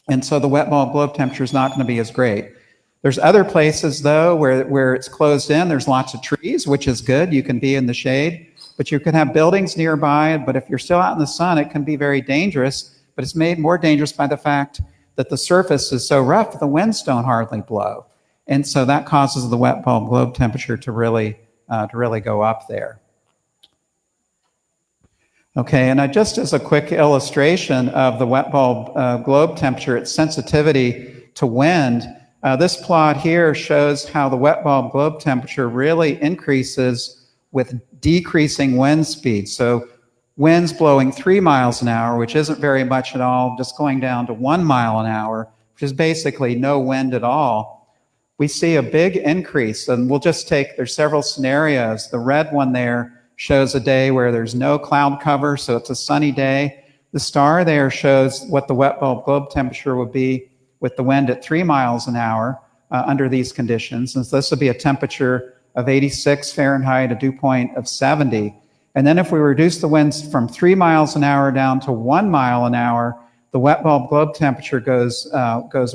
And so the wet bulb globe temperature is not going to be as great. There's other places, though, where it's closed in. There's lots of trees, which is good. You can be in the shade. But you can have buildings nearby. But if you're still out in the sun, it can be very dangerous. But it's made more dangerous by the fact that the surface is so rough, the winds don't hardly blow. And so that causes the wet bulb globe temperature to really go up there. Okay, and just as a quick illustration of the wet bulb globe temperature, its sensitivity to wind, this plot here shows how the wet bulb globe temperature really increases with decreasing wind speed. So winds blowing 3 miles an hour, which isn't very much at all, just going down to 1 mile an hour, which is basically no wind at all, we see a big increase. And we'll just take, there's several scenarios. The red one there shows a day where there's no cloud cover, so it's a sunny day. The star there shows what the wet bulb globe temperature would be with the wind at 3 miles an hour under these conditions. And so this would be a temperature of 86 Fahrenheit, a dew point of 70. And then if we reduce the winds from 3 miles an hour down to 1 mile an hour, the wet bulb globe temperature goes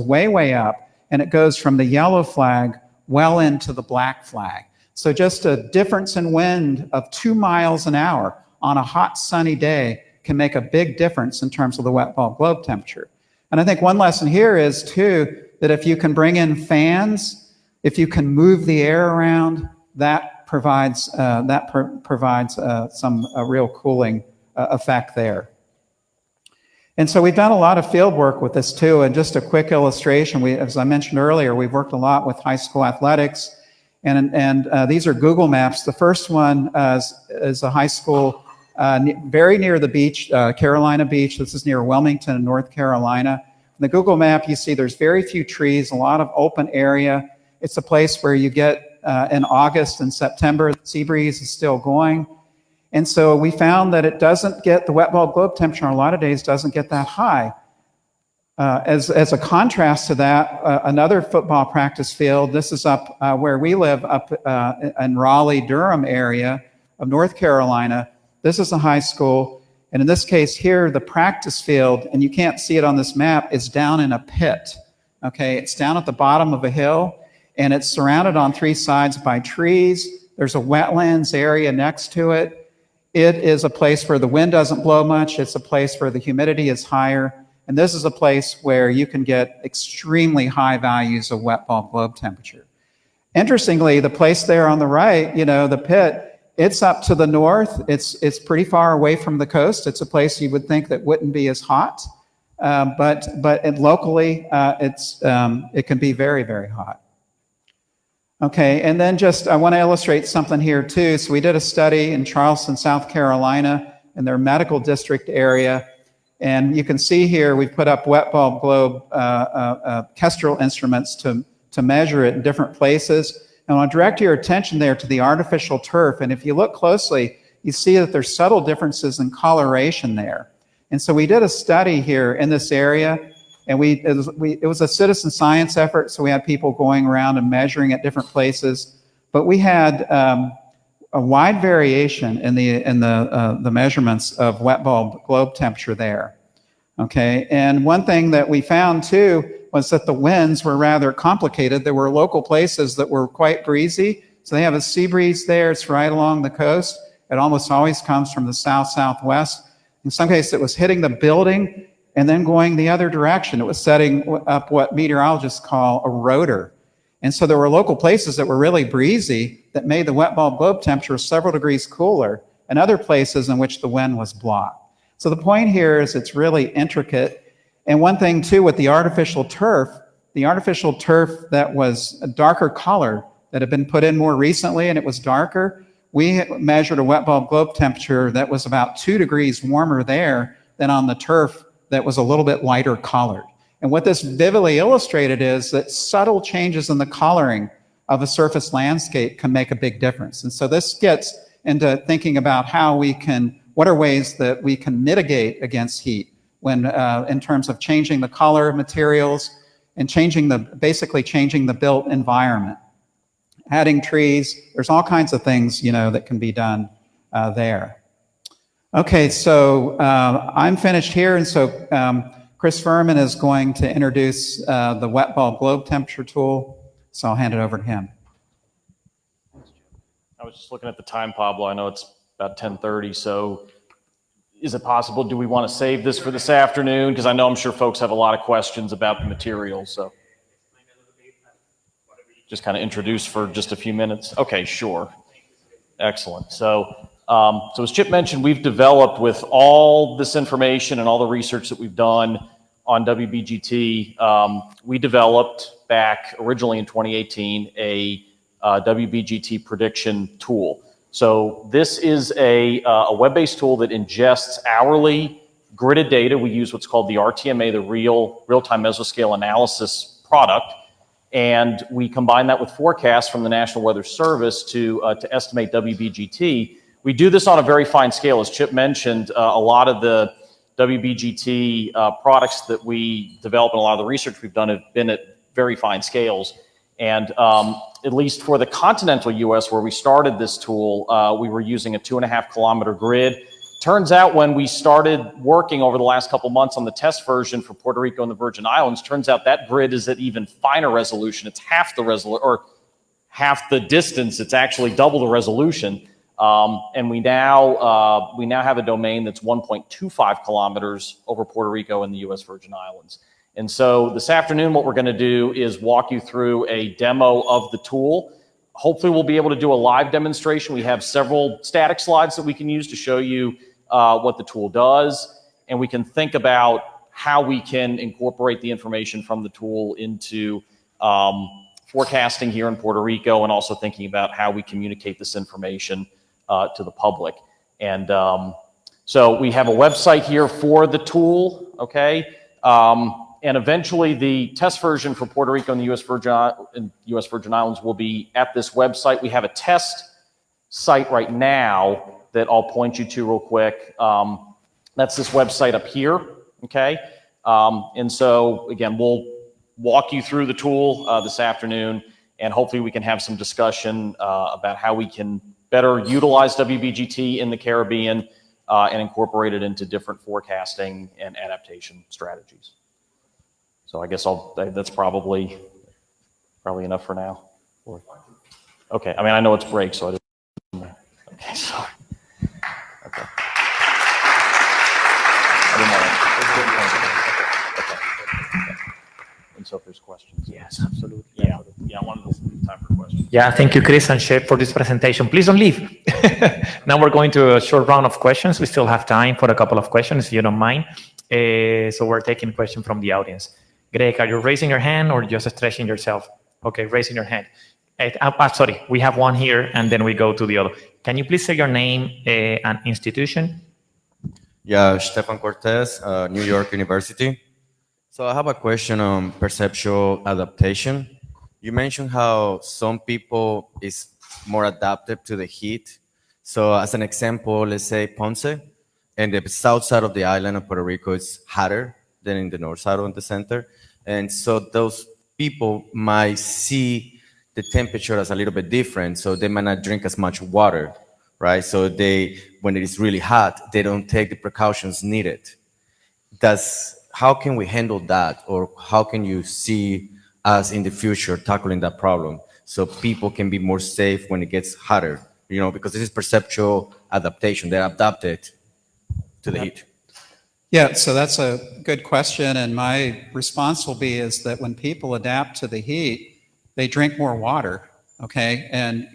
way, way up, and it goes from the yellow flag well into the black flag. So just a difference in wind of 2 miles an hour on a hot, sunny day can make a big difference in terms of the wet bulb globe temperature. And I think one lesson here is, too, that if you can bring in fans, if you can move the air around, that provides some real cooling effect there. And so we've done a lot of field work with this, too. And just a quick illustration, as I mentioned earlier, we've worked a lot with high school athletics. And these are Google Maps. The first one is a high school very near the beach, Carolina Beach. This is near Wilmington, North Carolina. In the Google map, you see there's very few trees, a lot of open area. It's a place where you get in August and September, the sea breeze is still going. And so we found that it doesn't get, the wet bulb globe temperature on a lot of days doesn't get that high. As a contrast to that, another football practice field, this is up where we live, up in Raleigh-Durham area of North Carolina. This is a high school, and in this case here, the practice field, and you can't see it on this map, is down in a pit. Okay, it's down at the bottom of a hill, and it's surrounded on 3 sides by trees. There's a wetlands area next to it. It is a place where the wind doesn't blow much. It's a place where the humidity is higher. And this is a place where you can get extremely high values of wet bulb globe temperature. Interestingly, the place there on the right, the pit, it's up to the north. It's pretty far away from the coast. It's a place you would think that wouldn't be as hot, but locally, it can be very, very hot. Okay, and then I want to illustrate something here too. So we did a study in Charleston, South Carolina, in their medical district area. And you can see here, we've put up wet bulb globe kestrel instruments to measure it in different places. And I want to direct your attention there to the artificial turf. And if you look closely, you see that there's subtle differences in coloration there. And so we did a study here in this area, and it was a citizen science effort. So we had people going around and measuring at different places. But we had a wide variation in the measurements of wet bulb globe temperature there. Okay, and one thing that we found too was that the winds were rather complicated. There were local places that were quite breezy. So they have a sea breeze there. It's right along the coast. It almost always comes from the south-southwest. In some cases, it was hitting the building and then going the other direction. It was setting up what meteorologists call a rotor. And so there were local places that were really breezy that made the wet bulb globe temperature several degrees cooler, and other places in which the wind was blocked. So the point here is it's really intricate. And one thing too with the artificial turf, the artificial turf that was a darker color that had been put in more recently and it was darker, we measured a wet bulb globe temperature that was about 2 degrees warmer there than on the turf that was a little bit lighter colored. And what this vividly illustrated is that subtle changes in the coloring of a surface landscape can make a big difference. And so this gets into thinking about how we can, what are ways that we can mitigate against heat when, in terms of changing the color of materials and basically changing the built environment. Adding trees, there's all kinds of things, that can be done there. Okay, so I'm finished here, and so Chris Furman is going to introduce the wet bulb globe temperature tool, so I'll hand it over to him. I was just looking at the time, Pablo. I know it's about 10:30, so is it possible, do we want to save this for this afternoon? Because I'm sure folks have a lot of questions about the material, so. Just kind of introduce for just a few minutes? Okay, sure. Excellent. So as Chip mentioned, we've developed with all this information and all the research that we've done on WBGT, we developed back originally in 2018 a WBGT prediction tool. So this is a web-based tool that ingests hourly gridded data. We use what's called the RTMA, the real-time mesoscale analysis product. And we combine that with forecasts from the National Weather Service to estimate WBGT. We do this on a very fine scale. As Chip mentioned, a lot of the WBGT products that we develop and a lot of the research we've done have been at very fine scales. And at least for the continental US where we started this tool, we were using a 2.5 kilometer grid. Turns out when we started working over the last couple months on the test version for Puerto Rico and the Virgin Islands, turns out that grid is at even finer resolution. It's half the resolution, or half the distance. It's actually double the resolution. And we now have a domain that's 1.25 kilometers over Puerto Rico and the US Virgin Islands. And so this afternoon, what we're going to do is walk you through a demo of the tool. Hopefully we'll be able to do a live demonstration. We have several static slides that we can use to show you what the tool does, and we can think about how we can incorporate the information from the tool into forecasting here in Puerto Rico, and also thinking about how we communicate this information to the public. And so we have a website here for the tool, okay? And eventually the test version for Puerto Rico and the US Virgin Islands will be at this website. We have a test site right now that I'll point you to real quick. That's this website up here, okay? And so again, we'll walk you through the tool this afternoon, and hopefully we can have some discussion about how we can better utilize WBGT in the Caribbean and incorporate it into different forecasting and adaptation strategies. So I guess that's probably enough for now. Okay, I mean, I know it's break, so I didn't. Okay, sorry. Okay. I didn't want to. Okay. And so if there's questions. Yes, absolutely. Yeah, I wanted to leave time for questions. Yeah, thank you, Chris and Shep, for this presentation. Please don't leave. Now we're going to a short round of questions. We still have time for a couple of questions, if you don't mind. So we're taking a question from the audience. Greg, are you raising your hand or just stretching yourself? Okay, raising your hand. Sorry, we have one here, and then we go to the other. Can you please say your name and institution? Yeah, Stefan Cortez, New York University. So I have a question on perceptual adaptation. You mentioned how some people is more adaptive to the heat. So as an example, let's say Ponce, and the south side of the island of Puerto Rico is hotter than in the north side of the center. And so those people might see the temperature as a little bit different, so they might not drink as much water, right? So when it is really hot, they don't take the precautions needed. How can we handle that, or how can you see us in the future tackling that problem so people can be more safe when it gets hotter? Because this is perceptual adaptation. They're adapted to the heat. Yeah, so that's a good question, and my response will be is that when people adapt to the heat, they drink more water, okay? And,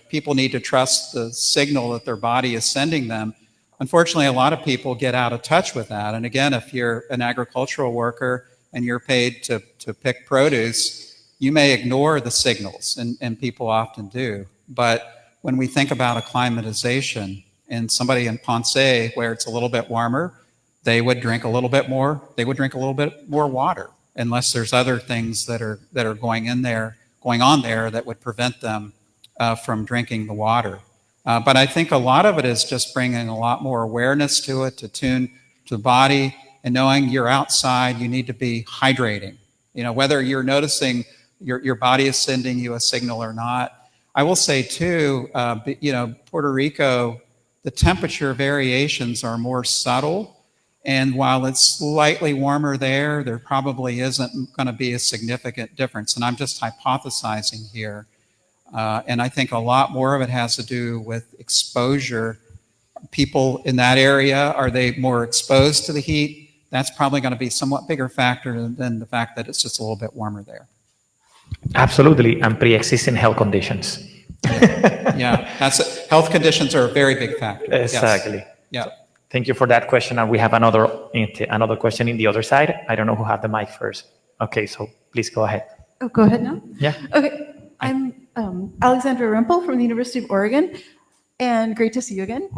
people need to trust the signal that their body is sending them. Unfortunately, a lot of people get out of touch with that. And again, if you're an agricultural worker, and you're paid to pick produce, you may ignore the signals, and people often do. But when we think about acclimatization, and somebody in Ponce, where it's a little bit warmer, they would drink a little bit more, water, unless there's other things that are going on there that would prevent them from drinking the water. But I think a lot of it is just bringing a lot more awareness to it, to tune to the body, and knowing you're outside, you need to be hydrating. You know, whether you're noticing your body is sending you a signal or not. I will say too, you know, Puerto Rico, the temperature variations are more subtle. And while it's slightly warmer there, there probably isn't going to be a significant difference. And I'm just hypothesizing here. And I think a lot more of it has to do with exposure. People in that area, are they more exposed to the heat? That's probably going to be a somewhat bigger factor than the fact that it's just a little bit warmer there. Absolutely, and pre-existing health conditions. Yeah, health conditions are a very big factor. Exactly. Yes. Yeah. So, thank you for that question. And we have another question in the other side. I don't know who had the mic first. Okay, so please go ahead. Oh, go ahead now? Yeah. Okay, I'm Alexandra Rempel from the University of Oregon, and great to see you again.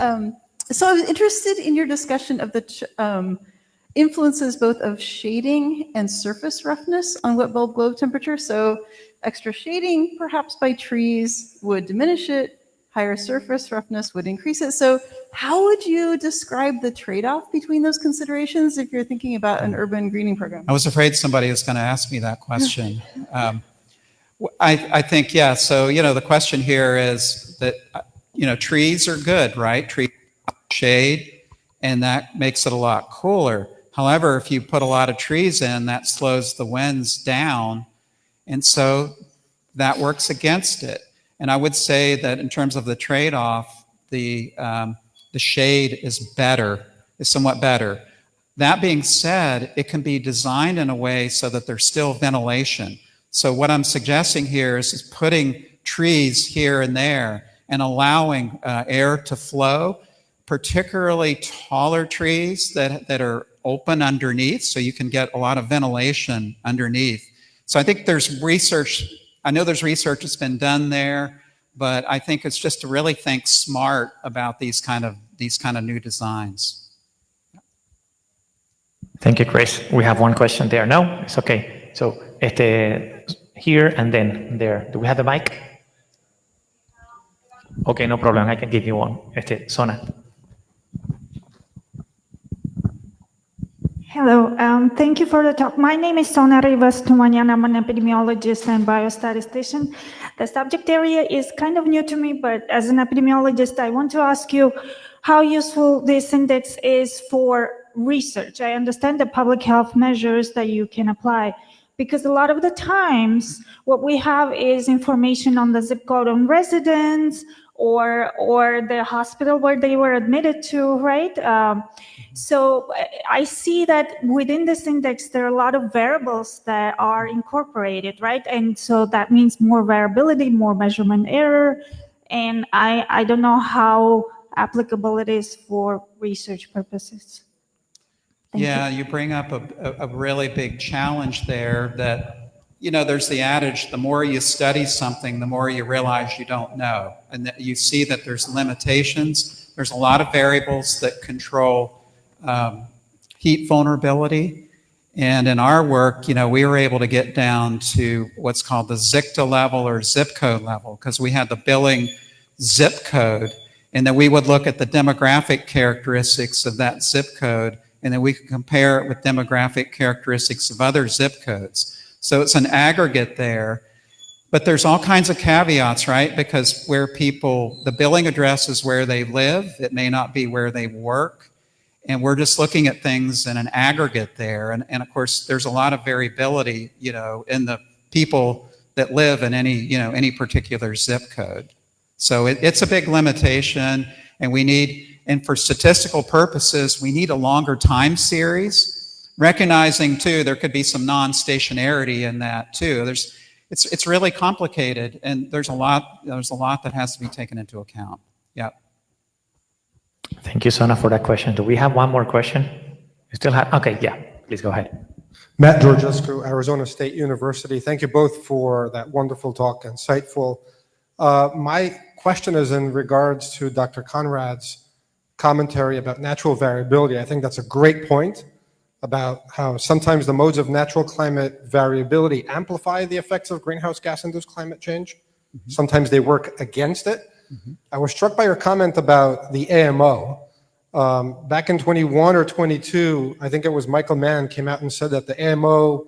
So I was interested in your discussion of the influences both of shading and surface roughness on wet bulb globe temperature. So extra shading, perhaps by trees, would diminish it. Higher surface roughness would increase it. So how would you describe the trade-off between those considerations if you're thinking about an urban greening program? I was afraid somebody was going to ask me that question. I think, yeah, so, you know, the question here is that, you know, trees are good, right? Trees shade, and that makes it a lot cooler. However, if you put a lot of trees in, that slows the winds down, and so that works against it. And I would say that in terms of the trade-off, the shade is somewhat better. That being said, it can be designed in a way so that there's still ventilation. So what I'm suggesting here is putting trees here and there and allowing air to flow, particularly taller trees that are open underneath, so you can get a lot of ventilation underneath. So I think there's research, I know there's research that's been done there, but I think it's just to really think smart about these kind of new designs. Thank you, Chris. We have one question there. No, it's okay. So here and then there. Do we have the mic? Okay, no problem. I can give you one. Sona. Hello, thank you for the talk. My name is Sona Rivas Tumanian. I'm an epidemiologist and biostatistician. The subject area is kind of new to me, but as an epidemiologist, I want to ask you how useful this index is for research. I understand the public health measures that you can apply, because a lot of the times what we have is information on the zip code on residents or the hospital where they were admitted to, right? So I see that within this index, there are a lot of variables that are incorporated, right? And so that means more variability, more measurement error. And I don't know how applicable it is for research purposes. Thank you. You bring up a really big challenge there that, you know, there's the adage, the more you study something, the more you realize you don't know. And that you see that there's limitations. There's a lot of variables that control heat vulnerability. And in our work, you know, we were able to get down to what's called the ZICTA level or zip code level, because we had the billing zip code. And then we would look at the demographic characteristics of that zip code, and then we could compare it with demographic characteristics of other zip codes. So it's an aggregate there, but there's all kinds of caveats, right? Because where the billing address is where they live, it may not be where they work. And we're just looking at things in an aggregate there. And of course, there's a lot of variability, you know, in the people that live in any particular zip code. So it's a big limitation, and for statistical purposes, we need a longer time series. Recognizing too, there could be some non-stationarity in that too. It's really complicated, and there's a lot that has to be taken into account. Yeah. Thank you, Sona, for that question. Do we have one more question? You still have? Okay, yeah. Please go ahead. Matt Georgescu, Arizona State University. Thank you both for that wonderful talk, insightful. My question is in regards to Dr. Conrad's commentary about natural variability. I think that's a great point about how sometimes the modes of natural climate variability amplify the effects of greenhouse gas-induced climate change. Sometimes they work against it. I was struck by your comment about the AMO. Back in 21 or 22, I think it was Michael Mann came out and said that the AMO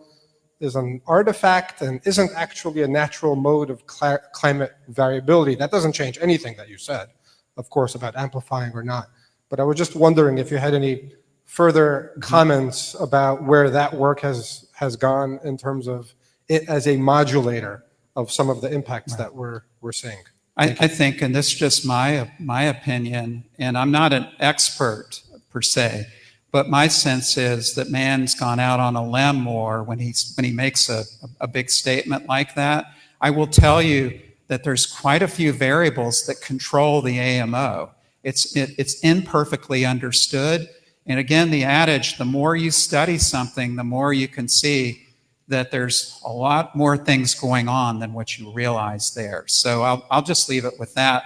is an artifact and isn't actually a natural mode of climate variability. That doesn't change anything that you said, of course, about amplifying or not. But I was just wondering if you had any further comments about where that work has gone in terms of it as a modulator of some of the impacts that we're seeing. I think, and this is just my opinion, and I'm not an expert per se, but my sense is that man's gone out on a limb more when he makes a big statement like that. I will tell you that there's quite a few variables that control the AMO. It's imperfectly understood. And again, the adage, the more you study something, the more you can see that there's a lot more things going on than what you realize there. So I'll just leave it with that.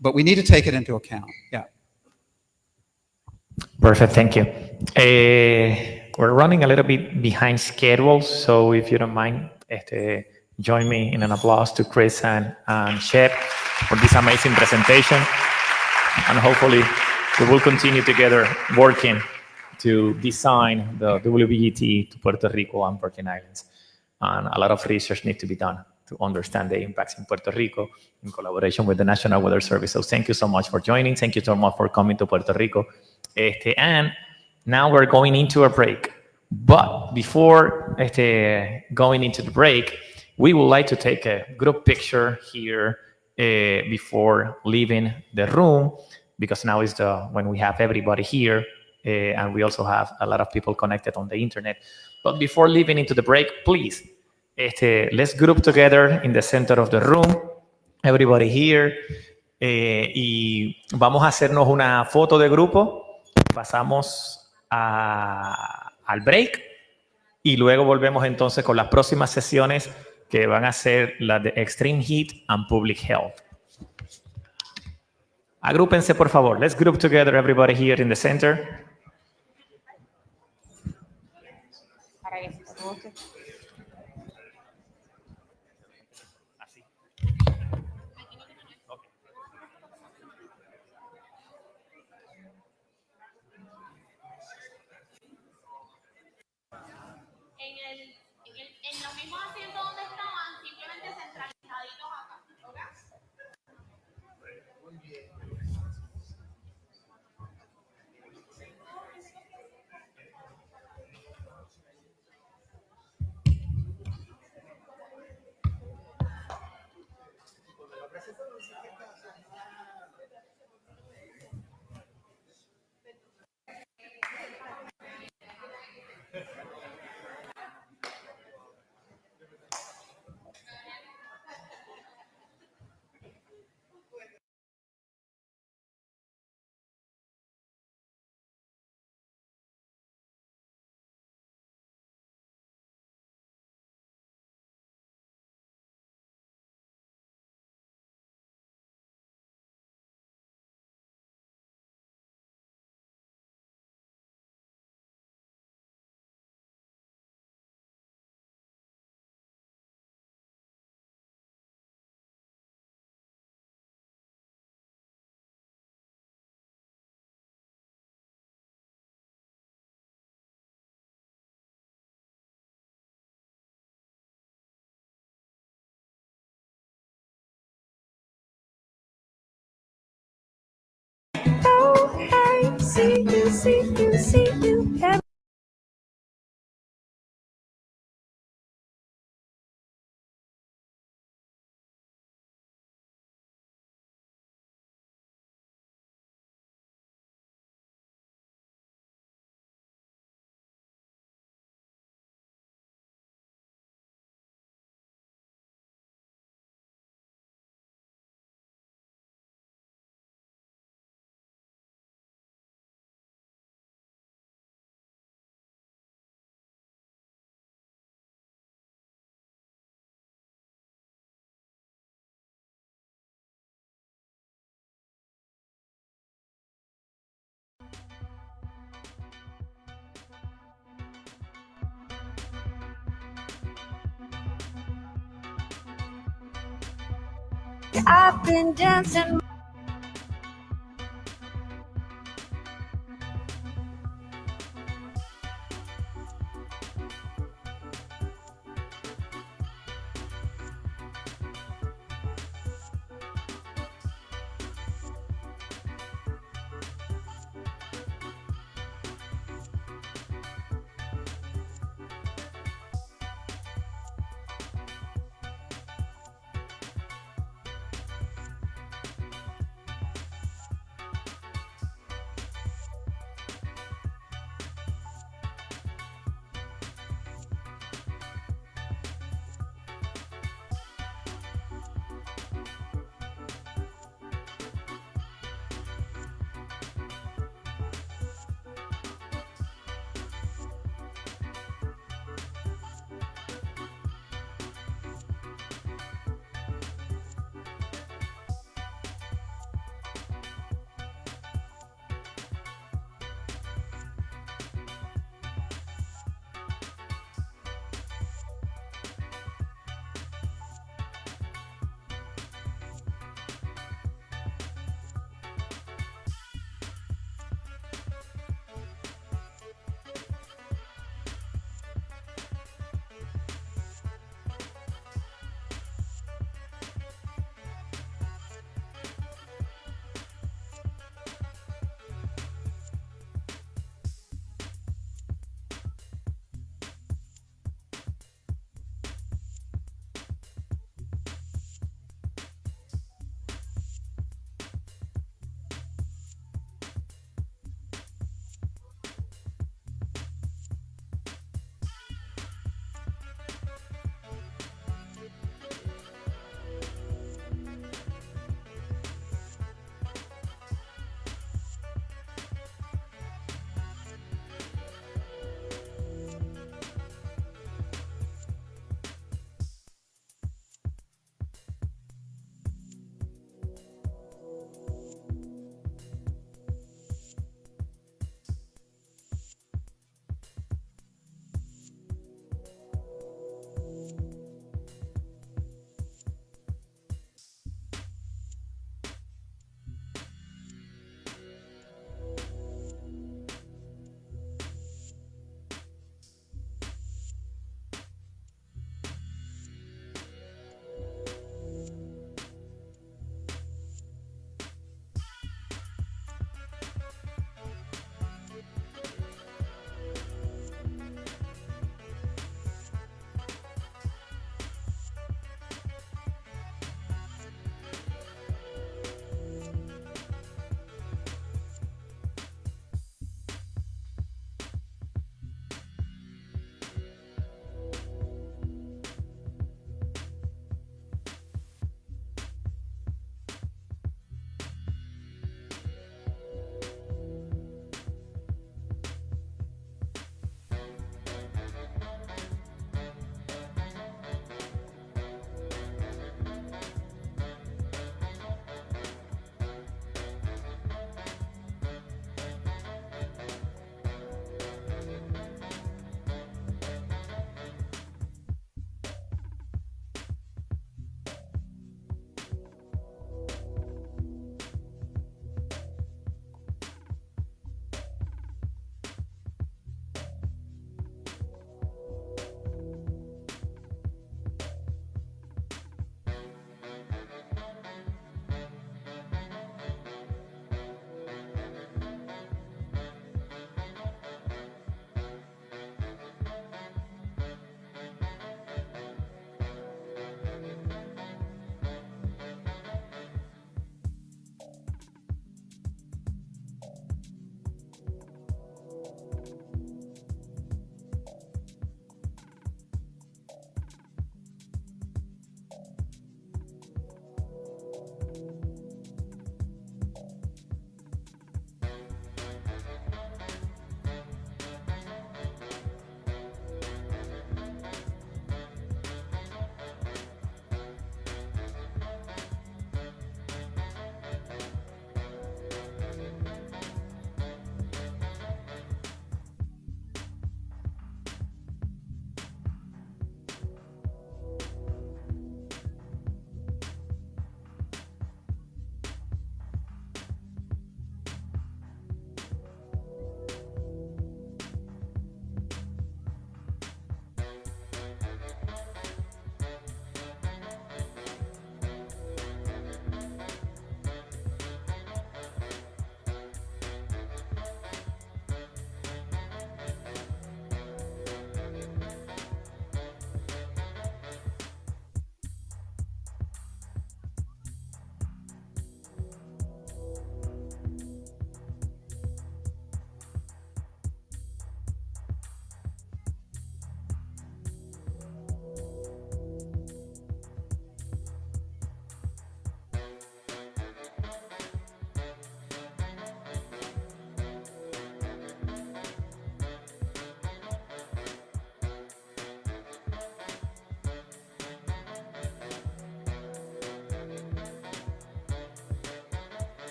But we need to take it into account. Yeah. Perfect, thank you. We're running a little bit behind schedule, so if you don't mind, join me in an applause to Chris and Shep for this amazing presentation. And hopefully we will continue together working to design the WBGT to Puerto Rico and Virgin Islands. And a lot of research needs to be done to understand the impacts in Puerto Rico in collaboration with the National Weather Service. So thank you so much for joining. Thank you so much for coming to Puerto Rico. And now we're going into a break. But before going into the break, we would like to take a group picture here before leaving the room, because now is when we have everybody here, and we also have a lot of people connected on the internet. But before leaving into the break, please, let's group together in the center of the room, everybody here, y vamos a hacernos una foto de grupo. Pasamos al break y luego volvemos entonces con las próximas sesiones que van a ser las de Extreme Heat and Public Health. Agrúpense, por favor. Let's group together, everybody here in the center. En los mismos asientos donde estaban, simplemente centralizaditos acá, ¿ok? See you. I've been dancing.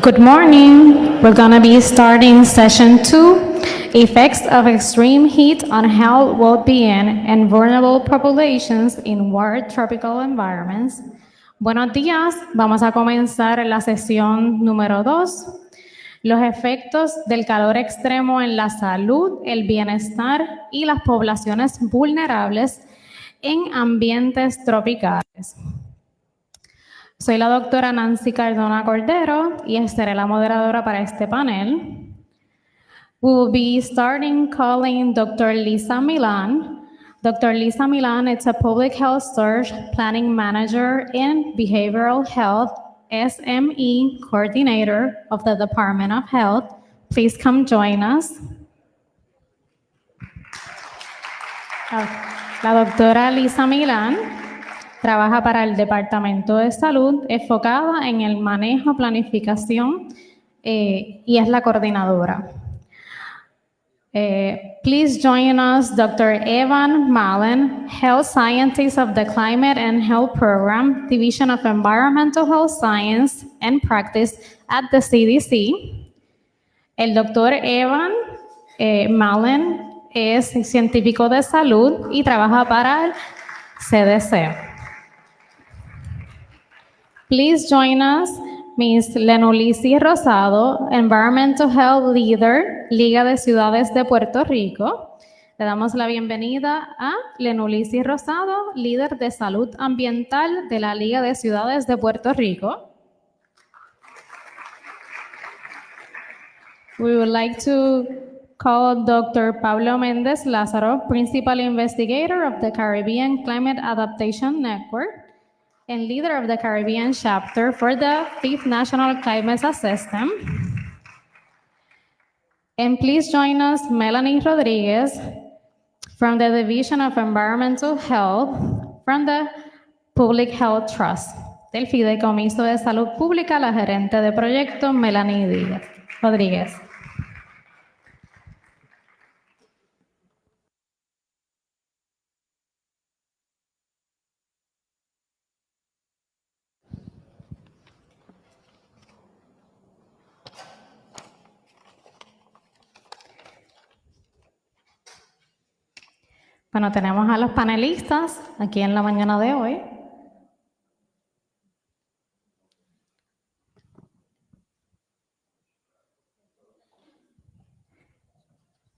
Good morning. We're going to be starting session 2, effects of extreme heat on health, well-being, and vulnerable populations in warm tropical environments. Buenos días. Vamos a comenzar la sesión número 2. Los efectos del calor extremo en la salud, el bienestar y las poblaciones vulnerables en ambientes tropicales. Soy la doctora Nancy Cardona Cordero y seré la moderadora para este panel. We will be starting calling Dr. Lisa Milan. Dr. Lisa Milan is a Public Health Search Planning Manager and Behavioral Health SME Coordinator of the Department of Health. Please come join us. La doctora Lisa Milan trabaja para el Departamento de Salud, enfocada en el manejo, planificación y es la coordinadora. Please join us, Dr. Evan Mallon, Health Scientist of the Climate and Health Program, Division of Environmental Health Science and Practice at the CDC. El Dr. Evan Mallon es científico de salud y trabaja para el CDC. Please join us, Ms. Lenulisi Rosado, Environmental Health Leader, Liga de Ciudades de Puerto Rico. Le damos la bienvenida a Lenulisi Rosado, líder de salud ambiental de la Liga de Ciudades de Puerto Rico. We would like to call Dr. Pablo Méndez Lázaro, Principal Investigator of the Caribbean Climate Adaptation Network and leader of the Caribbean chapter for the 5th National Climate System. And please join us, Melanie Rodriguez, from the Division of Environmental Health from the Public Health Trust. Del Fideicomiso de Salud Pública, la gerente de proyecto, Melanie Rodríguez. Bueno, tenemos a los panelistas aquí en la mañana de hoy.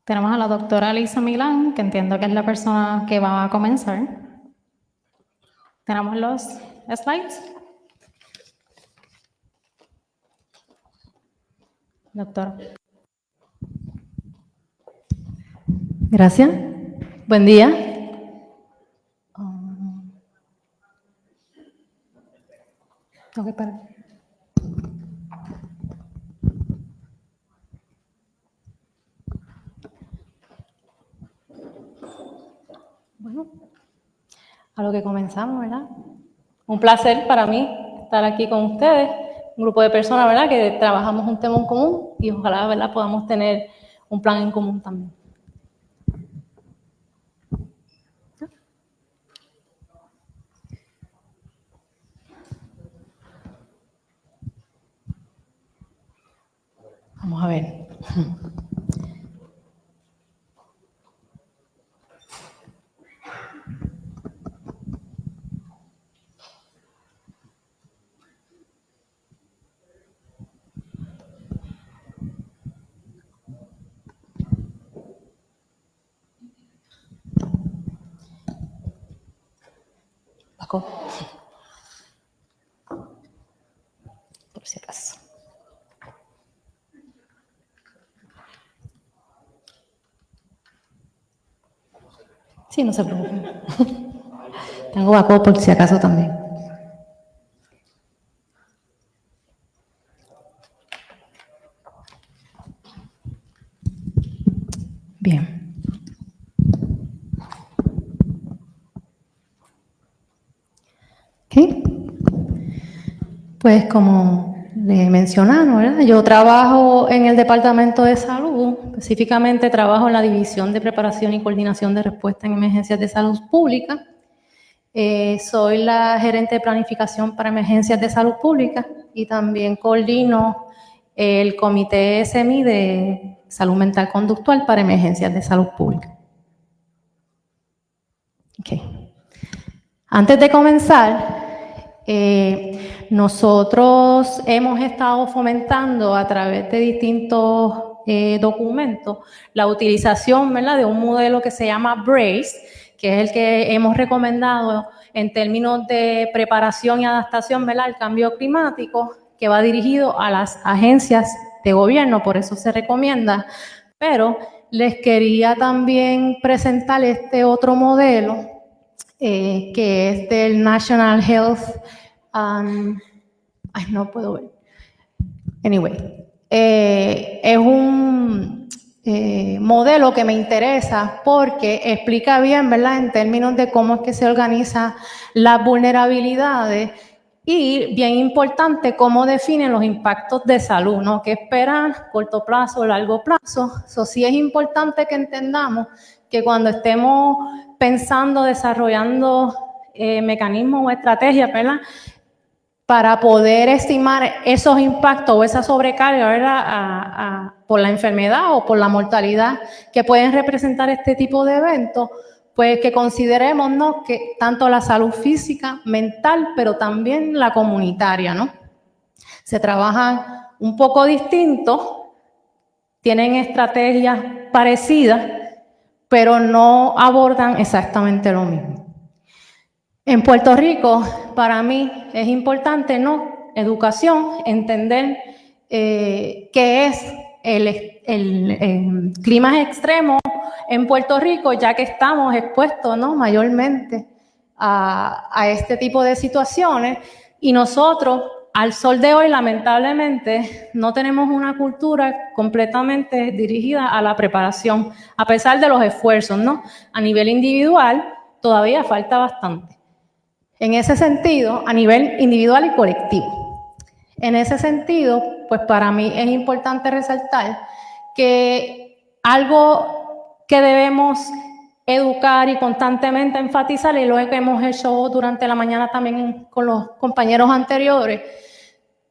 Tenemos a la doctora Lisa Milán, que entiendo que es la persona que va a comenzar. Tenemos los slides. Doctora. Gracias. Buen día. Tengo que parar. Bueno, a lo que comenzamos, ¿verdad? Un placer para mí estar aquí con ustedes, un grupo de personas, ¿verdad?, que trabajamos un tema en común y ojalá, ¿verdad?, podamos tener un plan en común también. Vamos a ver. Paco. Por si acaso. Sí, no se preocupen. Tengo backup por si acaso también. Bien. ¿Ok? Pues como le mencionaron, ¿verdad? Yo trabajo en el Departamento de Salud, específicamente trabajo en la División de Preparación y Coordinación de Respuesta en Emergencias de Salud Pública. Soy la gerente de planificación para emergencias de salud pública y también coordino el Comité SMI de Salud Mental Conductual para Emergencias de Salud Pública. Okay. Antes de comenzar, nosotros hemos estado fomentando a través de distintos documentos la utilización, ¿verdad?, de un modelo que se llama BRACE, que es el que hemos recomendado en términos de preparación y adaptación, ¿verdad?, al cambio climático, que va dirigido a las agencias de gobierno, por eso se recomienda. Pero les quería también presentar este otro modelo, que es del National Health, no puedo ver. Anyway, es un modelo que me interesa porque explica bien, ¿verdad?, en términos de cómo es que se organizan las vulnerabilidades y, bien importante, cómo definen los impactos de salud, ¿no? ¿Qué esperan? Corto plazo, largo plazo. Eso sí es importante que entendamos que cuando estemos pensando, desarrollando mecanismos o estrategias, ¿verdad?, para poder estimar esos impactos o esa sobrecarga, ¿verdad?, por la enfermedad o por la mortalidad que pueden representar este tipo de eventos, pues que consideremos, ¿no?, que tanto la salud física, mental, pero también la comunitaria, ¿no? Se trabajan un poco distintos, tienen estrategias parecidas, pero no abordan exactamente lo mismo. En Puerto Rico, para mí es importante, ¿no?, educación, entender qué es el clima extremo en Puerto Rico, ya que estamos expuestos, ¿no?, mayormente a este tipo de situaciones, y nosotros, al sol de hoy, lamentablemente, no tenemos una cultura completamente dirigida a la preparación, a pesar de los esfuerzos, ¿no? A nivel individual, todavía falta bastante. En ese sentido, a nivel individual y colectivo. En ese sentido, pues para mí es importante resaltar que algo que debemos educar y constantemente enfatizar, y lo que hemos hecho durante la mañana también con los compañeros anteriores,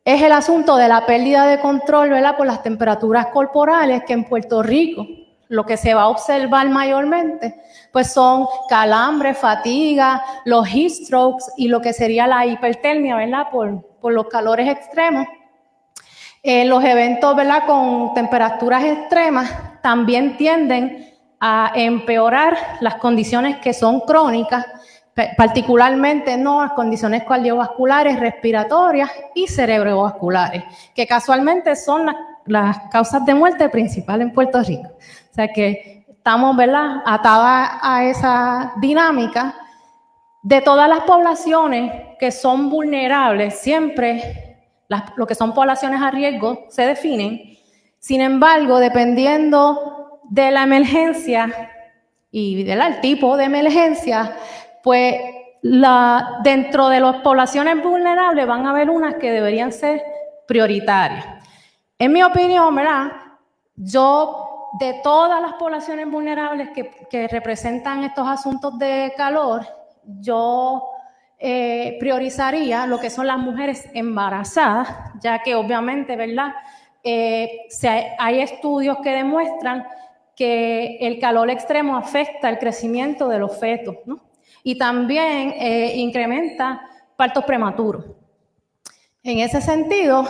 es el asunto de la pérdida de control, ¿verdad?, por las temperaturas corporales, que en Puerto Rico lo que se va a observar mayormente pues son calambres, fatiga, los heat strokes y lo que sería la hipertermia, ¿verdad?, por los calores extremos. Los eventos, ¿verdad?, con temperaturas extremas también tienden a empeorar las condiciones que son crónicas, particularmente, ¿no?, las condiciones cardiovasculares, respiratorias y cerebrovasculares, que casualmente son las causas de muerte principal en Puerto Rico. O sea que estamos, ¿verdad?, atadas a esa dinámica. De todas las poblaciones que son vulnerables, siempre lo que son poblaciones a riesgo se definen. Sin embargo, dependiendo de la emergencia y del tipo de emergencia, pues dentro de las poblaciones vulnerables van a haber unas que deberían ser prioritarias. En mi opinión, ¿verdad?, yo, de todas las poblaciones vulnerables que representan estos asuntos de calor, yo priorizaría lo que son las mujeres embarazadas, ya que obviamente, ¿verdad?, hay estudios que demuestran que el calor extremo afecta el crecimiento de los fetos, ¿no? Y también incrementa partos prematuros. En ese sentido,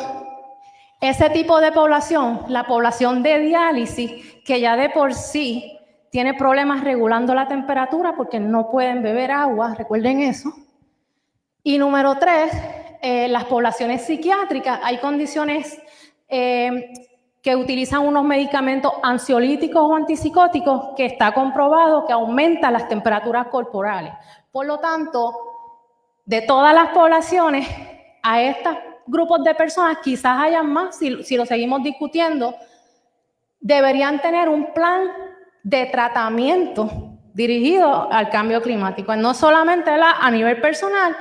ese tipo de población, la población de diálisis, que ya de por sí tiene problemas regulando la temperatura porque no pueden beber agua, recuerden eso. Y número 3, las poblaciones psiquiátricas, hay condiciones que utilizan unos medicamentos ansiolíticos o antipsicóticos que está comprobado que aumentan las temperaturas corporales. Por lo tanto, de todas las poblaciones, a estos grupos de personas, quizás hayan más, si lo seguimos discutiendo, deberían tener un plan de tratamiento dirigido al cambio climático. No solamente a nivel personal,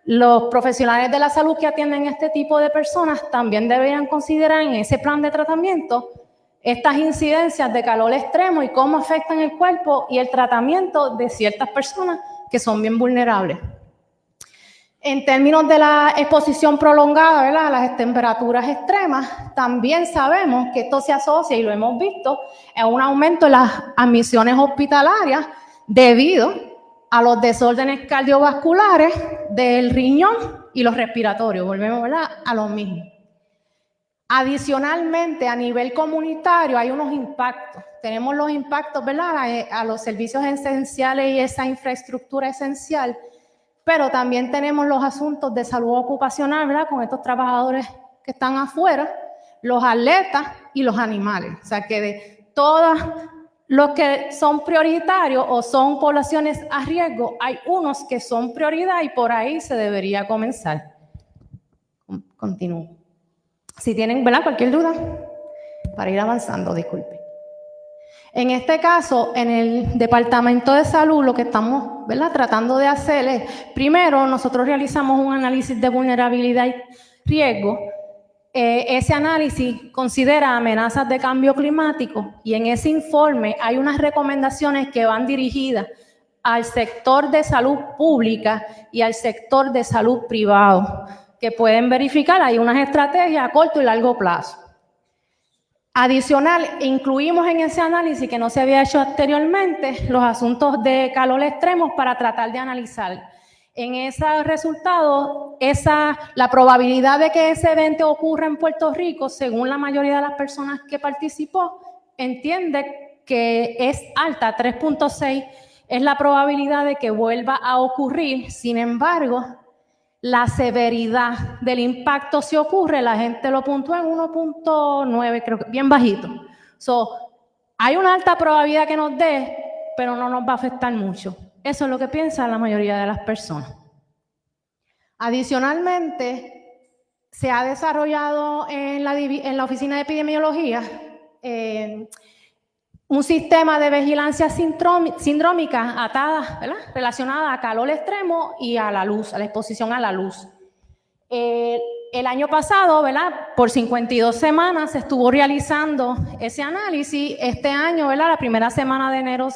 los profesionales de la salud que atienden a este tipo de personas también deberían considerar en ese plan de tratamiento estas incidencias de calor extremo y cómo afectan el cuerpo y el tratamiento de ciertas personas que son bien vulnerables. En términos de la exposición prolongada, ¿verdad?, a las temperaturas extremas, también sabemos que esto se asocia, y lo hemos visto, en un aumento en las admisiones hospitalarias debido a los desórdenes cardiovasculares del riñón y los respiratorios. Volvemos, ¿verdad?, a lo mismo. Adicionalmente, a nivel comunitario hay unos impactos. Tenemos los impactos, ¿verdad?, a los servicios esenciales y esa infraestructura esencial, pero también tenemos los asuntos de salud ocupacional, ¿verdad?, con estos trabajadores que están afuera, los atletas y los animales. O sea que de todos los que son prioritarios o son poblaciones a riesgo, hay unos que son prioridad y por ahí se debería comenzar. Continúo. Si tienen, ¿verdad?, cualquier duda, para ir avanzando, disculpe. En este caso, en el Departamento de Salud, lo que estamos, ¿verdad?, tratando de hacer es, primero, nosotros realizamos un análisis de vulnerabilidad y riesgo. Ese análisis considera amenazas de cambio climático y en ese informe hay unas recomendaciones que van dirigidas al sector de salud pública y al sector de salud privado, que pueden verificar, hay unas estrategias a corto y largo plazo. Adicional, incluimos en ese análisis que no se había hecho anteriormente los asuntos de calor extremos para tratar de analizar. En esos resultados, la probabilidad de que ese evento ocurra en Puerto Rico, según la mayoría de las personas que participó, entiende que es alta, 3.6 es la probabilidad de que vuelva a ocurrir. Sin embargo, la severidad del impacto si ocurre, la gente lo puntúa en 1.9, creo que bien bajito. Hay una alta probabilidad que nos dé, pero no nos va a afectar mucho. Eso es lo que piensa la mayoría de las personas. Adicionalmente, se ha desarrollado en la Oficina de Epidemiología un sistema de vigilancia sindrómica atada, ¿verdad?, relacionada a calor extremo y a la luz, a la exposición a la luz. El año pasado, ¿verdad?, por 52 semanas se estuvo realizando ese análisis. Este año, ¿verdad?, la primera semana de enero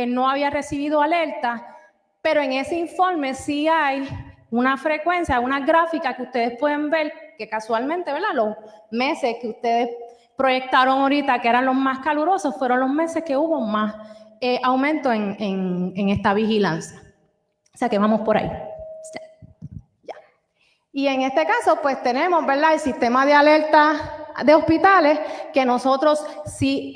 no había recibido alerta, pero en ese informe sí hay una frecuencia, una gráfica que ustedes pueden ver que casualmente, ¿verdad?, los meses que ustedes proyectaron ahorita, que eran los más calurosos, fueron los meses que hubo más aumento en esta vigilancia. O sea que vamos por ahí. Ya. Y en este caso, pues tenemos, ¿verdad?, el sistema de alerta de hospitales, que nosotros, si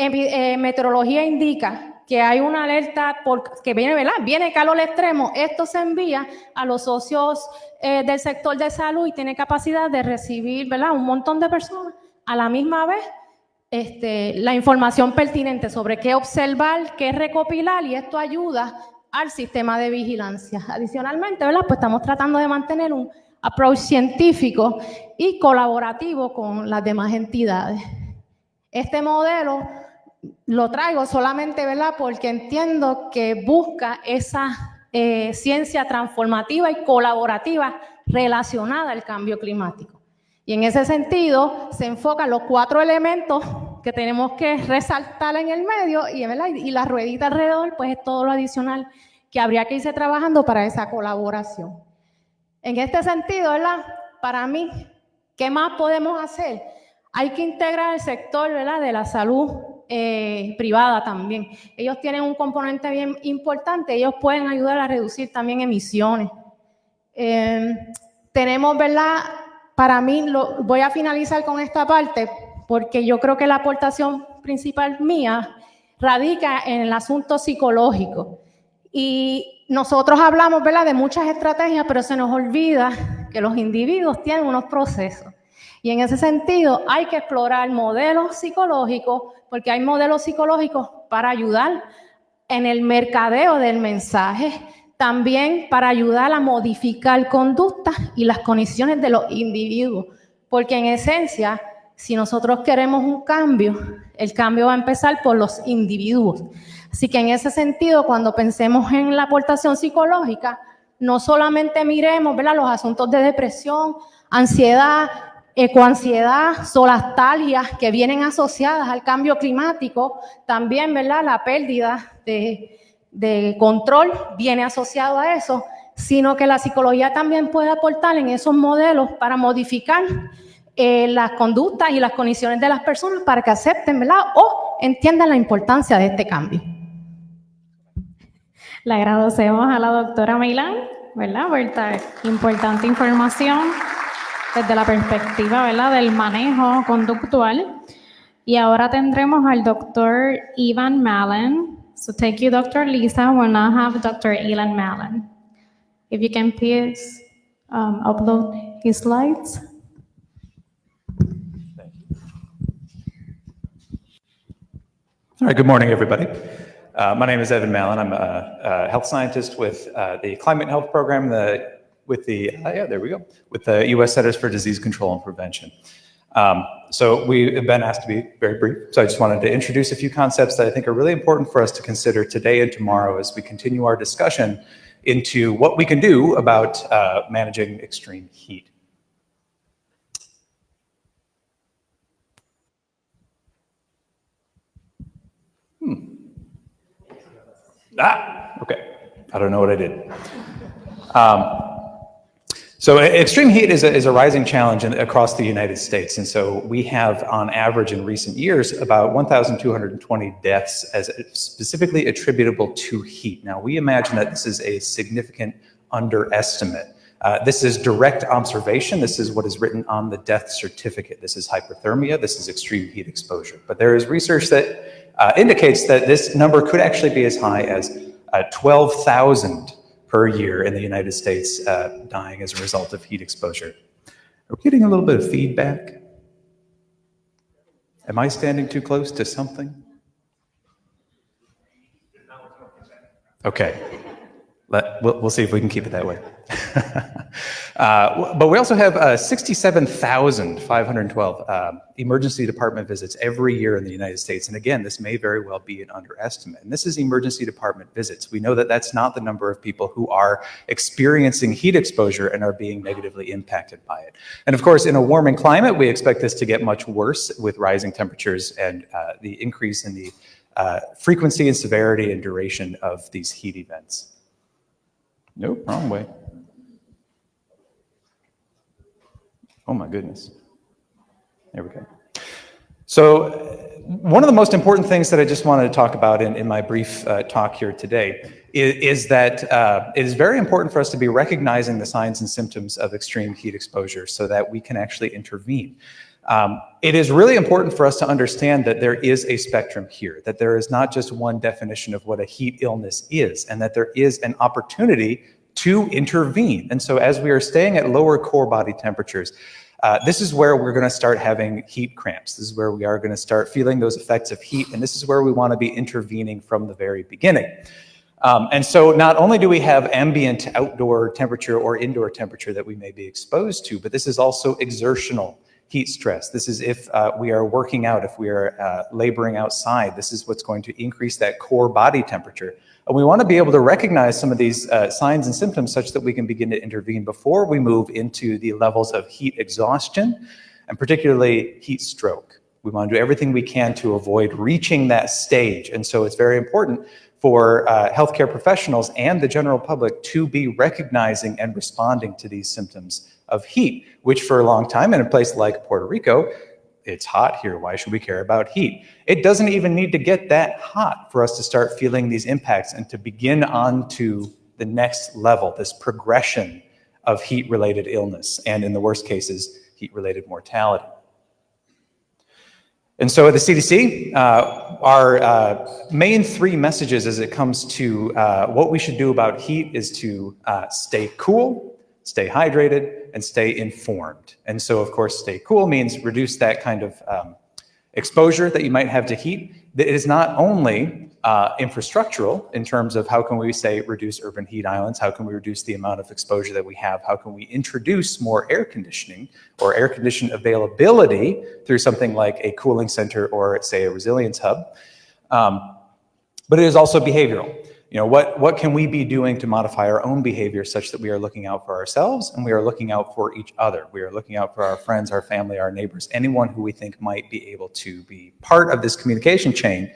meteorología indica que hay una alerta que viene, ¿verdad?, viene calor extremo, esto se envía a los socios del sector de salud y tiene capacidad de recibir, ¿verdad?, un montón de personas a la misma vez la información pertinente sobre qué observar, qué recopilar, y esto ayuda al sistema de vigilancia. Adicionalmente, ¿verdad?, pues estamos tratando de mantener un approach científico y colaborativo con las demás entidades. Este modelo lo traigo solamente, ¿verdad?, porque entiendo que busca esa ciencia transformativa y colaborativa relacionada al cambio climático. Y en ese sentido se enfocan los 4 elementos que tenemos que resaltar en el medio y la ruedita alrededor, pues es todo lo adicional que habría que irse trabajando para esa colaboración. En este sentido, ¿verdad?, para mí, ¿qué más podemos hacer? Hay que integrar el sector, ¿verdad?, de la salud privada también. Ellos tienen un componente bien importante, ellos pueden ayudar a reducir también emisiones. Tenemos, ¿verdad?, para mí, voy a finalizar con esta parte, porque yo creo que la aportación principal mía radica en el asunto psicológico. Y nosotros hablamos, ¿verdad?, de muchas estrategias, pero se nos olvida que los individuos tienen unos procesos. Y en ese sentido hay que explorar modelos psicológicos, porque hay modelos psicológicos para ayudar en el mercadeo del mensaje, también para ayudar a modificar conductas y las condiciones de los individuos, porque en esencia, si nosotros queremos un cambio, el cambio va a empezar por los individuos. Así que en ese sentido, cuando pensemos en la aportación psicológica, no solamente miremos, ¿verdad?, los asuntos de depresión, ansiedad, ecoansiedad, solastalgia, que vienen asociadas al cambio climático, también, ¿verdad?, la pérdida de control viene asociado a eso, sino que la psicología también puede aportar en esos modelos para modificar las conductas y las condiciones de las personas para que acepten, ¿verdad? O entiendan la importancia de este cambio. Le agradecemos a la doctora Milán, ¿verdad? Por esta importante información desde la perspectiva, ¿verdad?, del manejo conductual. Y ahora tendremos al doctor Ivan Mallon. So thank you, Dr. Lisa. We'll now have Dr. Ivan Mallon. If you can please upload his slides. All right, good morning, everybody. My name is Evan Mallon. I'm a health scientist with the Climate Health Program with the U.S. Centers for Disease Control and Prevention. So we have been asked to be very brief, so I just wanted to introduce a few concepts that I think are really important for us to consider today and tomorrow as we continue our discussion into what we can do about managing extreme heat. Okay. I don't know what I did. So extreme heat is a rising challenge across the United States. And so we have, on average in recent years, about 1,220 deaths as specifically attributable to heat. Now, we imagine that this is a significant underestimate. This is direct observation. This is what is written on the death certificate. This is hypothermia. This is extreme heat exposure. But there is research that indicates that this number could actually be as high as 12,000 per year in the United States dying as a result of heat exposure. Are we getting a little bit of feedback? Am I standing too close to something? Okay. We'll see if we can keep it that way. But we also have 67,512 emergency department visits every year in the United States. And again, this may very well be an underestimate. And this is emergency department visits. We know that that's not the number of people who are experiencing heat exposure and are being negatively impacted by it. And of course, in a warming climate, we expect this to get much worse with rising temperatures and the increase in the frequency and severity and duration of these heat events. Nope, wrong way. Oh my goodness. There we go. So one of the most important things that I just wanted to talk about in my brief talk here today is that it is very important for us to be recognizing the signs and symptoms of extreme heat exposure so that we can actually intervene. It is really important for us to understand that there is a spectrum here, that there is not just one definition of what a heat illness is, and that there is an opportunity to intervene. And so as we are staying at lower core body temperatures, this is where we're going to start having heat cramps. This is where we are going to start feeling those effects of heat, and this is where we want to be intervening from the very beginning. And so not only do we have ambient outdoor temperature or indoor temperature that we may be exposed to, but this is also exertional heat stress. This is if we are working out, if we are laboring outside, this is what's going to increase that core body temperature. And we want to be able to recognize some of these signs and symptoms such that we can begin to intervene before we move into the levels of heat exhaustion and particularly heat stroke. We want to do everything we can to avoid reaching that stage. And so it's very important for healthcare professionals and the general public to be recognizing and responding to these symptoms of heat, which for a long time in a place like Puerto Rico, it's hot here. Why should we care about heat? It doesn't even need to get that hot for us to start feeling these impacts and to begin on to the next level, this progression of heat-related illness, and in the worst cases, heat-related mortality. And so at the CDC, our main three messages as it comes to what we should do about heat is to stay cool, stay hydrated, and stay informed. And so, of course, stay cool means reduce that kind of exposure that you might have to heat. It is not only infrastructural in terms of how can we, say, reduce urban heat islands, how can we reduce the amount of exposure that we have, how can we introduce more air conditioning or air condition availability through something like a cooling center or, say, a resilience hub. But it is also behavioral. You know, what can we be doing to modify our own behavior such that we are looking out for ourselves and we are looking out for each other. We are looking out for our friends, our family, our neighbors, anyone who we think might be able to be part of this communication chain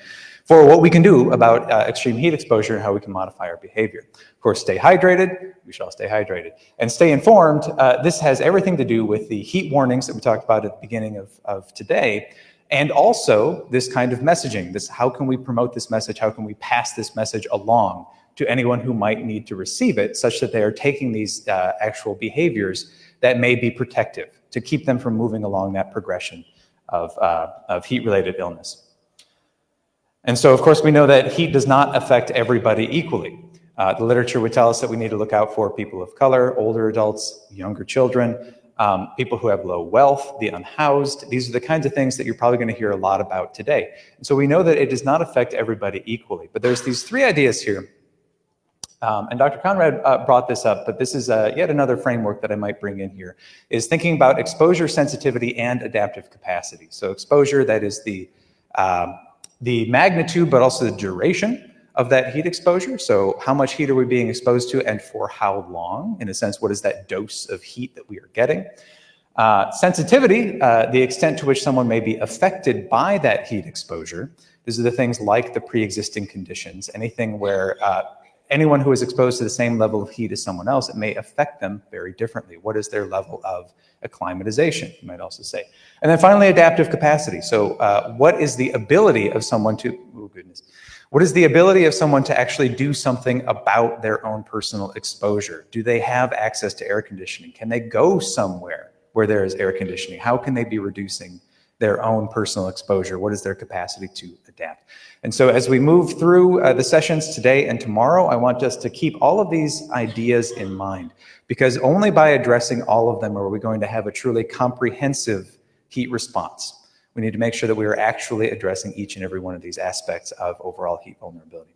for what we can do about extreme heat exposure and how we can modify our behavior. Of course, stay hydrated. We should all stay hydrated. And stay informed. This has everything to do with the heat warnings that we talked about at the beginning of today. And also this kind of messaging. How can we promote this message? How can we pass this message along to anyone who might need to receive it, such that they are taking these actual behaviors that may be protective to keep them from moving along that progression of heat-related illness. And so, of course, we know that heat does not affect everybody equally. The literature would tell us that we need to look out for people of color, older adults, younger children, people who have low wealth, the unhoused. These are the kinds of things that you're probably going to hear a lot about today. And so we know that it does not affect everybody equally. But there's these three ideas here. And Dr. Conrad brought this up, but this is yet another framework that I might bring in here, is thinking about exposure sensitivity and adaptive capacity. So exposure, that is the magnitude, but also the duration of that heat exposure. So how much heat are we being exposed to and for how long? In a sense, what is that dose of heat that we are getting? Sensitivity, the extent to which someone may be affected by that heat exposure. These are the things like the pre-existing conditions, anything where anyone who is exposed to the same level of heat as someone else, it may affect them very differently. What is their level of acclimatization, you might also say. And then finally, adaptive capacity. So what is the ability of someone to, oh goodness, what is the ability of someone to actually do something about their own personal exposure? Do they have access to air conditioning? Can they go somewhere where there is air conditioning? How can they be reducing their own personal exposure? What is their capacity to adapt? And so as we move through the sessions today and tomorrow, I want us to keep all of these ideas in mind, because only by addressing all of them are we going to have a truly comprehensive heat response. We need to make sure that we are actually addressing each and every one of these aspects of overall heat vulnerability.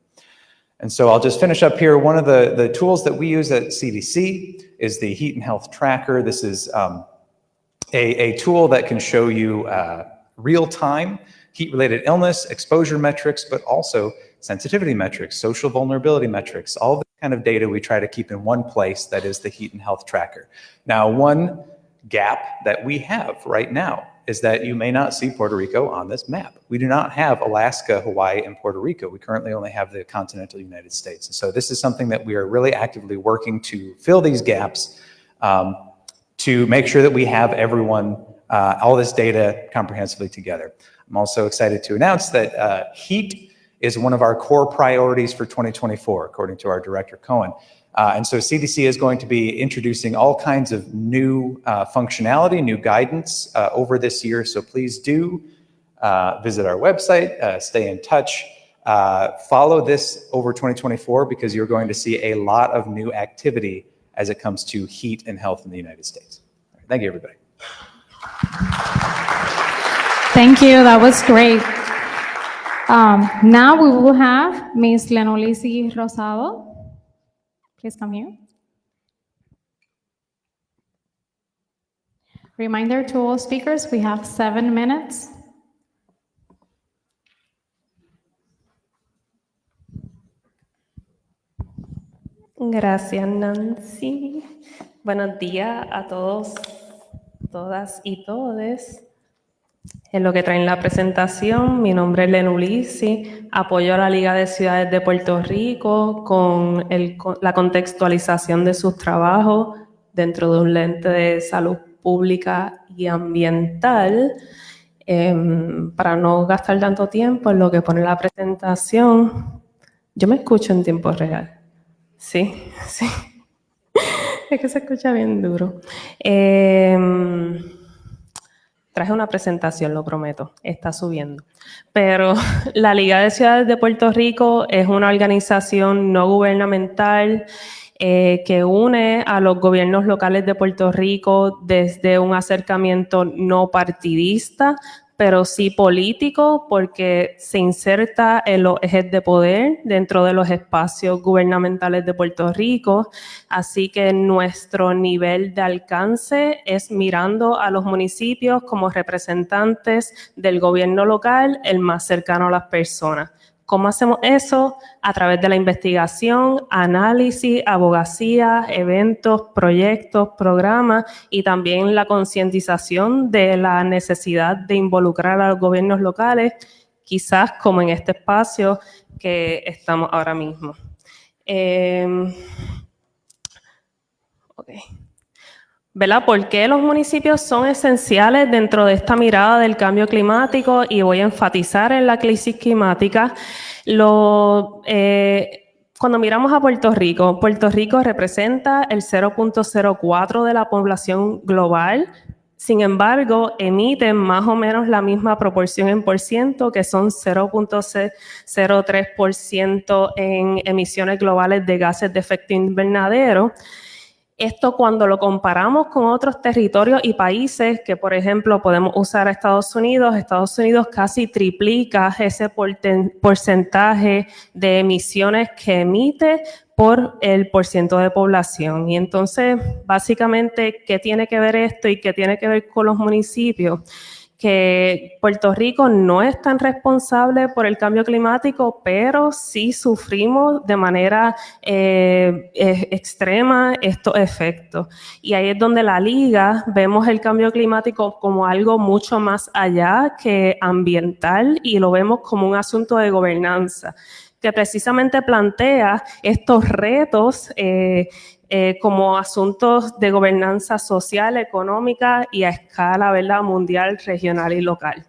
And so I'll just finish up here. One of the tools that we use at CDC is the Heat and Health Tracker. This is a tool that can show you real-time heat-related illness, exposure metrics, but also sensitivity metrics, social vulnerability metrics, all the kind of data we try to keep in one place, that is the Heat and Health Tracker. Now, one gap that we have right now is that you may not see Puerto Rico on this map. We do not have Alaska, Hawaii, and Puerto Rico. We currently only have the continental United States. And so this is something that we are really actively working to fill these gaps, to make sure that we have everyone, all this data comprehensively together. I'm also excited to announce that heat is one of our core priorities for 2024, according to our director, Cohen. And so CDC is going to be introducing all kinds of new functionality, new guidance over this year. So please do visit our website, stay in touch, follow this over 2024, because you're going to see a lot of new activity as it comes to heat and health in the United States. Thank you, everybody. Thank you. That was great. Now we will have Ms. Lenolisi Rosado. Please come here. Reminder to all speakers, we have 7 minutes. Gracias, Nancy. Buenos días a todos, todas y todes. En lo que traen la presentación, mi nombre es Lenolisi, apoyo a la Liga de Ciudades de Puerto Rico con la contextualización de sus trabajos dentro de un lente de salud pública y ambiental. Para no gastar tanto tiempo en lo que pone la presentación, yo me escucho en tiempo real. Sí, sí. Es que se escucha bien duro. Traje una presentación, lo prometo, está subiendo. Pero la Liga de Ciudades de Puerto Rico es una organización no gubernamental que une a los gobiernos locales de Puerto Rico desde un acercamiento no partidista, pero sí político, porque se inserta en los ejes de poder dentro de los espacios gubernamentales de Puerto Rico. Así que nuestro nivel de alcance es mirando a los municipios como representantes del gobierno local, el más cercano a las personas. ¿Cómo hacemos eso? A través de la investigación, análisis, abogacía, eventos, proyectos, programas y también la concientización de la necesidad de involucrar a los gobiernos locales, quizás como en este espacio que estamos ahora mismo. ¿Verdad? ¿Por qué los municipios son esenciales dentro de esta mirada del cambio climático? Y voy a enfatizar en la crisis climática. Cuando miramos a Puerto Rico representa el 0.04 de la población global. Sin embargo, emiten más o menos la misma proporción en por ciento, que son 0.03% en emisiones globales de gases de efecto invernadero. Esto cuando lo comparamos con otros territorios y países, que por ejemplo podemos usar a Estados Unidos casi triplica ese porcentaje de emisiones que emite por el porciento de población. Y entonces, básicamente, ¿qué tiene que ver esto y qué tiene que ver con los municipios? Que Puerto Rico no es tan responsable por el cambio climático, pero sí sufrimos de manera extrema estos efectos. Y ahí es donde la Liga vemos el cambio climático como algo mucho más allá que ambiental y lo vemos como un asunto de gobernanza, que precisamente plantea estos retos como asuntos de gobernanza social, económica y a escala, ¿verdad?, mundial, regional y local.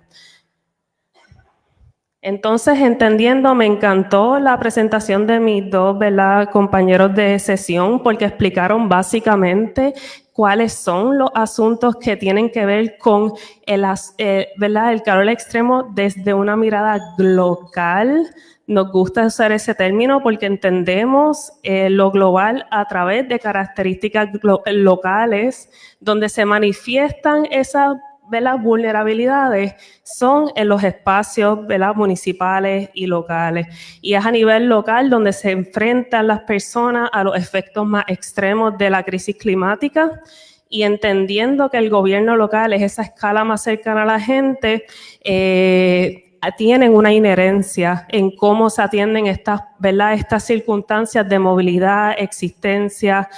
Entonces, entendiendo, me encantó la presentación de mis dos, ¿verdad?, compañeros de sesión, porque explicaron básicamente cuáles son los asuntos que tienen que ver con ¿verdad?, el calor extremo desde una mirada local. Nos gusta usar ese término porque entendemos lo global a través de características locales, donde se manifiestan esas, ¿verdad?, vulnerabilidades, son en los espacios, ¿verdad?, municipales y locales. Y es a nivel local donde se enfrentan las personas a los efectos más extremos de la crisis climática. Y entendiendo que el gobierno local es esa escala más cercana a la gente, tienen una inherencia en cómo se atienden estas, ¿verdad?, estas circunstancias de movilidad, existencia,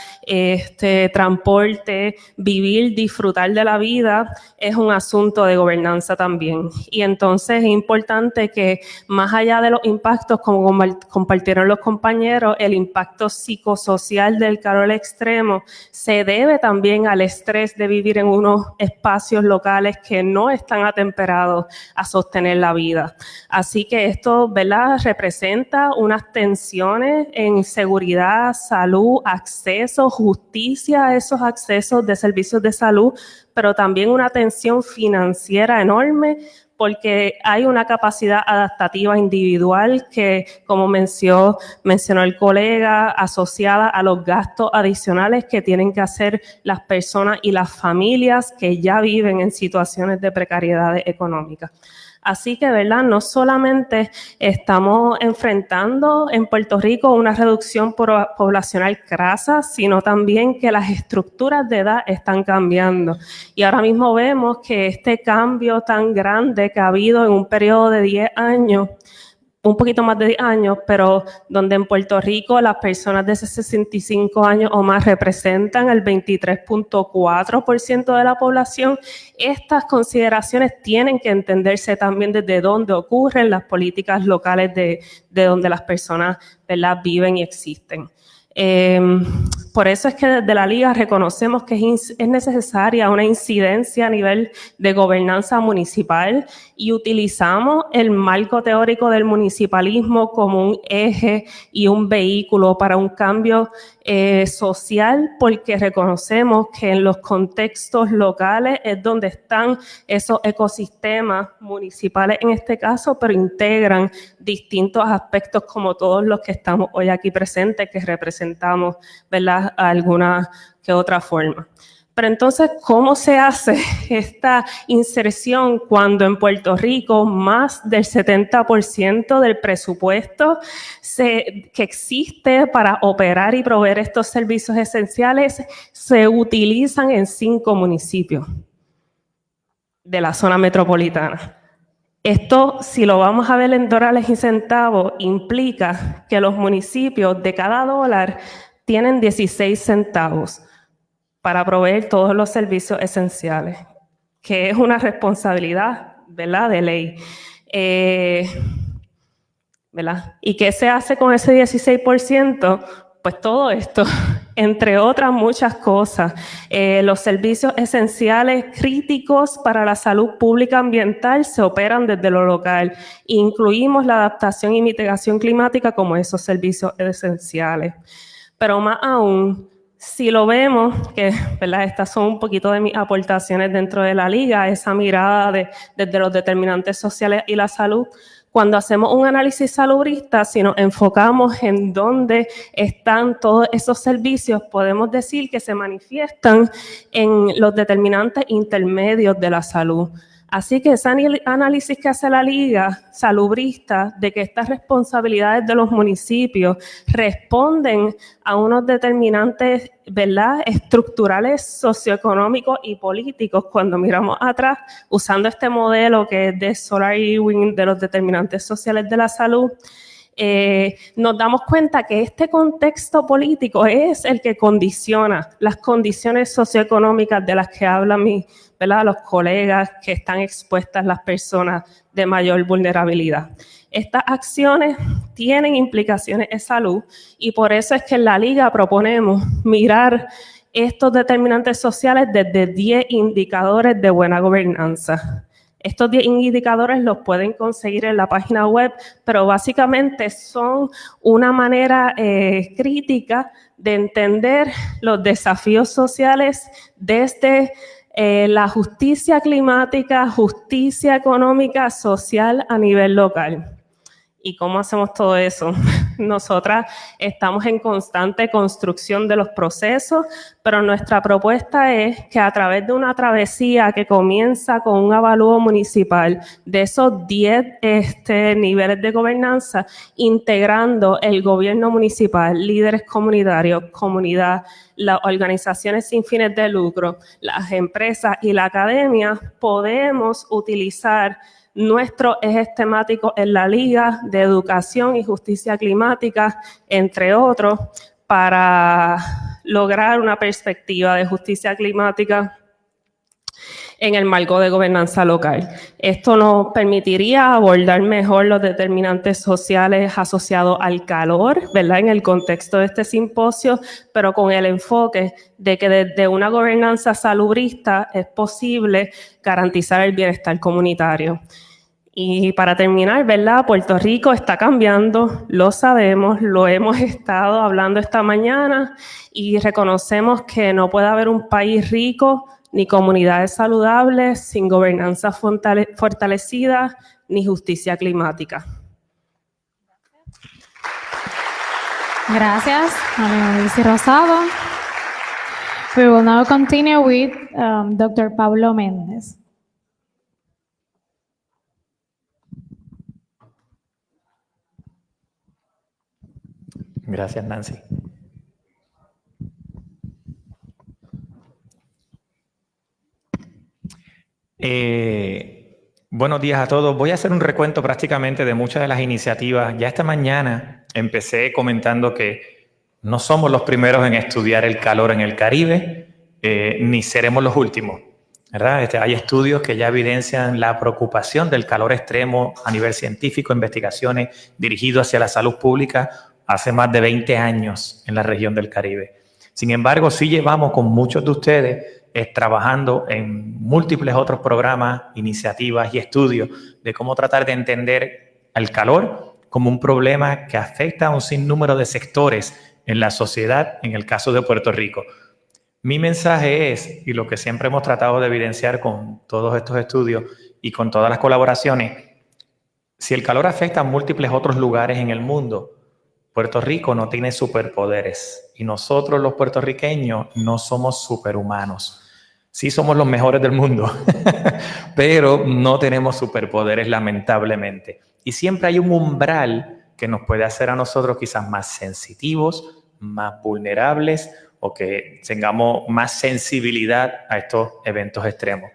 transporte, vivir, disfrutar de la vida, es un asunto de gobernanza también. Y entonces es importante que más allá de los impactos, como compartieron los compañeros, el impacto psicosocial del calor extremo se debe también al estrés de vivir en unos espacios locales que no están atemperados a sostener la vida. Así que esto, ¿verdad?, representa unas tensiones en seguridad, salud, acceso, justicia a esos accesos de servicios de salud, pero también una tensión financiera enorme porque hay una capacidad adaptativa individual que, como mencionó el colega, asociada a los gastos adicionales que tienen que hacer las personas y las familias que ya viven en situaciones de precariedad económica. Así que, ¿verdad?, no solamente estamos enfrentando en Puerto Rico una reducción poblacional crasa, sino también que las estructuras de edad están cambiando. Y ahora mismo vemos que este cambio tan grande que ha habido en un periodo de 10 años, un poquito más de 10 años, pero donde en Puerto Rico las personas de 65 años o más representan el 23.4% de la población, estas consideraciones tienen que entenderse también desde dónde ocurren las políticas locales de donde las personas, ¿verdad?, viven y existen. Por eso es que desde la Liga reconocemos que es necesaria una incidencia a nivel de gobernanza municipal y utilizamos el marco teórico del municipalismo como un eje y un vehículo para un cambio social, porque reconocemos que en los contextos locales es donde están esos ecosistemas municipales en este caso, pero integran distintos aspectos como todos los que estamos hoy aquí presentes, que representamos, ¿verdad?, alguna que otra forma. Pero entonces, ¿cómo se hace esta inserción cuando en Puerto Rico más del 70% del presupuesto que existe para operar y proveer estos servicios esenciales se utilizan en 5 municipios de la zona metropolitana? Esto, si lo vamos a ver en dólares y centavos, implica que los municipios de cada dólar tienen 16 centavos para proveer todos los servicios esenciales, que es una responsabilidad, ¿verdad?, de ley. ¿verdad? ¿Y qué se hace con ese 16%? Pues todo esto, entre otras muchas cosas. Los servicios esenciales críticos para la salud pública ambiental se operan desde lo local. Incluimos la adaptación y mitigación climática como esos servicios esenciales. Pero más aún, si lo vemos, que ¿verdad? Estas son un poquito de mis aportaciones dentro de la liga, esa mirada desde los determinantes sociales y la salud. Cuando hacemos un análisis salubrista, si nos enfocamos en dónde están todos esos servicios, podemos decir que se manifiestan en los determinantes intermedios de la salud. Así que ese análisis que hace la Liga Salubrista de que estas responsabilidades de los municipios responden a unos determinantes, ¿verdad?, estructurales, socioeconómicos y políticos, cuando miramos atrás, usando este modelo que es de Solar Ewing de los determinantes sociales de la salud, nos damos cuenta que este contexto político es el que condiciona las condiciones socioeconómicas de las que hablan ¿verdad?, los colegas, que están expuestas las personas de mayor vulnerabilidad. Estas acciones tienen implicaciones en salud y por eso es que en la Liga proponemos mirar estos determinantes sociales desde 10 indicadores de buena gobernanza. Estos 10 indicadores los pueden conseguir en la página web, pero básicamente son una manera crítica de entender los desafíos sociales desde la justicia climática, justicia económica, social a nivel local. ¿Y cómo hacemos todo eso? Nosotras estamos en constante construcción de los procesos, pero nuestra propuesta es que a través de una travesía que comienza con un avalúo municipal de esos 10 niveles de gobernanza, integrando el gobierno municipal, líderes comunitarios, comunidad, las organizaciones sin fines de lucro, las empresas y la academia, podemos utilizar nuestros ejes temáticos en la Liga de Educación y Justicia Climática, entre otros, para lograr una perspectiva de justicia climática en el marco de gobernanza local. Esto nos permitiría abordar mejor los determinantes sociales asociados al calor, ¿verdad?, en el contexto de este simposio, pero con el enfoque de que desde una gobernanza salubrista es posible garantizar el bienestar comunitario. Y para terminar, ¿verdad?, Puerto Rico está cambiando, lo sabemos, lo hemos estado hablando esta mañana y reconocemos que no puede haber un país rico ni comunidades saludables sin gobernanza fortalecida ni justicia climática. Gracias, Alicia Rosado. We will now continue with Dr. Pablo Méndez. Gracias, Nancy. Buenos días a todos. Voy a hacer un recuento prácticamente de muchas de las iniciativas. Ya esta mañana empecé comentando que no somos los primeros en estudiar el calor en el Caribe, ni seremos los últimos, ¿verdad? Hay estudios que ya evidencian la preocupación del calor extremo a nivel científico, investigaciones dirigidas hacia la salud pública hace más de 20 años en la región del Caribe. Sin embargo, sí llevamos con muchos de ustedes trabajando en múltiples otros programas, iniciativas y estudios de cómo tratar de entender el calor como un problema que afecta a un sinnúmero de sectores en la sociedad, en el caso de Puerto Rico. Mi mensaje es, y lo que siempre hemos tratado de evidenciar con todos estos estudios y con todas las colaboraciones, si el calor afecta a múltiples otros lugares en el mundo, Puerto Rico no tiene superpoderes y nosotros los puertorriqueños no somos superhumanos. Sí somos los mejores del mundo, pero no tenemos superpoderes lamentablemente. Y siempre hay un umbral que nos puede hacer a nosotros quizás más sensitivos, más vulnerables o que tengamos más sensibilidad a estos eventos extremos.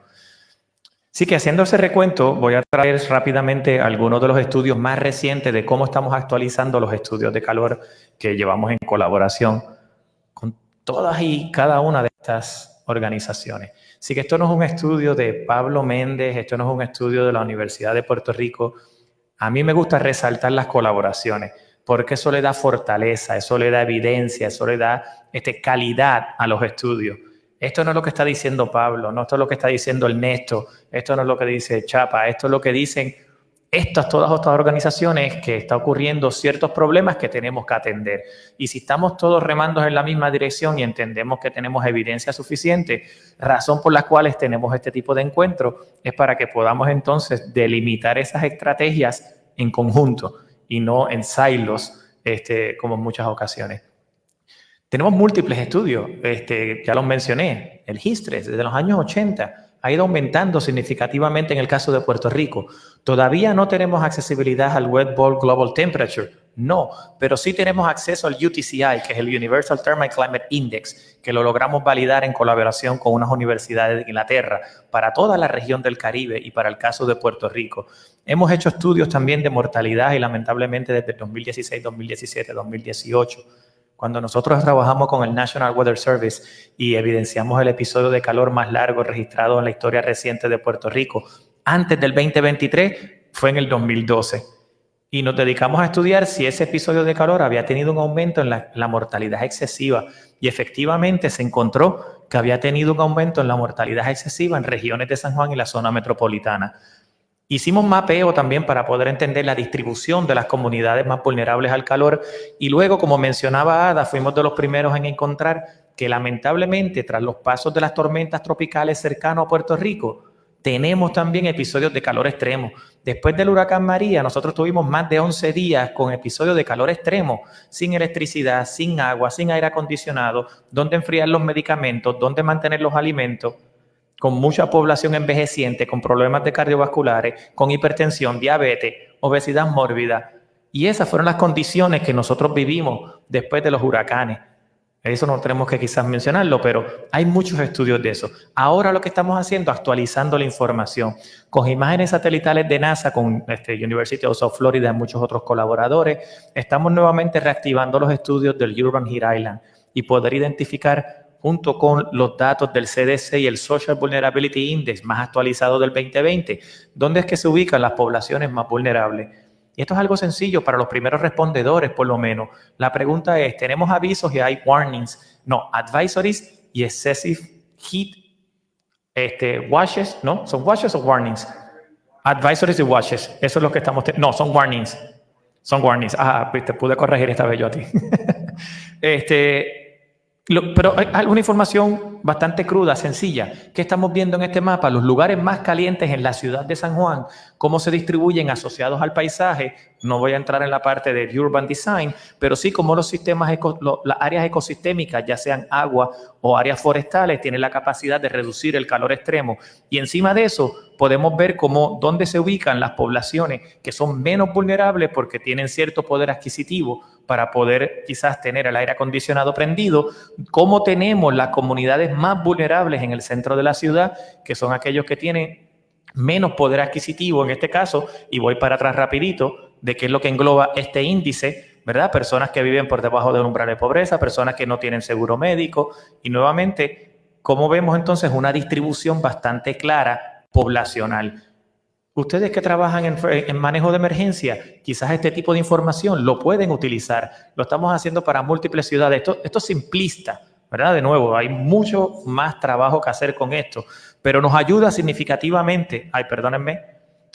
Así que haciendo ese recuento, voy a traer rápidamente algunos de los estudios más recientes de cómo estamos actualizando los estudios de calor que llevamos en colaboración con todas y cada una de estas organizaciones. Así que esto no es un estudio de Pablo Méndez, esto no es un estudio de la Universidad de Puerto Rico. A mí me gusta resaltar las colaboraciones, porque eso le da fortaleza, eso le da evidencia, eso le da calidad a los estudios. Esto no es lo que está diciendo Pablo, no esto es lo que está diciendo Ernesto, esto no es lo que dice Chapa, esto es lo que dicen todas estas organizaciones, que está ocurriendo ciertos problemas que tenemos que atender. Y si estamos todos remando en la misma dirección y entendemos que tenemos evidencia suficiente, razón por la cual tenemos este tipo de encuentros es para que podamos entonces delimitar esas estrategias en conjunto y no en silos, como en muchas ocasiones. Tenemos múltiples estudios, ya los mencioné, el HISTRES desde los años 80 ha ido aumentando significativamente en el caso de Puerto Rico. Todavía no tenemos accesibilidad al Wet Bulb Global Temperature, no, pero sí tenemos acceso al UTCI, que es el Universal Thermal Climate Index, que lo logramos validar en colaboración con unas universidades de Inglaterra para toda la región del Caribe y para el caso de Puerto Rico. Hemos hecho estudios también de mortalidad y lamentablemente desde 2016, 2017, 2018, cuando nosotros trabajamos con el National Weather Service y evidenciamos el episodio de calor más largo registrado en la historia reciente de Puerto Rico, antes del 2023, fue en el 2012. Y nos dedicamos a estudiar si ese episodio de calor había tenido un aumento en la mortalidad excesiva. Y efectivamente se encontró que había tenido un aumento en la mortalidad excesiva en regiones de San Juan y la zona metropolitana. Hicimos mapeo también para poder entender la distribución de las comunidades más vulnerables al calor y luego, como mencionaba Ada, fuimos de los primeros en encontrar que lamentablemente tras los pasos de las tormentas tropicales cercanos a Puerto Rico, tenemos también episodios de calor extremo. Después del huracán María, nosotros tuvimos más de 11 días con episodios de calor extremo, sin electricidad, sin agua, sin aire acondicionado, donde enfriar los medicamentos, donde mantener los alimentos, con mucha población envejeciente, con problemas de cardiovasculares, con hipertensión, diabetes, obesidad mórbida. Y esas fueron las condiciones que nosotros vivimos después de los huracanes. Eso no tenemos que quizás mencionarlo, pero hay muchos estudios de eso. Ahora lo que estamos haciendo, actualizando la información. Con imágenes satelitales de NASA, con University of South Florida y muchos otros colaboradores, estamos nuevamente reactivando los estudios del Urban Heat Island y poder identificar junto con los datos del CDC y el Social Vulnerability Index más actualizado del 2020, ¿dónde es que se ubican las poblaciones más vulnerables? Y esto es algo sencillo para los primeros respondedores, por lo menos. La pregunta es, ¿tenemos avisos y hay warnings? No, advisories y excessive heat, washes, ¿no? ¿Son washes o warnings? Advisories y washes, eso es lo que estamos... No, son warnings. Son warnings. Ah, te pude corregir esta vez yo a ti. Pero hay alguna información bastante cruda, sencilla. ¿Qué estamos viendo en este mapa? Los lugares más calientes en la ciudad de San Juan, cómo se distribuyen asociados al paisaje. No voy a entrar en la parte de urban design, pero sí cómo los sistemas, las áreas ecosistémicas, ya sean agua o áreas forestales, tienen la capacidad de reducir el calor extremo. Y encima de eso, podemos ver dónde se ubican las poblaciones que son menos vulnerables porque tienen cierto poder adquisitivo para poder quizás tener el aire acondicionado prendido, cómo tenemos las comunidades más vulnerables en el centro de la ciudad, que son aquellos que tienen menos poder adquisitivo en este caso, y voy para atrás rapidito, de qué es lo que engloba este índice, ¿verdad? Personas que viven por debajo del umbral de pobreza, personas que no tienen seguro médico, y nuevamente, ¿cómo vemos entonces una distribución bastante clara poblacional? Ustedes que trabajan en manejo de emergencia, quizás este tipo de información lo pueden utilizar. Lo estamos haciendo para múltiples ciudades. Esto es simplista, ¿verdad? De nuevo, hay mucho más trabajo que hacer con esto, pero nos ayuda significativamente,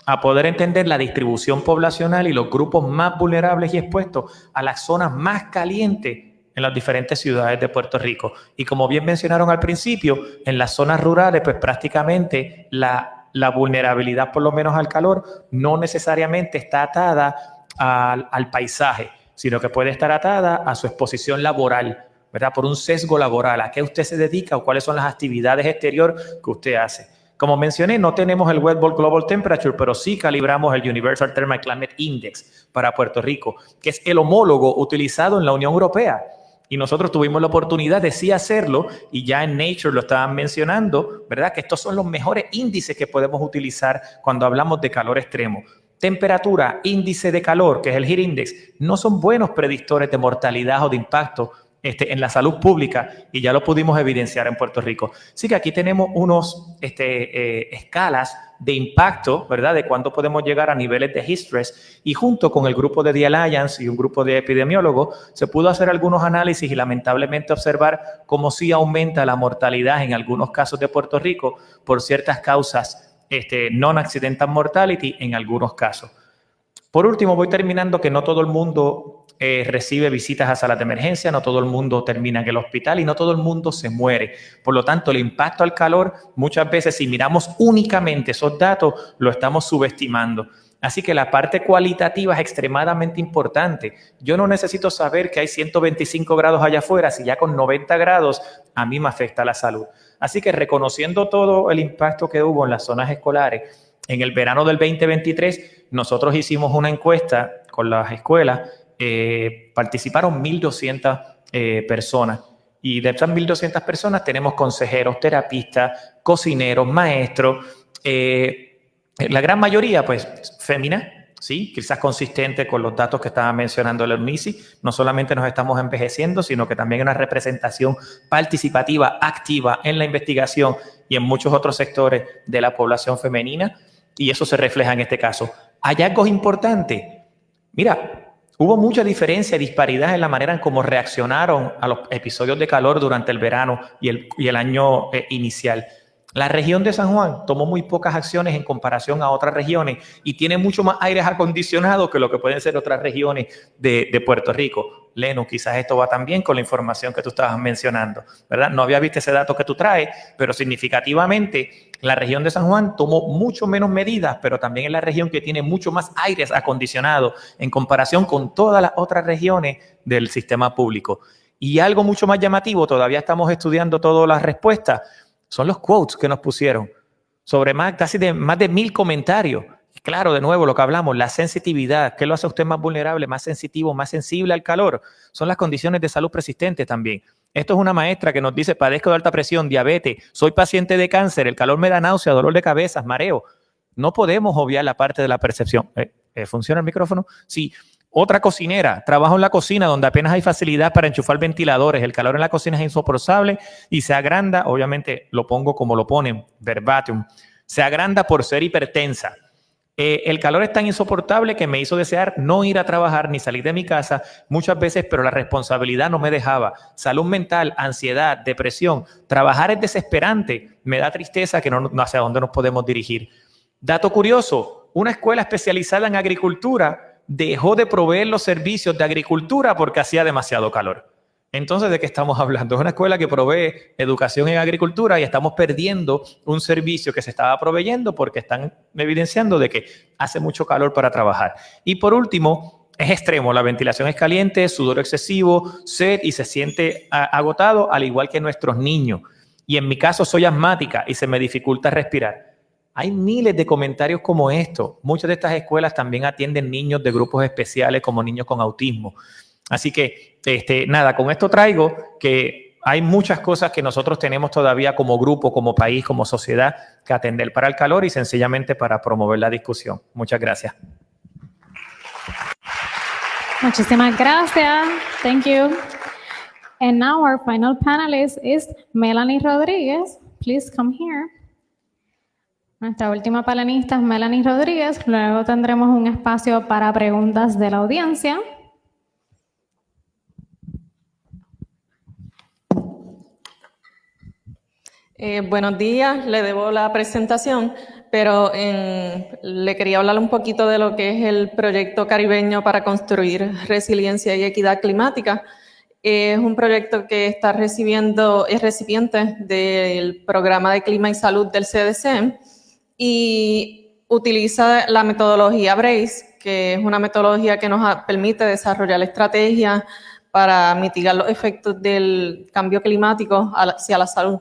a poder entender la distribución poblacional y los grupos más vulnerables y expuestos a las zonas más calientes en las diferentes ciudades de Puerto Rico. Y como bien mencionaron al principio, en las zonas rurales, pues prácticamente la vulnerabilidad, por lo menos al calor, no necesariamente está atada al paisaje, sino que puede estar atada a su exposición laboral, ¿verdad? Por un sesgo laboral, a qué usted se dedica o cuáles son las actividades exteriores que usted hace. Como mencioné, no tenemos el Wet Bulb Global Temperature, pero sí calibramos el Universal Thermal Climate Index para Puerto Rico, que es el homólogo utilizado en la Unión Europea. Y nosotros tuvimos la oportunidad de sí hacerlo, y ya en Nature lo estaban mencionando, ¿verdad? Que estos son los mejores índices que podemos utilizar cuando hablamos de calor extremo. Temperatura, índice de calor, que es el Heat Index, no son buenos predictores de mortalidad o de impacto en la salud pública, y ya lo pudimos evidenciar en Puerto Rico. Así que aquí tenemos unos escalas de impacto, ¿verdad?, de cuándo podemos llegar a niveles de heat stress, y junto con el grupo de The Alliance y un grupo de epidemiólogos se pudo hacer algunos análisis y lamentablemente observar cómo sí aumenta la mortalidad en algunos casos de Puerto Rico por ciertas causas non-accidental mortality en algunos casos. Por último, voy terminando que no todo el mundo recibe visitas a salas de emergencia, no todo el mundo termina en el hospital y no todo el mundo se muere. Por lo tanto, el impacto al calor, muchas veces si miramos únicamente esos datos, lo estamos subestimando. Así que la parte cualitativa es extremadamente importante. Yo no necesito saber que hay 125 grados allá afuera, si ya con 90 grados a mí me afecta la salud. Así que reconociendo todo el impacto que hubo en las zonas escolares, en el verano del 2023, nosotros hicimos una encuesta con las escuelas, participaron 1.200 personas. Y de esas 1.200 personas tenemos consejeros, terapistas, cocineros, maestros, la gran mayoría, pues, féminas, ¿sí? Quizás consistente con los datos que estaba mencionando el UNICI. No solamente nos estamos envejeciendo, sino que también hay una representación participativa, activa en la investigación y en muchos otros sectores de la población femenina, y eso se refleja en este caso. Hallazgos importantes. Mira, hubo mucha diferencia y disparidad en la manera en cómo reaccionaron a los episodios de calor durante el verano y el año inicial. La región de San Juan tomó muy pocas acciones en comparación a otras regiones y tiene mucho más aires acondicionados que lo que pueden ser otras regiones de Puerto Rico. Leno, quizás esto va también con la información que tú estabas mencionando, ¿verdad? No había visto ese dato que tú traes, pero significativamente la región de San Juan tomó mucho menos medidas, pero también es la región que tiene mucho más aires acondicionados en comparación con todas las otras regiones del sistema público. Y algo mucho más llamativo, todavía estamos estudiando todas las respuestas, son los quotes que nos pusieron sobre más de 1.000 comentarios. Claro, de nuevo, lo que hablamos, la sensitividad, ¿qué lo hace a usted más vulnerable, más sensitivo, más sensible al calor? Son las condiciones de salud persistentes también. Esto es una maestra que nos dice, padezco de alta presión, diabetes, soy paciente de cáncer, el calor me da náusea, dolor de cabeza, mareo. No podemos obviar la parte de la percepción. ¿Funciona el micrófono? Sí. Otra cocinera, trabajo en la cocina donde apenas hay facilidad para enchufar ventiladores, el calor en la cocina es insoportable y se agranda, obviamente lo pongo como lo ponen, verbatim, se agranda por ser hipertensa. El calor es tan insoportable que me hizo desear no ir a trabajar ni salir de mi casa muchas veces, pero la responsabilidad no me dejaba. Salud mental, ansiedad, depresión, trabajar es desesperante, me da tristeza que no hacia dónde nos podemos dirigir. Dato curioso, una escuela especializada en agricultura dejó de proveer los servicios de agricultura porque hacía demasiado calor. Entonces, ¿de qué estamos hablando? Es una escuela que provee educación en agricultura y estamos perdiendo un servicio que se estaba proveyendo porque están evidenciando de que hace mucho calor para trabajar. Y por último, es extremo, la ventilación es caliente, sudor excesivo, sed y se siente agotado, al igual que nuestros niños. Y en mi caso soy asmática y se me dificulta respirar. Hay miles de comentarios como estos. Muchas de estas escuelas también atienden niños de grupos especiales como niños con autismo. Así que, nada, con esto traigo que hay muchas cosas que nosotros tenemos todavía como grupo, como país, como sociedad que atender para el calor y sencillamente para promover la discusión. Muchas gracias. Muchísimas gracias. Thank you. And now our final panelist is Melanie Rodríguez. Please come here. Nuestra última panelista es Melanie Rodríguez. Luego tendremos un espacio para preguntas de la audiencia. Buenos días, le debo la presentación, pero le quería hablar un poquito de lo que es el proyecto caribeño para construir resiliencia y equidad climática. Es un proyecto que es recipiente del Programa de Clima y Salud del CDC y utiliza la metodología BRACE, que es una metodología que nos permite desarrollar estrategias para mitigar los efectos del cambio climático hacia la salud.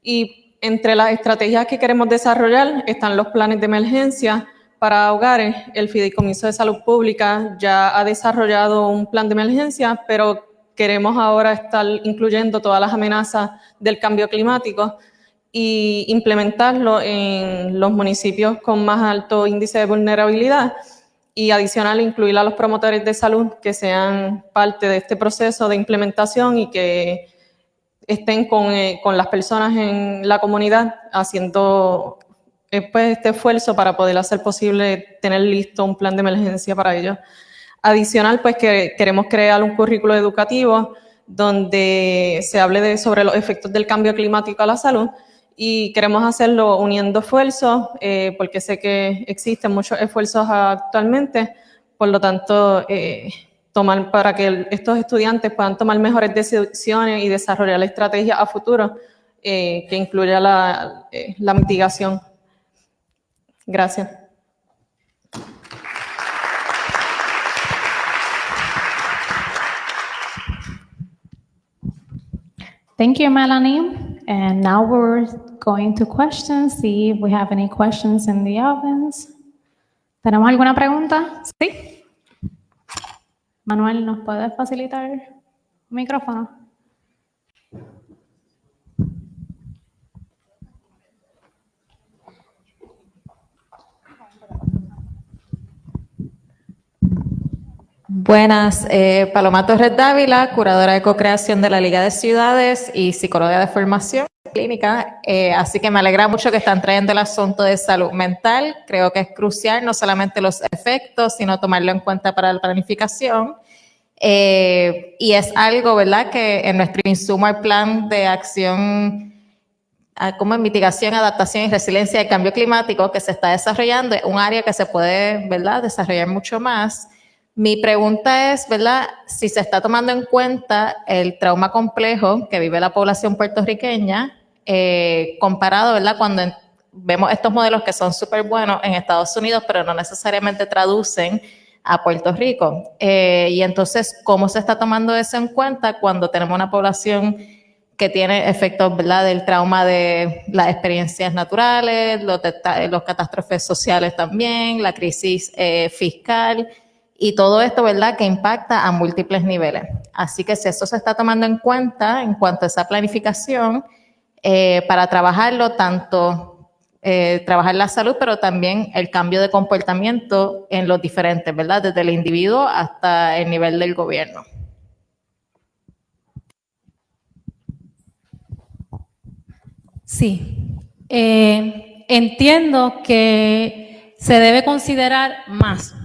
Y entre las estrategias que queremos desarrollar están los planes de emergencia para hogares. El Fideicomiso de Salud Pública ya ha desarrollado un plan de emergencia, pero queremos ahora estar incluyendo todas las amenazas del cambio climático y implementarlo en los municipios con más alto índice de vulnerabilidad y adicional incluir a los promotores de salud que sean parte de este proceso de implementación y que estén con las personas en la comunidad haciendo pues, este esfuerzo para poder hacer posible tener listo un plan de emergencia para ellos. Adicional, pues que queremos crear un currículo educativo donde se hable sobre los efectos del cambio climático a la salud y queremos hacerlo uniendo esfuerzos porque sé que existen muchos esfuerzos actualmente, por lo tanto, para que estos estudiantes puedan tomar mejores decisiones y desarrollar la estrategia a futuro que incluya la mitigación. Gracias. Thank you, Melanie. And now we're going to questions, see if we have any questions in the audience. ¿Tenemos alguna pregunta? Sí. Manuel, ¿nos puedes facilitar el micrófono? Buenas, Paloma Torres Dávila, curadora de co-creación de la Liga de Ciudades y psicóloga de formación clínica, así que me alegra mucho que están trayendo el asunto de salud mental. Creo que es crucial no solamente los efectos, sino tomarlo en cuenta para la planificación. Y es algo, ¿verdad?, que en nuestro insumo al plan de acción como en mitigación, adaptación y resiliencia al cambio climático que se está desarrollando, es un área que se puede, ¿verdad?, desarrollar mucho más. Mi pregunta es, ¿verdad?, si se está tomando en cuenta el trauma complejo que vive la población puertorriqueña, comparado, ¿verdad?, cuando vemos estos modelos que son súper buenos en Estados Unidos, pero no necesariamente traducen a Puerto Rico. Y entonces, ¿cómo se está tomando eso en cuenta cuando tenemos una población que tiene efectos, ¿verdad?, del trauma de las experiencias naturales, los catástrofes sociales también, la crisis fiscal, y todo esto, ¿verdad?, que impacta a múltiples niveles. Así que si eso se está tomando en cuenta en cuanto a esa planificación, para trabajarlo, tanto trabajar la salud, pero también el cambio de comportamiento en los diferentes, ¿verdad?, desde el individuo hasta el nivel del gobierno. Sí, entiendo que se debe considerar más,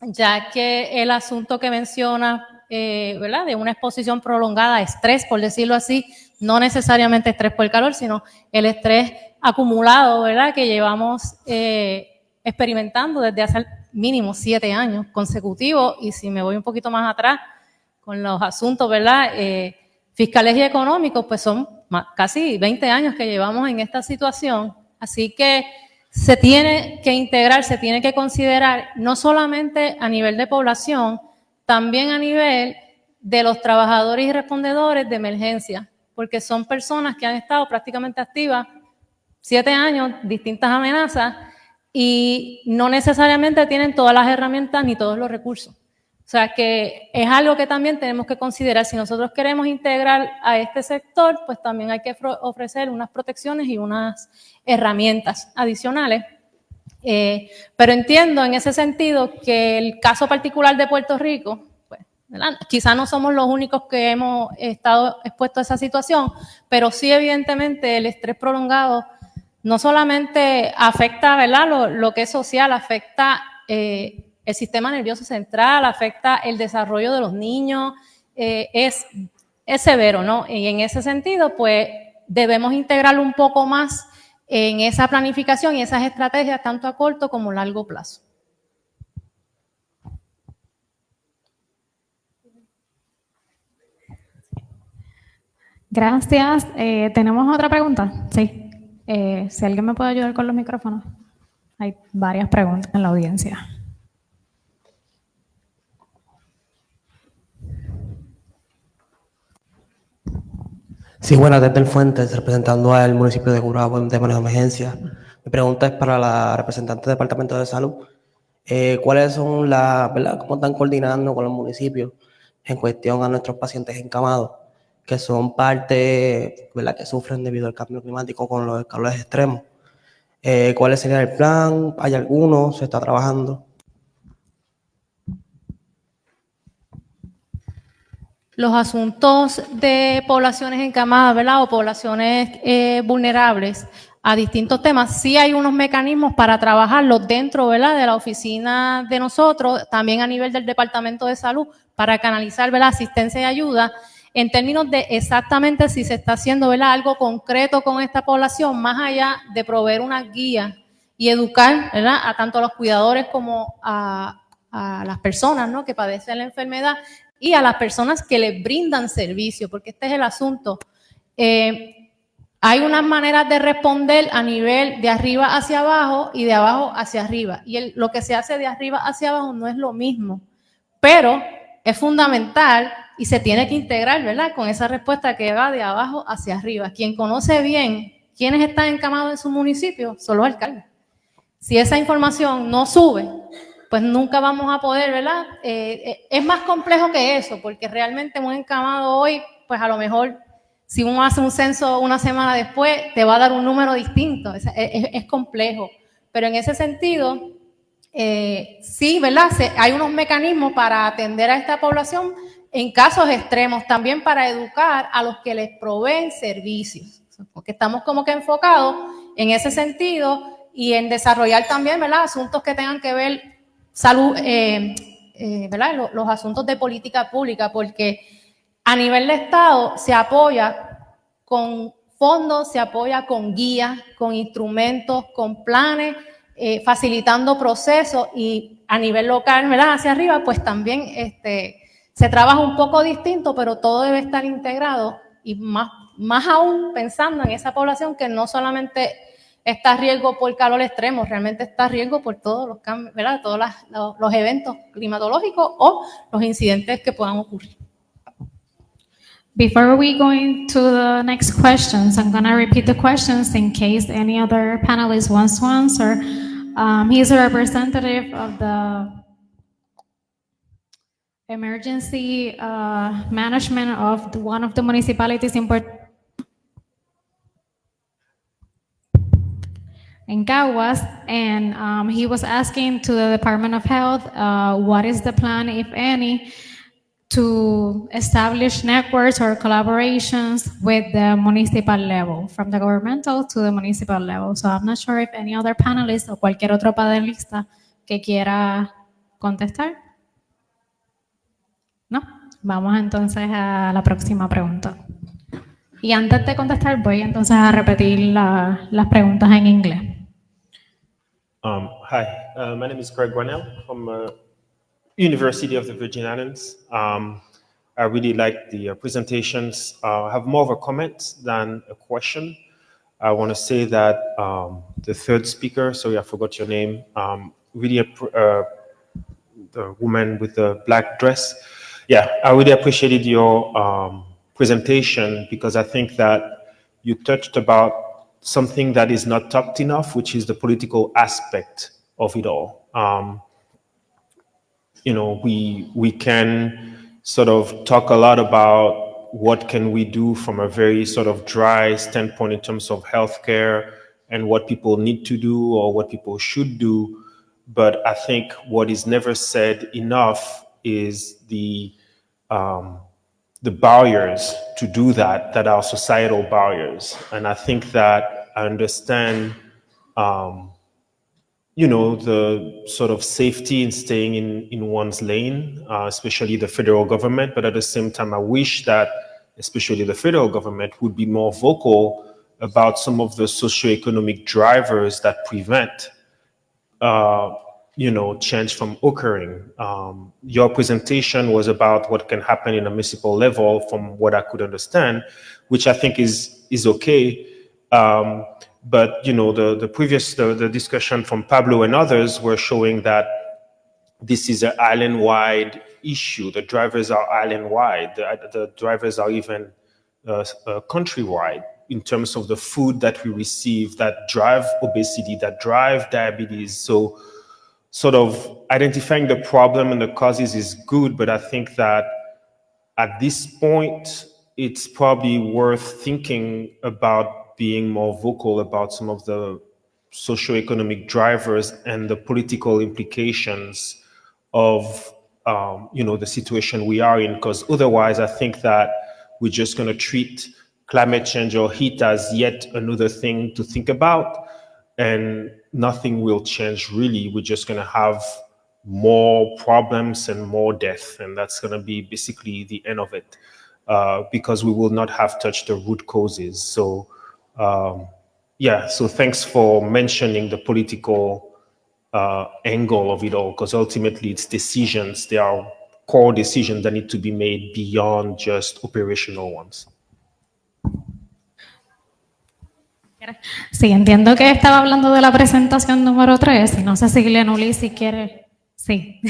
ya que el asunto que menciona, ¿verdad?, de una exposición prolongada a estrés, por decirlo así, no necesariamente estrés por el calor, sino el estrés acumulado, ¿verdad?, que llevamos experimentando desde hace mínimo 7 años consecutivos, y si me voy un poquito más atrás con los asuntos, ¿verdad?, fiscales y económicos, pues son casi 20 años que llevamos en esta situación, así que se tiene que integrar, se tiene que considerar no solamente a nivel de población, también a nivel de los trabajadores y respondedores de emergencia, porque son personas que han estado prácticamente activas 7 años, distintas amenazas, y no necesariamente tienen todas las herramientas ni todos los recursos. O sea que es algo que también tenemos que considerar. Si nosotros queremos integrar a este sector, pues también hay que ofrecer unas protecciones y unas herramientas adicionales. Pero entiendo en ese sentido que el caso particular de Puerto Rico, pues, quizás no somos los únicos que hemos estado expuestos a esa situación, pero sí evidentemente el estrés prolongado no solamente afecta, ¿verdad?, lo que es social, afecta el sistema nervioso central, afecta el desarrollo de los niños, es severo, ¿no? Y en ese sentido, pues, debemos integrarlo un poco más en esa planificación y esas estrategias, tanto a corto como a largo plazo. Gracias. ¿Tenemos otra pregunta? Sí. Si alguien me puede ayudar con los micrófonos. Hay varias preguntas en la audiencia. Sí, buenas, desde el Fuentes, representando al municipio de Gurabo en temas de emergencia. Mi pregunta es para la representante del Departamento de Salud. ¿Cuáles son ¿verdad?, cómo están coordinando con los municipios en cuestión a nuestros pacientes encamados, que son parte, ¿verdad?, que sufren debido al cambio climático con los calores extremos? ¿Cuál sería el plan? ¿Hay alguno? ¿Se está trabajando? los asuntos de poblaciones encamadas, ¿verdad? O poblaciones vulnerables a distintos temas, sí hay unos mecanismos para trabajarlos dentro, ¿verdad?, de la oficina de nosotros, también a nivel del Departamento de Salud, para canalizar, ¿verdad?, asistencia y ayuda, en términos de exactamente si se está haciendo, ¿verdad?, algo concreto con esta población, más allá de proveer una guía y educar, ¿verdad?, a tanto a los cuidadores como a las personas, ¿no?, que padecen la enfermedad y a las personas que les brindan servicio, porque este es el asunto. Hay unas maneras de responder a nivel de arriba hacia abajo y de abajo hacia arriba. Y lo que se hace de arriba hacia abajo no es lo mismo, pero es fundamental y se tiene que integrar, ¿verdad?, con esa respuesta que va de abajo hacia arriba. Quien conoce bien quiénes están encamados en su municipio son los alcaldes. Si esa información no sube, pues nunca vamos a poder, ¿verdad? Es más complejo que eso, porque realmente un encamado hoy, pues a lo mejor, si uno hace un censo una semana después, te va a dar un número distinto. Es complejo. Pero en ese sentido, sí, ¿verdad? Hay unos mecanismos para atender a esta población en casos extremos, también para educar a los que les proveen servicios, porque estamos como que enfocados en ese sentido y en desarrollar también, ¿verdad?, asuntos que tengan que ver salud, ¿verdad?, los asuntos de política pública, porque a nivel de Estado se apoya con fondos, se apoya con guías, con instrumentos, con planes, facilitando procesos, y a nivel local, ¿verdad?, hacia arriba, pues también se trabaja un poco distinto, pero todo debe estar integrado, y más aún pensando en esa población que no solamente está a riesgo por calor extremo, realmente está a riesgo por todos los cambios, ¿verdad?, todos los eventos climatológicos o los incidentes que puedan ocurrir. Before we go into the next questions, I'm going to repeat the questions in case any other panelist wants to answer. He's a representative of the emergency management of one of the municipalities in Caguas, and he was asking to the Department of Health what is the plan, if any, to establish networks or collaborations with the municipal level, from the governmental to the municipal level. So I'm not sure if any other panelist o cualquier otro panelista que quiera contestar. ¿No? Vamos entonces a la próxima pregunta. Y antes de contestar, voy entonces a repetir las preguntas en inglés. Hi, my name is Craig Granell from University of the Virgin Islands. I really like the presentations. I have more of a comment than a question. I want to say that the third speaker, sorry I forgot your name, really the woman with the black dress. Yeah, I really appreciated your presentation, because I think that you touched about something that is not talked enough, which is the political aspect of it all. You know, we can sort of talk a lot about what can we do from a very sort of dry standpoint in terms of healthcare and what people need to do or what people should do. But I think what is never said enough is the barriers to do that are societal barriers. And I think that I understand you know, the sort of safety in staying in one's lane, especially the federal government. But at the same time, I wish that especially the federal government would be more vocal about some of the socioeconomic drivers that prevent, you know, change from occurring. Your presentation was about what can happen in a municipal level, from what I could understand, which I think is okay. But you know, the discussion from Pablo and others were showing that this is an island-wide issue. The drivers are island-wide. The drivers are even countrywide in terms of the food that we receive that drive obesity, that drive diabetes. So sort of identifying the problem and the causes is good, but I think that at this point, it's probably worth thinking about being more vocal about some of the socioeconomic drivers and the political implications of the situation we are in, because otherwise I think that we're just going to treat climate change or heat as yet another thing to think about, and nothing will change really. We're just going to have more problems and more death, and that's going to be basically the end of it, because we will not have touched the root causes. So so thanks for mentioning the political angle of it all, because ultimately it's decisions. There are core decisions that need to be made beyond just operational ones. Sí, entiendo que estaba hablando de la presentación número 3, y no sé si Glenuli, si quiere. Sí.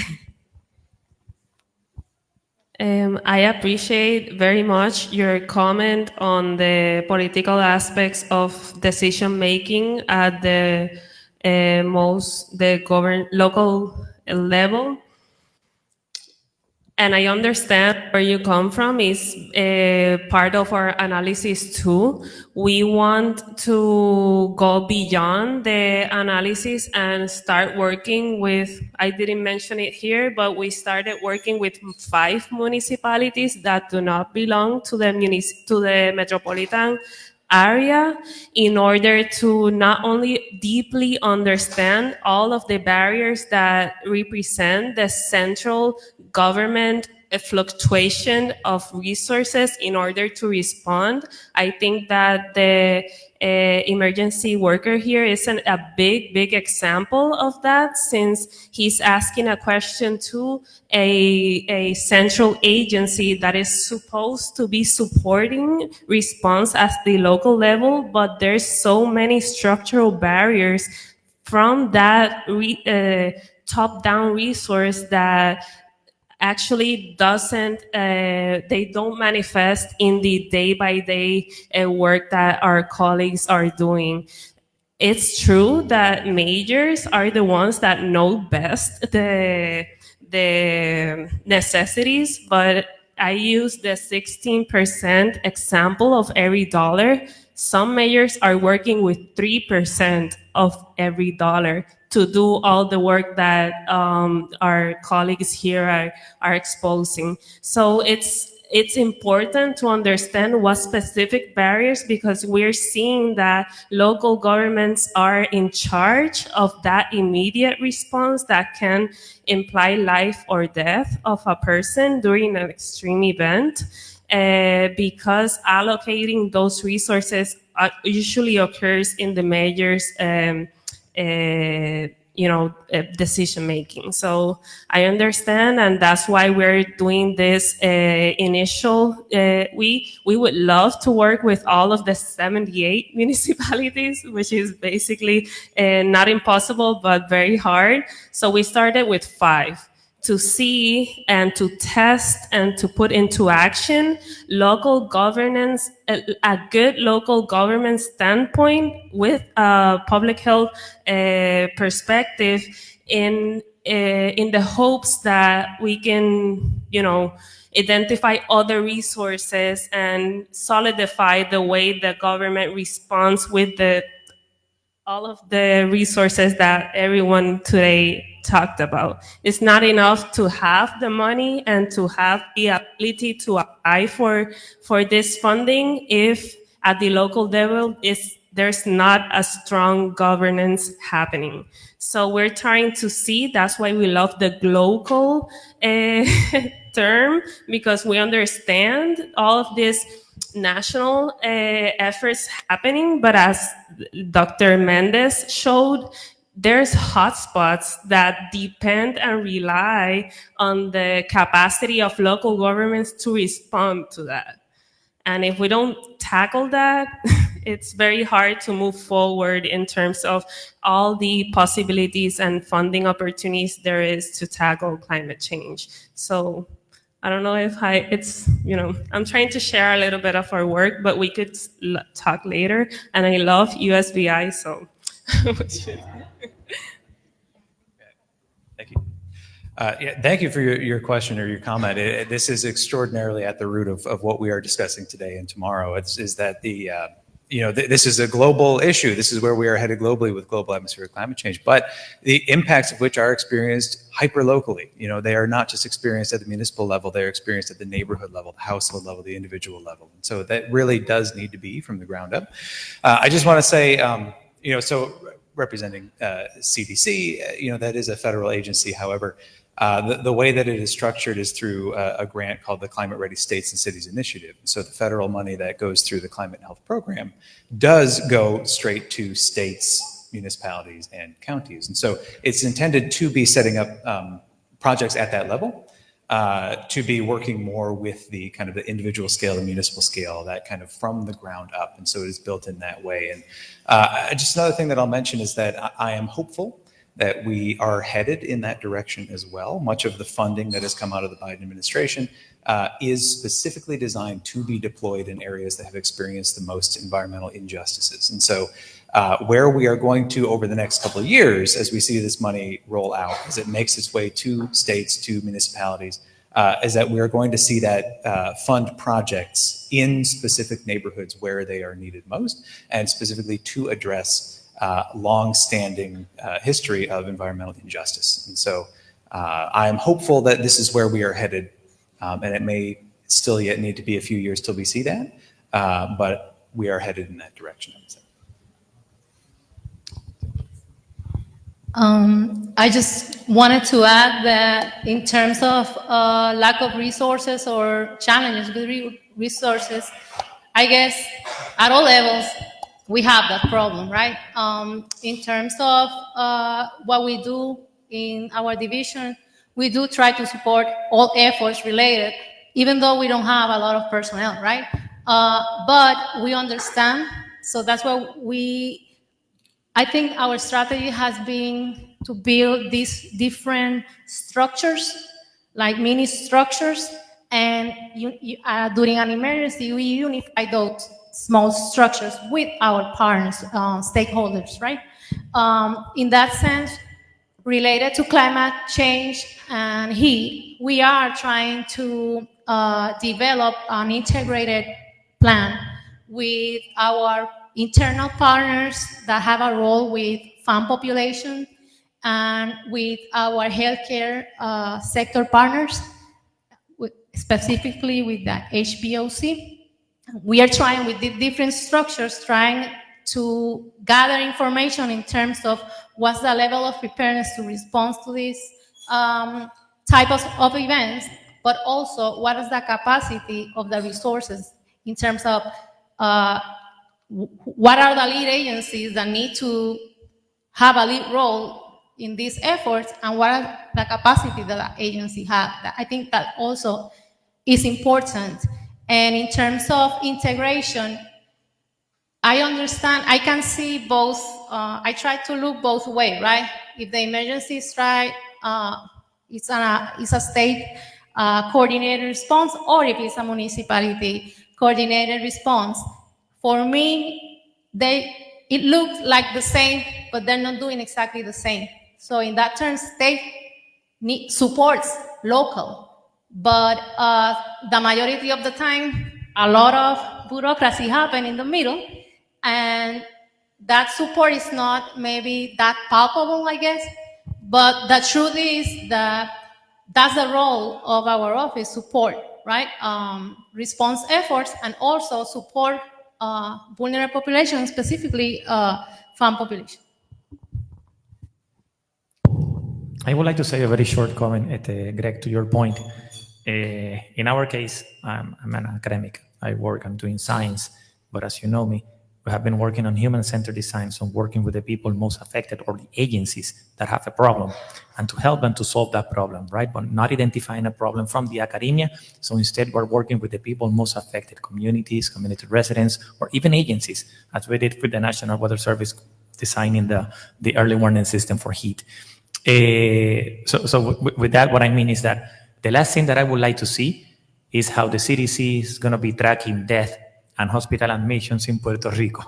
I appreciate very much your comment on the political aspects of decision making at the local level. And I understand where you come from. Is part of our analysis too. We want to go beyond the analysis and start working with, I didn't mention it here, but we started working with 5 municipalities that do not belong to the metropolitan area, in order to not only deeply understand all of the barriers that represent the central government fluctuation of resources in order to respond. I think that the emergency worker here is a big example of that, since he's asking a question to a central agency that is supposed to be supporting response at the local level, but there's so many structural barriers from that top-down resource that actually they don't manifest in the day-by-day work that our colleagues are doing. It's true that majors are the ones that know best the necessities, but I use the 16% example of every dollar. Some majors are working with 3% of every dollar to do all the work that our colleagues here are exposing. So it's important to understand what specific barriers, because we're seeing that local governments are in charge of that immediate response that can imply life or death of a person during an extreme event, because allocating those resources usually occurs in the mayor's decision making. So I understand, and that's why we're doing this initial. We would love to work with all of the 78 municipalities, which is basically not impossible, but very hard. So we started with 5 to see and to test and to put into action local governance, a good local government standpoint with a public health perspective, in the hopes that we can, identify other resources and solidify the way the government responds with all of the resources that everyone today talked about. It's not enough to have the money and to have the ability to apply for this funding if at the local level there's not a strong governance happening. So we're trying to see, that's why we love the global term, because we understand all of this national efforts happening, but as Dr. Mendez showed, there's hotspots that depend and rely on the capacity of local governments to respond to that. And if we don't tackle that, it's very hard to move forward in terms of all the possibilities and funding opportunities there is to tackle climate change. So I don't know if I'm trying to share a little bit of our work, but we could talk later. And I love USVI, so. Thank you. Thank you for your question or your comment. This is extraordinarily at the root of what we are discussing today and tomorrow. Is that the this is a global issue. This is where we are headed globally with global atmospheric climate change. But the impacts of which are experienced hyper-locally. They are not just experienced at the municipal level, they're experienced at the neighborhood level, the household level, the individual level. And so that really does need to be from the ground up. I just want to say, so representing CDC, that is a federal agency. However, the way that it is structured is through a grant called the Climate Ready States and Cities Initiative. So the federal money that goes through the Climate and Health Program does go straight to states, municipalities, and counties. And so it's intended to be setting up projects at that level, to be working more with the kind of the individual scale, the municipal scale, that kind of from the ground up. And so it is built in that way. And just another thing that I'll mention is that I am hopeful that we are headed in that direction as well. Much of the funding that has come out of the Biden administration is specifically designed to be deployed in areas that have experienced the most environmental injustices. And so where we are going to over the next couple of years, as we see this money roll out, as it makes its way to states, to municipalities, is that we are going to see that fund projects in specific neighborhoods where they are needed most, and specifically to address long-standing history of environmental injustice. And so I am hopeful that this is where we are headed, and it may still yet need to be a few years till we see that, but we are headed in that direction, I would say. I just wanted to add that in terms of lack of resources or challenges with resources, I guess at all levels, we have that problem, right? In terms of what we do in our division, we do try to support all efforts related, even though we don't have a lot of personnel, right? But we understand, so that's why I think our strategy has been to build these different structures, like mini structures, and during an emergency, we unify those small structures with our partners, stakeholders, right? In that sense, related to climate change and heat, we are trying to develop an integrated plan with our internal partners that have a role with farm population and with our healthcare sector partners, specifically with the HBOC. We are trying with the different structures, trying to gather information in terms of what's the level of preparedness to respond to these type of events, but also what is the capacity of the resources in terms of what are the lead agencies that need to have a lead role in these efforts, and what are the capacity that the agency have. I think that also is important. And in terms of integration, I understand, I can see both, I try to look both ways, right? If the emergency strike, it's a state coordinated response, or if it's a municipality coordinated response. For me, it looks like the same, but they're not doing exactly the same. So in that term, state supports local. But the majority of the time, a lot of bureaucracy happens in the middle, and that support is not maybe that palpable, I guess. But the truth is that that's the role of our office, support, right? Response efforts, and also support vulnerable populations, specifically farm population. I would like to say a very short comment, Greg, to your point. In our case, I'm an academic. I work on doing science, but as you know me, we have been working on human-centered design, so working with the people most affected or the agencies that have a problem, and to help them to solve that problem, right? But not identifying a problem from the academia. So instead, we're working with the people most affected, communities, community residents, or even agencies, as we did with the National Weather Service designing the early warning system for heat. So with that, what I mean is that the last thing that I would like to see is how the CDC is going to be tracking death and hospital admissions in Puerto Rico.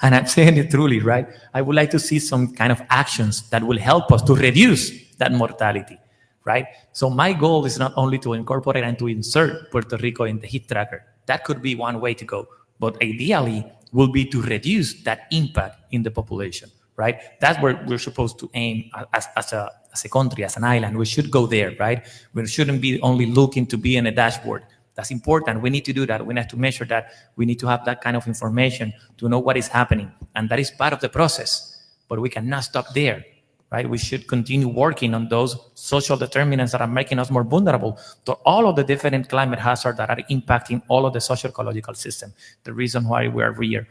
And I'm saying it truly, right? I would like to see some kind of actions that will help us to reduce that mortality, right? So my goal is not only to incorporate and to insert Puerto Rico in the heat tracker. That could be one way to go. But ideally, will be to reduce that impact in the population, right? That's where we're supposed to aim as a country, as an island. We should go there, right? We shouldn't be only looking to be in a dashboard. That's important. We need to do that. We need to measure that. We need to have that kind of information to know what is happening. And that is part of the process. But we cannot stop there, right? We should continue working on those social determinants that are making us more vulnerable to all of the different climate hazards that are impacting all of the socio-ecological system. The reason why we are here.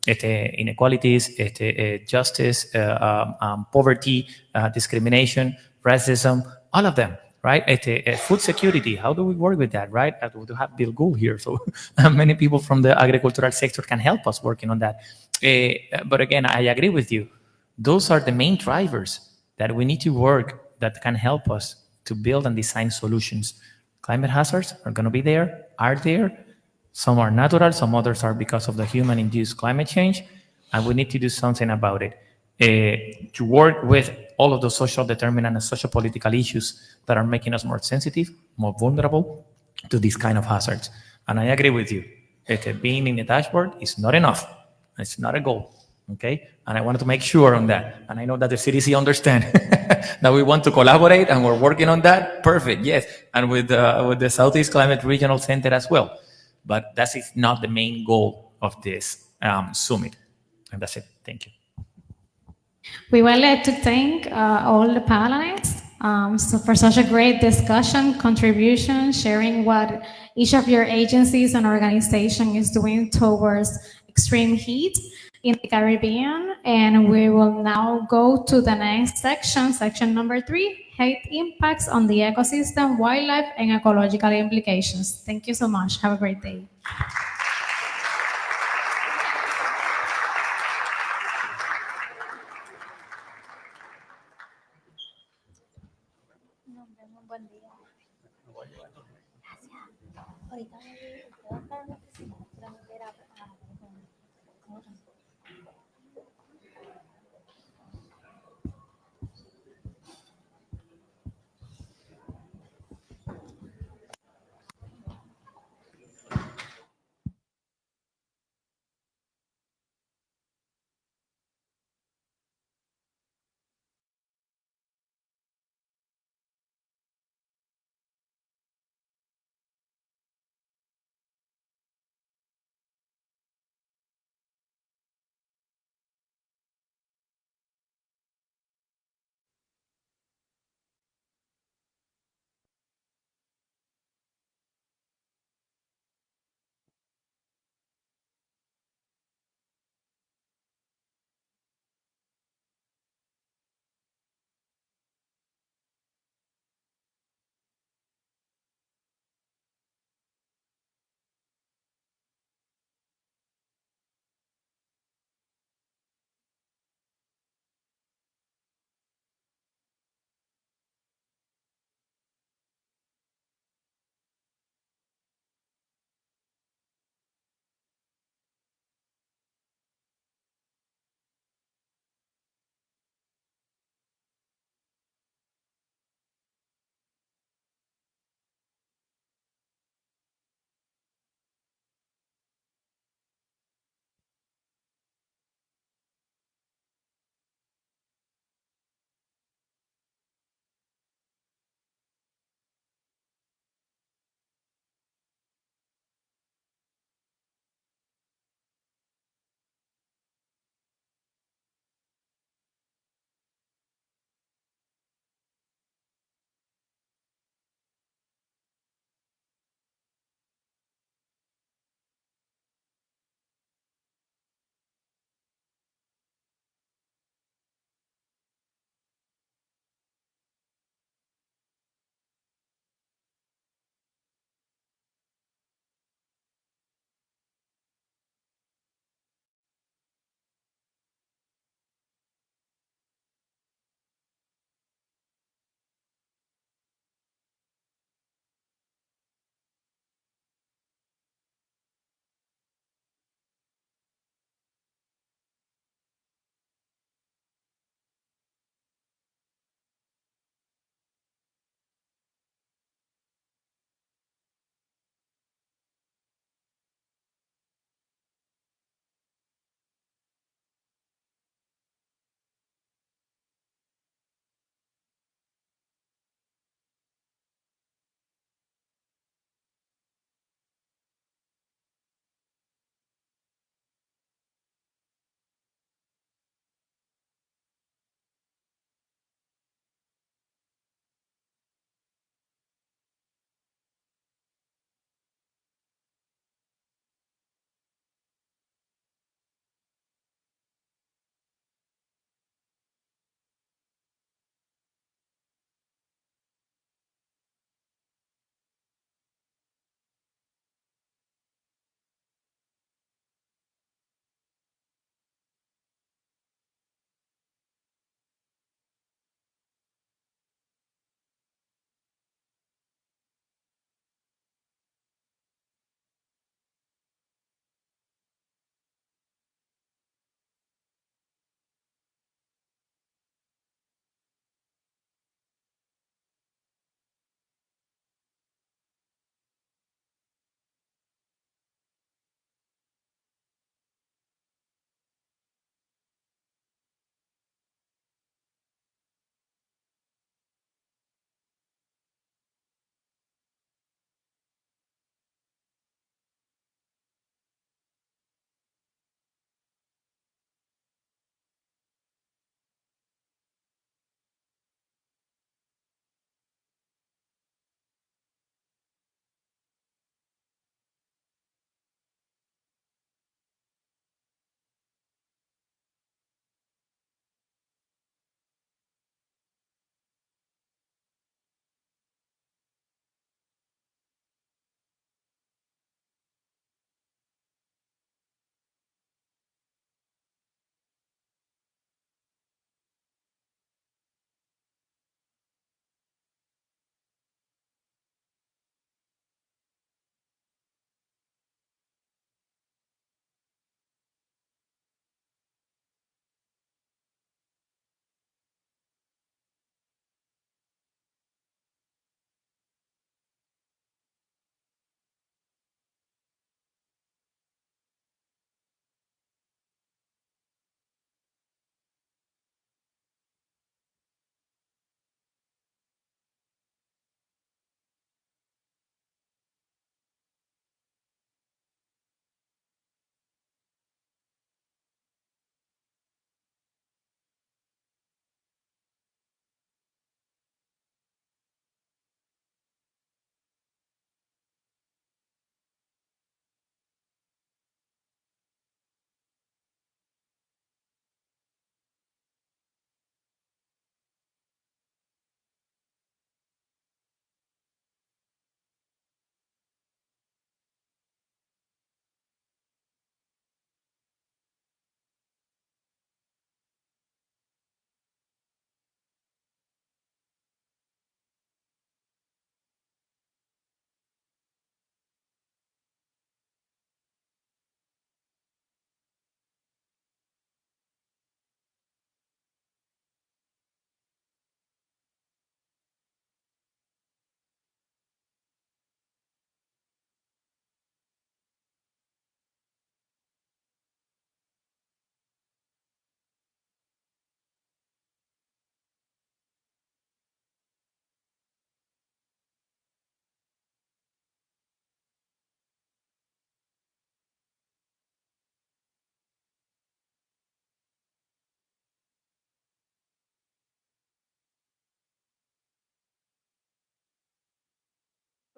Inequalities, justice, poverty, discrimination, racism, all of them, right? Food security, how do we work with that, right? We do have Bill Gould here, so many people from the agricultural sector can help us working on that. But again, I agree with you. Those are the main drivers that we need to work that can help us to build and design solutions. Climate hazards are going to be there, are there. Some are natural, some others are because of the human-induced climate change, and we need to do something about it. To work with all of the social determinants and social political issues that are making us more sensitive, more vulnerable to these kind of hazards. And I agree with you. Being in the dashboard is not enough. It's not a goal. Okay, and I wanted to make sure on that. And I know that the CDC understand that we want to collaborate, and we're working on that. Perfect, yes, and with the Southeast Climate Regional Center as well. But that is not the main goal of this summit. And that's it. Thank you. We would like to thank all the panelists for such a great discussion, contribution, sharing what each of your agencies and organization is doing towards extreme heat in the Caribbean. And we will now go to the next section, section number 3, heat impacts on the ecosystem, wildlife, and ecological implications. Thank you so much. Have a great day.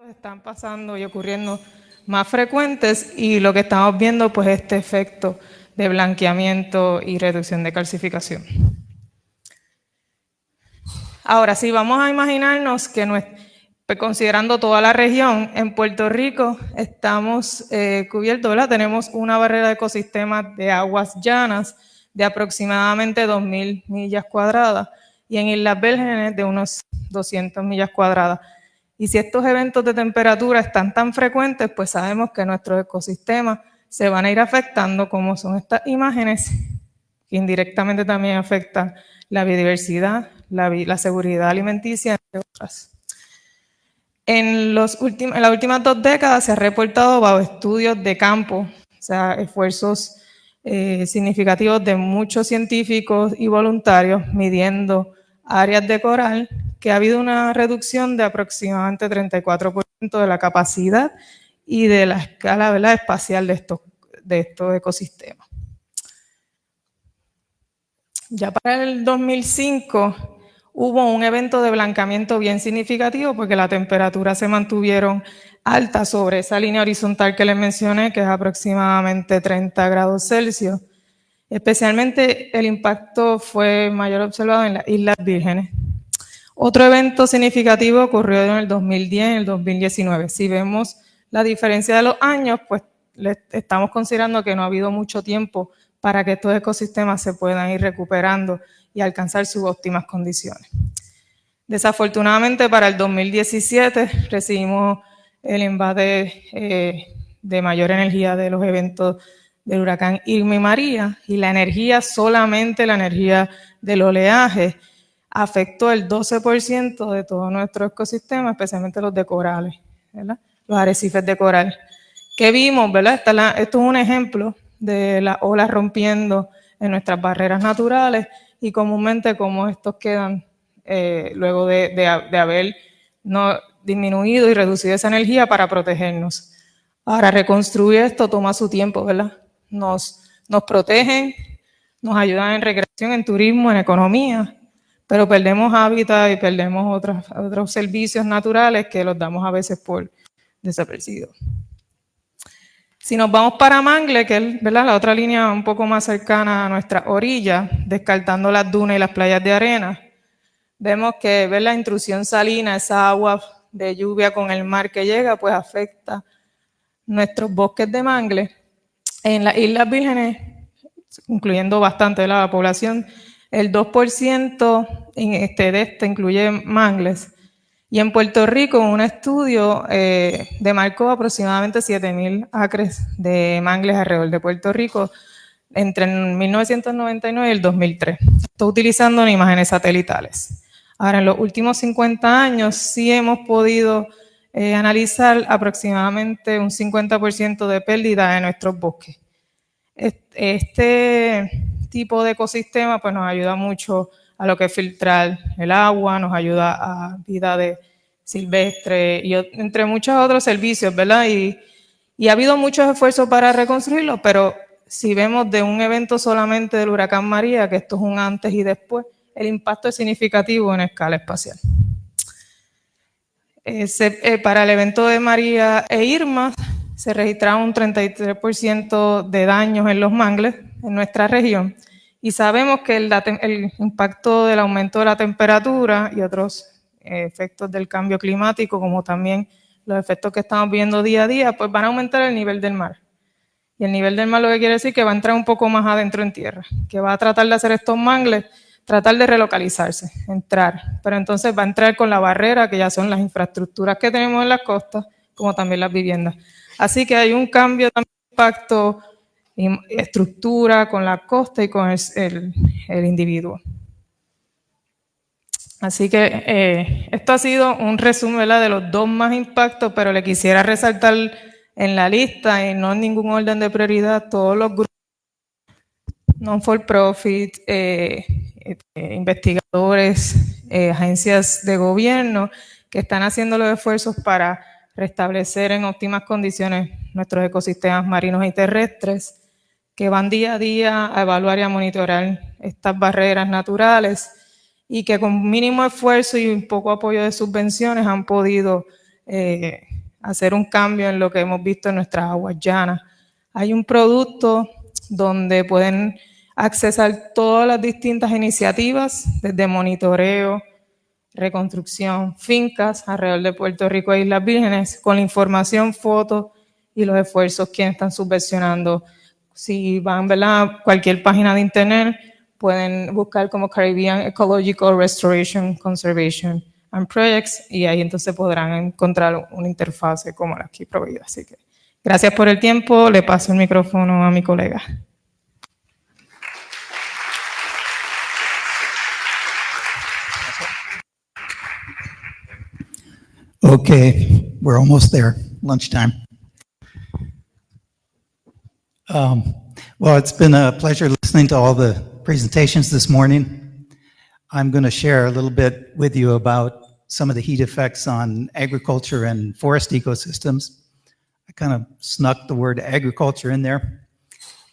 Están pasando y ocurriendo más frecuentes y lo que estamos viendo pues este efecto de blanqueamiento y reducción de calcificación. Ahora, si vamos a imaginarnos que considerando toda la región, en Puerto Rico estamos cubiertos, ¿verdad? Tenemos una barrera de ecosistemas de aguas llanas de aproximadamente 2.000 millas cuadradas y en Islas Vírgenes de unos 200 millas cuadradas. Y si estos eventos de temperatura están tan frecuentes, pues sabemos que nuestros ecosistemas se van a ir afectando, como son estas imágenes, que indirectamente también afectan la biodiversidad, la seguridad alimenticia, entre otras. En las últimas 2 décadas se ha reportado bajo estudios de campo, o sea, esfuerzos significativos de muchos científicos y voluntarios midiendo áreas de coral, que ha habido una reducción de aproximadamente 34% de la capacidad y de la escala, ¿verdad?, espacial de estos ecosistemas. Ya para el 2005 hubo un evento de blancamiento bien significativo porque las temperaturas se mantuvieron altas sobre esa línea horizontal que les mencioné, que es aproximadamente 30 grados Celsius. Especialmente el impacto fue mayor observado en las Islas Vírgenes. Otro evento significativo ocurrió en el 2010 y en el 2019. Si vemos la diferencia de los años, pues estamos considerando que no ha habido mucho tiempo para que estos ecosistemas se puedan ir recuperando y alcanzar sus óptimas condiciones. Desafortunadamente, para el 2017 recibimos el embate de mayor energía de los eventos del huracán Irma y María, y la energía, solamente la energía del oleaje, afectó el 12% de todo nuestro ecosistema, especialmente los de corales, ¿verdad?, los arrecifes de coral. ¿Qué vimos, verdad? Esto es un ejemplo de las olas rompiendo en nuestras barreras naturales y comúnmente cómo estos quedan luego de haber disminuido y reducido esa energía para protegernos. Ahora, reconstruir esto toma su tiempo, ¿verdad? Nos protegen, nos ayudan en recreación, en turismo, en economía, pero perdemos hábitat y perdemos otros servicios naturales que los damos a veces por desapercibidos. Si nos vamos para Mangle, que es, ¿verdad?, la otra línea un poco más cercana a nuestra orilla, descartando las dunas y las playas de arena, vemos que la intrusión salina, esa agua de lluvia con el mar que llega, pues afecta nuestros bosques de mangle. En las Islas Vírgenes, incluyendo bastante la población, el 2% de este incluye mangles. Y en Puerto Rico, un estudio demarcó aproximadamente 7.000 acres de mangles alrededor de Puerto Rico entre el 1999 y el 2003. Estoy utilizando imágenes satelitales. Ahora, en los últimos 50 años sí hemos podido analizar aproximadamente un 50% de pérdida de nuestros bosques. Este tipo de ecosistema pues, nos ayuda mucho a lo que es filtrar el agua, nos ayuda a vida silvestre y entre muchos otros servicios, ¿verdad? Y ha habido muchos esfuerzos para reconstruirlo, pero si vemos de un evento solamente del huracán María, que esto es un antes y después, el impacto es significativo en escala espacial. Para el evento de María e Irma se registraron un 33% de daños en los mangles en nuestra región y sabemos que el impacto del aumento de la temperatura y otros efectos del cambio climático, como también los efectos que estamos viendo día a día, pues van a aumentar el nivel del mar. Y el nivel del mar lo que quiere decir que va a entrar un poco más adentro en tierra, que va a tratar de hacer estos mangles, tratar de relocalizarse, entrar, pero entonces va a entrar con la barrera que ya son las infraestructuras que tenemos en las costas, como también las viviendas. Así que hay un cambio también de impacto, estructura con la costa y con el individuo. Así que esto ha sido un resumen, ¿verdad?, de los 2 más impactos, pero le quisiera resaltar en la lista y no en ningún orden de prioridad todos los grupos non-for-profit, investigadores, agencias de gobierno que están haciendo los esfuerzos para restablecer en óptimas condiciones nuestros ecosistemas marinos y terrestres, que van día a día a evaluar y a monitorear estas barreras naturales y que con mínimo esfuerzo y un poco apoyo de subvenciones han podido hacer un cambio en lo que hemos visto en nuestras aguas llanas. Hay un producto donde pueden accesar todas las distintas iniciativas, desde monitoreo, reconstrucción, fincas alrededor de Puerto Rico e Islas Vírgenes, con la información, fotos y los esfuerzos que están subvencionando. Si van, ¿verdad?, a cualquier página de internet, pueden buscar como Caribbean Ecological Restoration, Conservation and Projects, y ahí entonces podrán encontrar una interfase como la aquí proveída. Así que gracias por el tiempo, le paso el micrófono a mi colega. Okay, we're almost there, lunchtime. Well, it's been a pleasure listening to all the presentations this morning. I'm going to share a little bit with you about some of the heat effects on agriculture and forest ecosystems. I kind of snuck the word agriculture in there.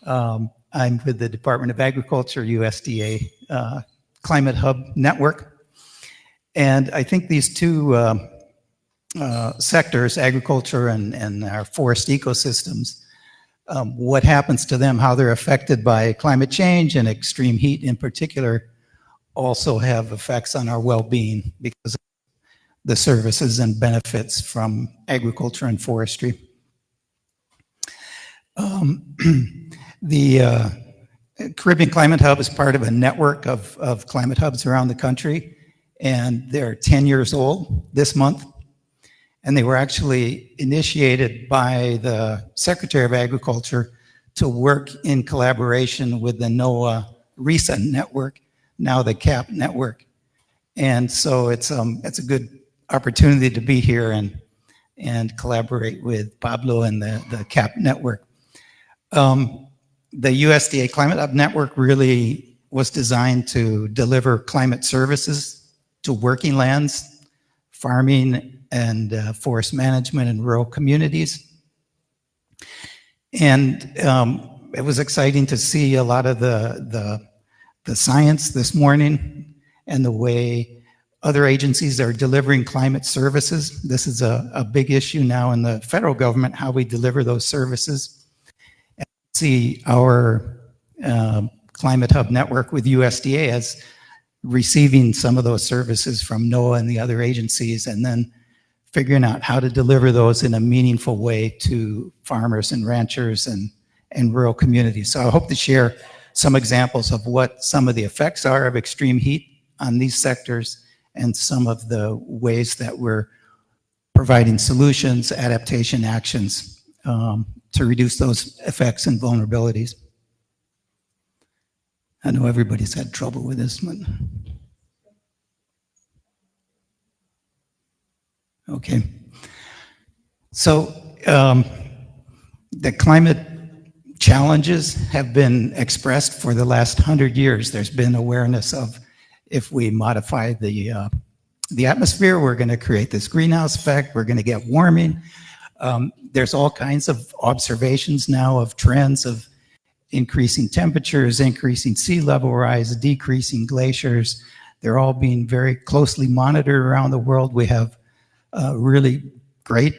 I'm with the Department of Agriculture, USDA Climate Hub Network. And I think these two sectors, agriculture and our forest ecosystems, what happens to them, how they're affected by climate change and extreme heat in particular, also have effects on our well-being because of the services and benefits from agriculture and forestry. The Caribbean Climate Hub is part of a network of climate hubs around the country, and they're 10 years old this month. And they were actually initiated by the Secretary of Agriculture to work in collaboration with the NOAA RESA network, now the CAP network. And so it's a good opportunity to be here and collaborate with Pablo and the CAP network. The USDA Climate Hub Network really was designed to deliver climate services to working lands, farming, and forest management in rural communities. And it was exciting to see a lot of the science this morning and the way other agencies are delivering climate services. This is a big issue now in the federal government, how we deliver those services. And see our Climate Hub network with USDA as receiving some of those services from NOAA and the other agencies, and then figuring out how to deliver those in a meaningful way to farmers and ranchers and rural communities. So I hope to share some examples of what some of the effects are of extreme heat on these sectors and some of the ways that we're providing solutions, adaptation actions to reduce those effects and vulnerabilities. I know everybody's had trouble with this one. Okay. So the climate challenges have been expressed for the last 100 years. There's been awareness of if we modify the atmosphere, we're going to create this greenhouse effect, we're going to get warming. There's all kinds of observations now of trends of increasing temperatures, increasing sea level rise, decreasing glaciers. They're all being very closely monitored around the world. We have really great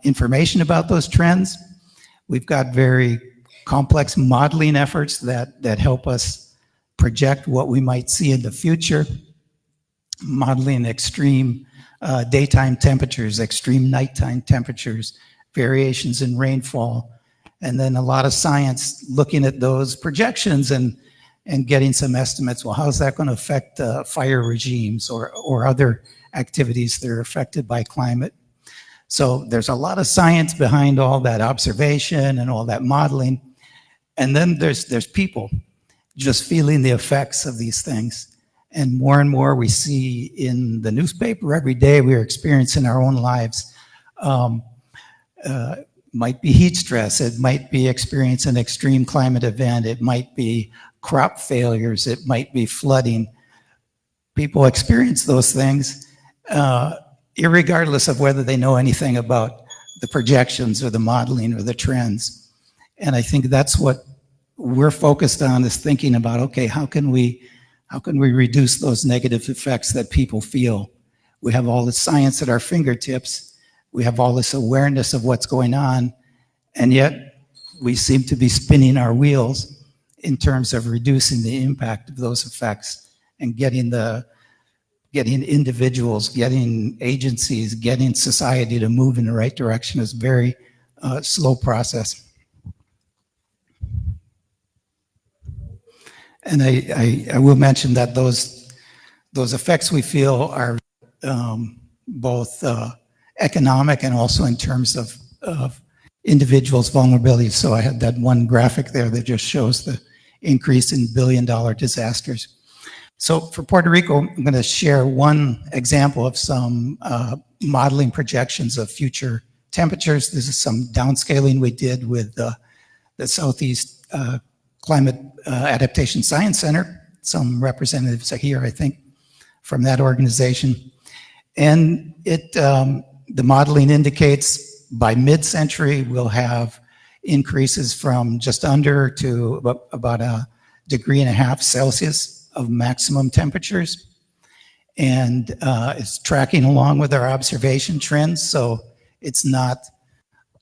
information about those trends. We've got very complex modeling efforts that help us project what we might see in the future, modeling extreme daytime temperatures, extreme nighttime temperatures, variations in rainfall, and then a lot of science looking at those projections and getting some estimates. Well, how's that going to affect fire regimes or other activities that are affected by climate? So there's a lot of science behind all that observation and all that modeling. And then there's people just feeling the effects of these things. And more we see in the newspaper every day, we're experiencing our own lives. Might be heat stress, it might be experiencing an extreme climate event, it might be crop failures, it might be flooding. People experience those things irregardless of whether they know anything about the projections or the modeling or the trends. And I think that's what we're focused on, is thinking about, okay, how can we reduce those negative effects that people feel? We have all the science at our fingertips. we have all this awareness of what's going on, and yet we seem to be spinning our wheels in terms of reducing the impact of those effects and getting individuals, getting agencies, getting society to move in the right direction is a very slow process. And I will mention that those effects we feel are both economic and also in terms of individuals' vulnerability. So I had that one graphic there that just shows the increase in billion-dollar disasters. So for Puerto Rico, I'm going to share one example of some modeling projections of future temperatures. This is some downscaling we did with the Southeast Climate Adaptation Science Center. Some representatives are here, I think, from that organization. And the modeling indicates by mid-century, we'll have increases from just under to about 1.5 degrees Celsius of maximum temperatures. And it's tracking along with our observation trends. So it's not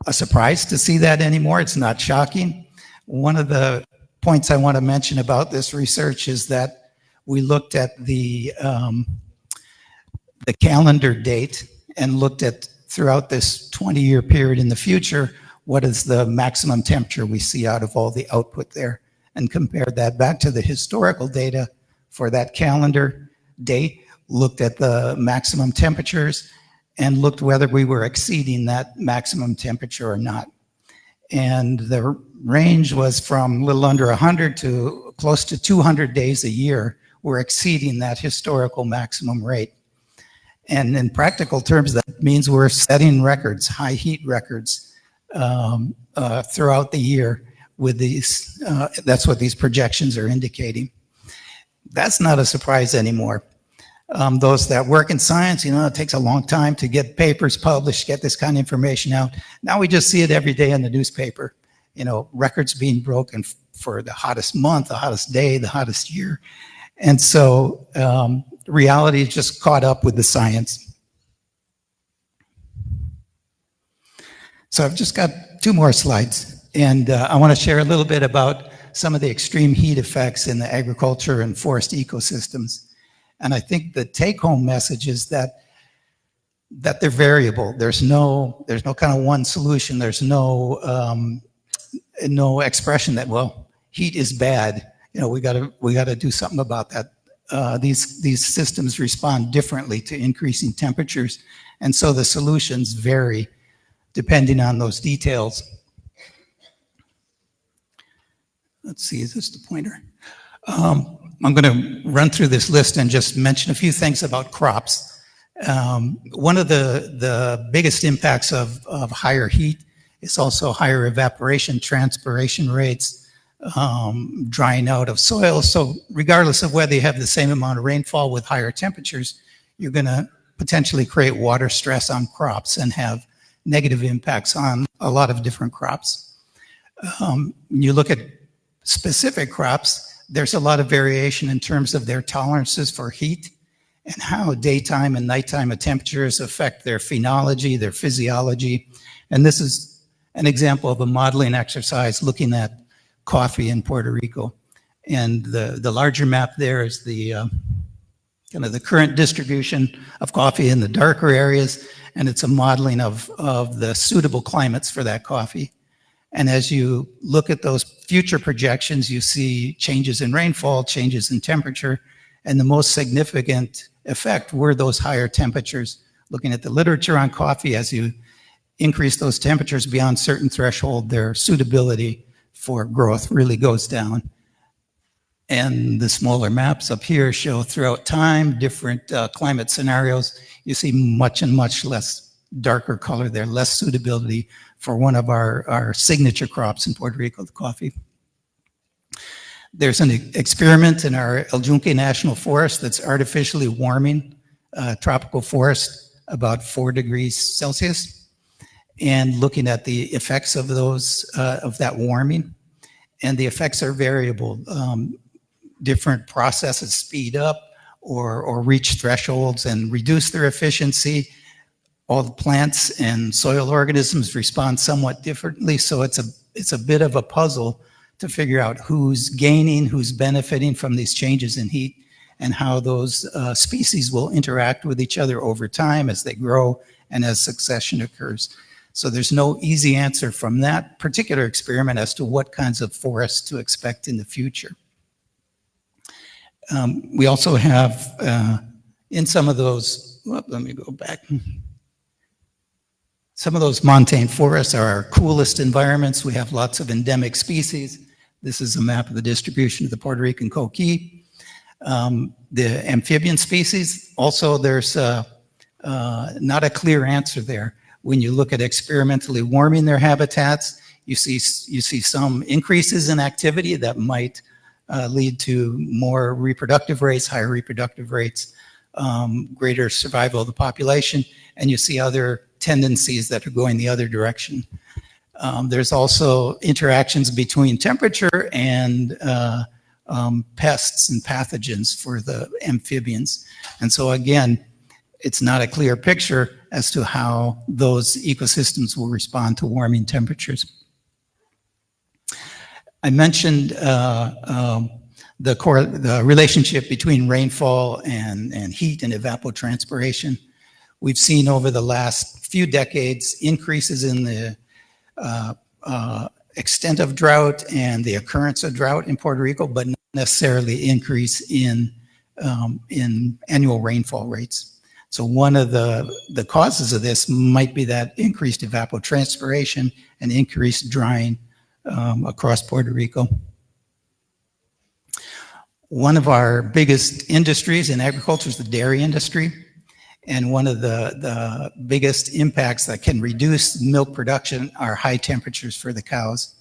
a surprise to see that anymore. It's not shocking. One of the points I want to mention about this research is that we looked at the calendar date and looked at throughout this 20-year period in the future, what is the maximum temperature we see out of all the output there, and compared that back to the historical data for that calendar date, looked at the maximum temperatures and looked whether we were exceeding that maximum temperature or not. And the range was from a little under 100 to close to 200 days a year. We're exceeding that historical maximum rate. And in practical terms, that means we're setting records, high heat records throughout the year with these, that's what these projections are indicating. That's not a surprise anymore. Those that work in science, you know, it takes a long time to get papers published, get this kind of information out. Now we just see it every day in the newspaper, you know, records being broken for the hottest month, the hottest day, the hottest year. And so reality is just caught up with the science. So I've just got 2 more slides, and I want to share a little bit about some of the extreme heat effects in the agriculture and forest ecosystems. And I think the take-home message is that they're variable. There's no kind of one solution. There's no expression that, well, heat is bad. You know, we gotta do something about that. These systems respond differently to increasing temperatures, and so the solutions vary depending on those details. Let's see, is this the pointer? I'm going to run through this list and just mention a few things about crops. One of the biggest impacts of higher heat is also higher evaporation, transpiration rates, drying out of soil. So regardless of whether you have the same amount of rainfall with higher temperatures, you're going to potentially create water stress on crops and have negative impacts on a lot of different crops. When you look at specific crops, there's a lot of variation in terms of their tolerances for heat and how daytime and nighttime temperatures affect their phenology, their physiology. And this is an example of a modeling exercise looking at coffee in Puerto Rico. And the larger map there is the kind of the current distribution of coffee in the darker areas, and it's a modeling of the suitable climates for that coffee. And as you look at those future projections, you see changes in rainfall, changes in temperature, and the most significant effect were those higher temperatures. Looking at the literature on coffee, as you increase those temperatures beyond certain threshold, their suitability for growth really goes down. And the smaller maps up here show throughout time, different climate scenarios. You see much and much less darker color there, less suitability for one of our signature crops in Puerto Rico, the coffee. There's an experiment in our El Yunque National Forest that's artificially warming tropical forest about 4 degrees Celsius, and looking at the effects of those of that warming. And the effects are variable. Different processes speed up or reach thresholds and reduce their efficiency. all the plants and soil organisms respond somewhat differently, so it's a bit of a puzzle to figure out who's gaining, who's benefiting from these changes in heat, and how those species will interact with each other over time as they grow and as succession occurs. So there's no easy answer from that particular experiment as to what kinds of forests to expect in the future. We also have in some of those, let me go back. Some of those montane forests are our coolest environments. We have lots of endemic species. This is a map of the distribution of the Puerto Rican coqui. The amphibian species, also there's not a clear answer there. When you look at experimentally warming their habitats, you see some increases in activity that might lead to more reproductive rates, higher reproductive rates, greater survival of the population, and you see other tendencies that are going the other direction. There's also interactions between temperature and pests and pathogens for the amphibians. And so again, it's not a clear picture as to how those ecosystems will respond to warming temperatures. I mentioned the relationship between rainfall and heat and evapotranspiration. We've seen over the last few decades increases in the extent of drought and the occurrence of drought in Puerto Rico, but not necessarily increase in annual rainfall rates. So one of the causes of this might be that increased evapotranspiration and increased drying across Puerto Rico. One of our biggest industries in agriculture is the dairy industry. And one of the biggest impacts that can reduce milk production are high temperatures for the cows.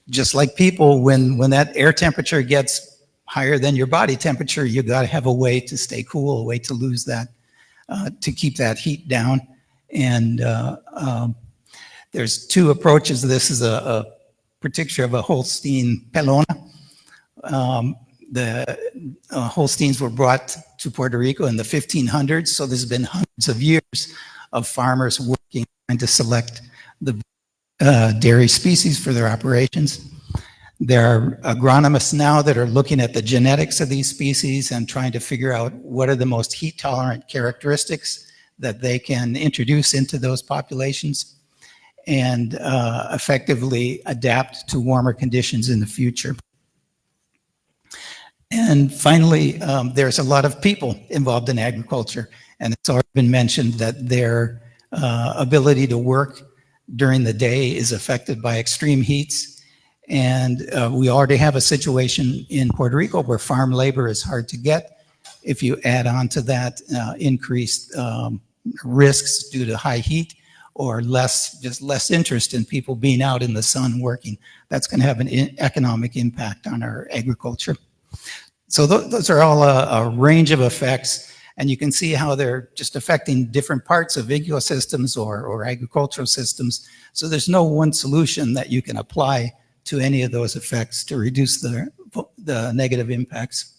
Just like people, when that air temperature gets higher than your body temperature, you got to have a way to stay cool, a way to lose that, to keep that heat down. And there's two approaches. This is a picture of a Holstein pelona. The Holsteins were brought to Puerto Rico in the 1500s, so there's been hundreds of years of farmers working trying to select the dairy species for their operations. There are agronomists now that are looking at the genetics of these species and trying to figure out what are the most heat-tolerant characteristics that they can introduce into those populations and effectively adapt to warmer conditions in the future. And finally, there's a lot of people involved in agriculture, and it's already been mentioned that their ability to work during the day is affected by extreme heats. And we already have a situation in Puerto Rico where farm labor is hard to get. If you add on to that increased risks due to high heat or just less interest in people being out in the sun working, that's going to have an economic impact on our agriculture. So those are all a range of effects, and you can see how they're just affecting different parts of ecosystems or agricultural systems. So there's no one solution that you can apply to any of those effects to reduce the negative impacts.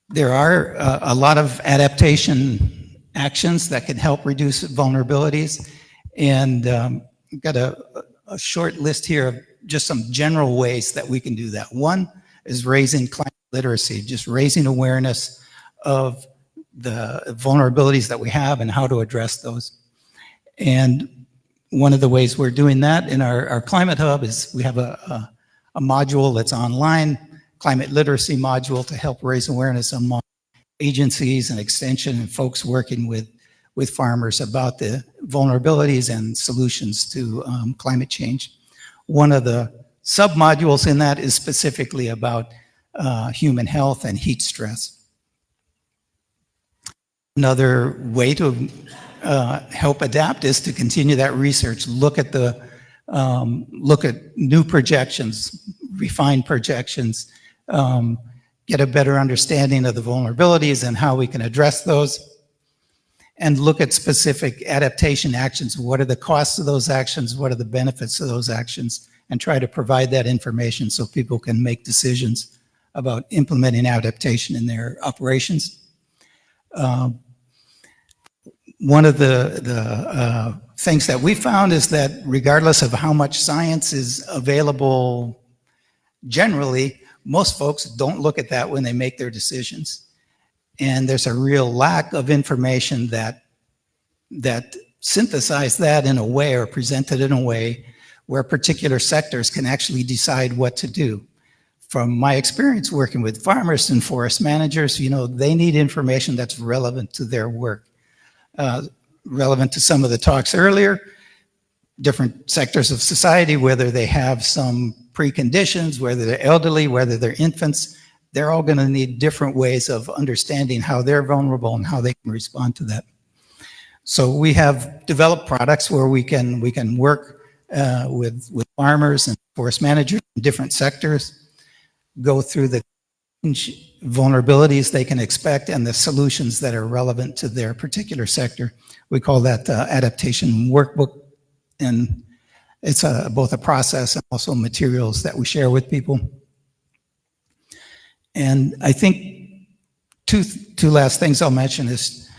There are a lot of adaptation actions that can help reduce vulnerabilities, and I've got a short list here of just some general ways that we can do that. One is raising climate literacy, just raising awareness of the vulnerabilities that we have and how to address those. And one of the ways we're doing that in our Climate Hub is we have a module that's online, climate literacy module, to help raise awareness among agencies and extension and folks working with farmers about the vulnerabilities and solutions to climate change. One of the sub-modules in that is specifically about human health and heat stress. Another way to help adapt is to continue that research. Look at new projections, refined projections, get a better understanding of the vulnerabilities and how we can address those, and look at specific adaptation actions. What are the costs of those actions? What are the benefits of those actions? And try to provide that information so people can make decisions about implementing adaptation in their operations. one of the things that we found is that regardless of how much science is available generally, most folks don't look at that when they make their decisions. And there's a real lack of information that synthesize that in a way or present it in a way where particular sectors can actually decide what to do. From my experience working with farmers and forest managers, you know, they need information that's relevant to their work. Relevant to some of the talks earlier, different sectors of society, whether they have some preconditions, whether they're elderly, whether they're infants, they're all going to need different ways of understanding how they're vulnerable and how they can respond to that. So we have developed products where we can work with farmers and forest managers in different sectors, go through the vulnerabilities they can expect and the solutions that are relevant to their particular sector. We call that adaptation workbook, and it's both a process and also materials that we share with people. And I think two last things I'll mention is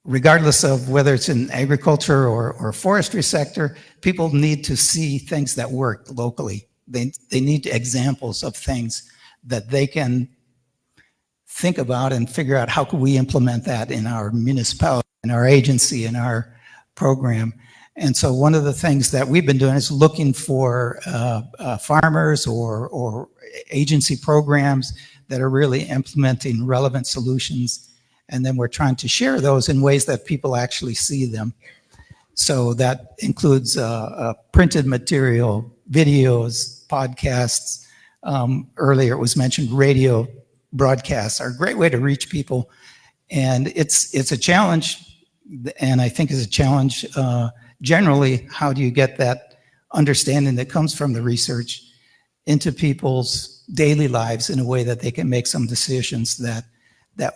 regardless of whether it's in agriculture or forestry sector, people need to see things that work locally. They need examples of things that they can think about and figure out how can we implement that in our municipality, in our agency, in our program. And so one of the things that we've been doing is looking for farmers or agency programs that are really implementing relevant solutions. And then we're trying to share those in ways that people actually see them. So that includes printed material, videos, podcasts. Earlier it was mentioned radio broadcasts are a great way to reach people. And it's a challenge, and I think it's a challenge generally, how do you get that understanding that comes from the research into people's daily lives in a way that they can make some decisions that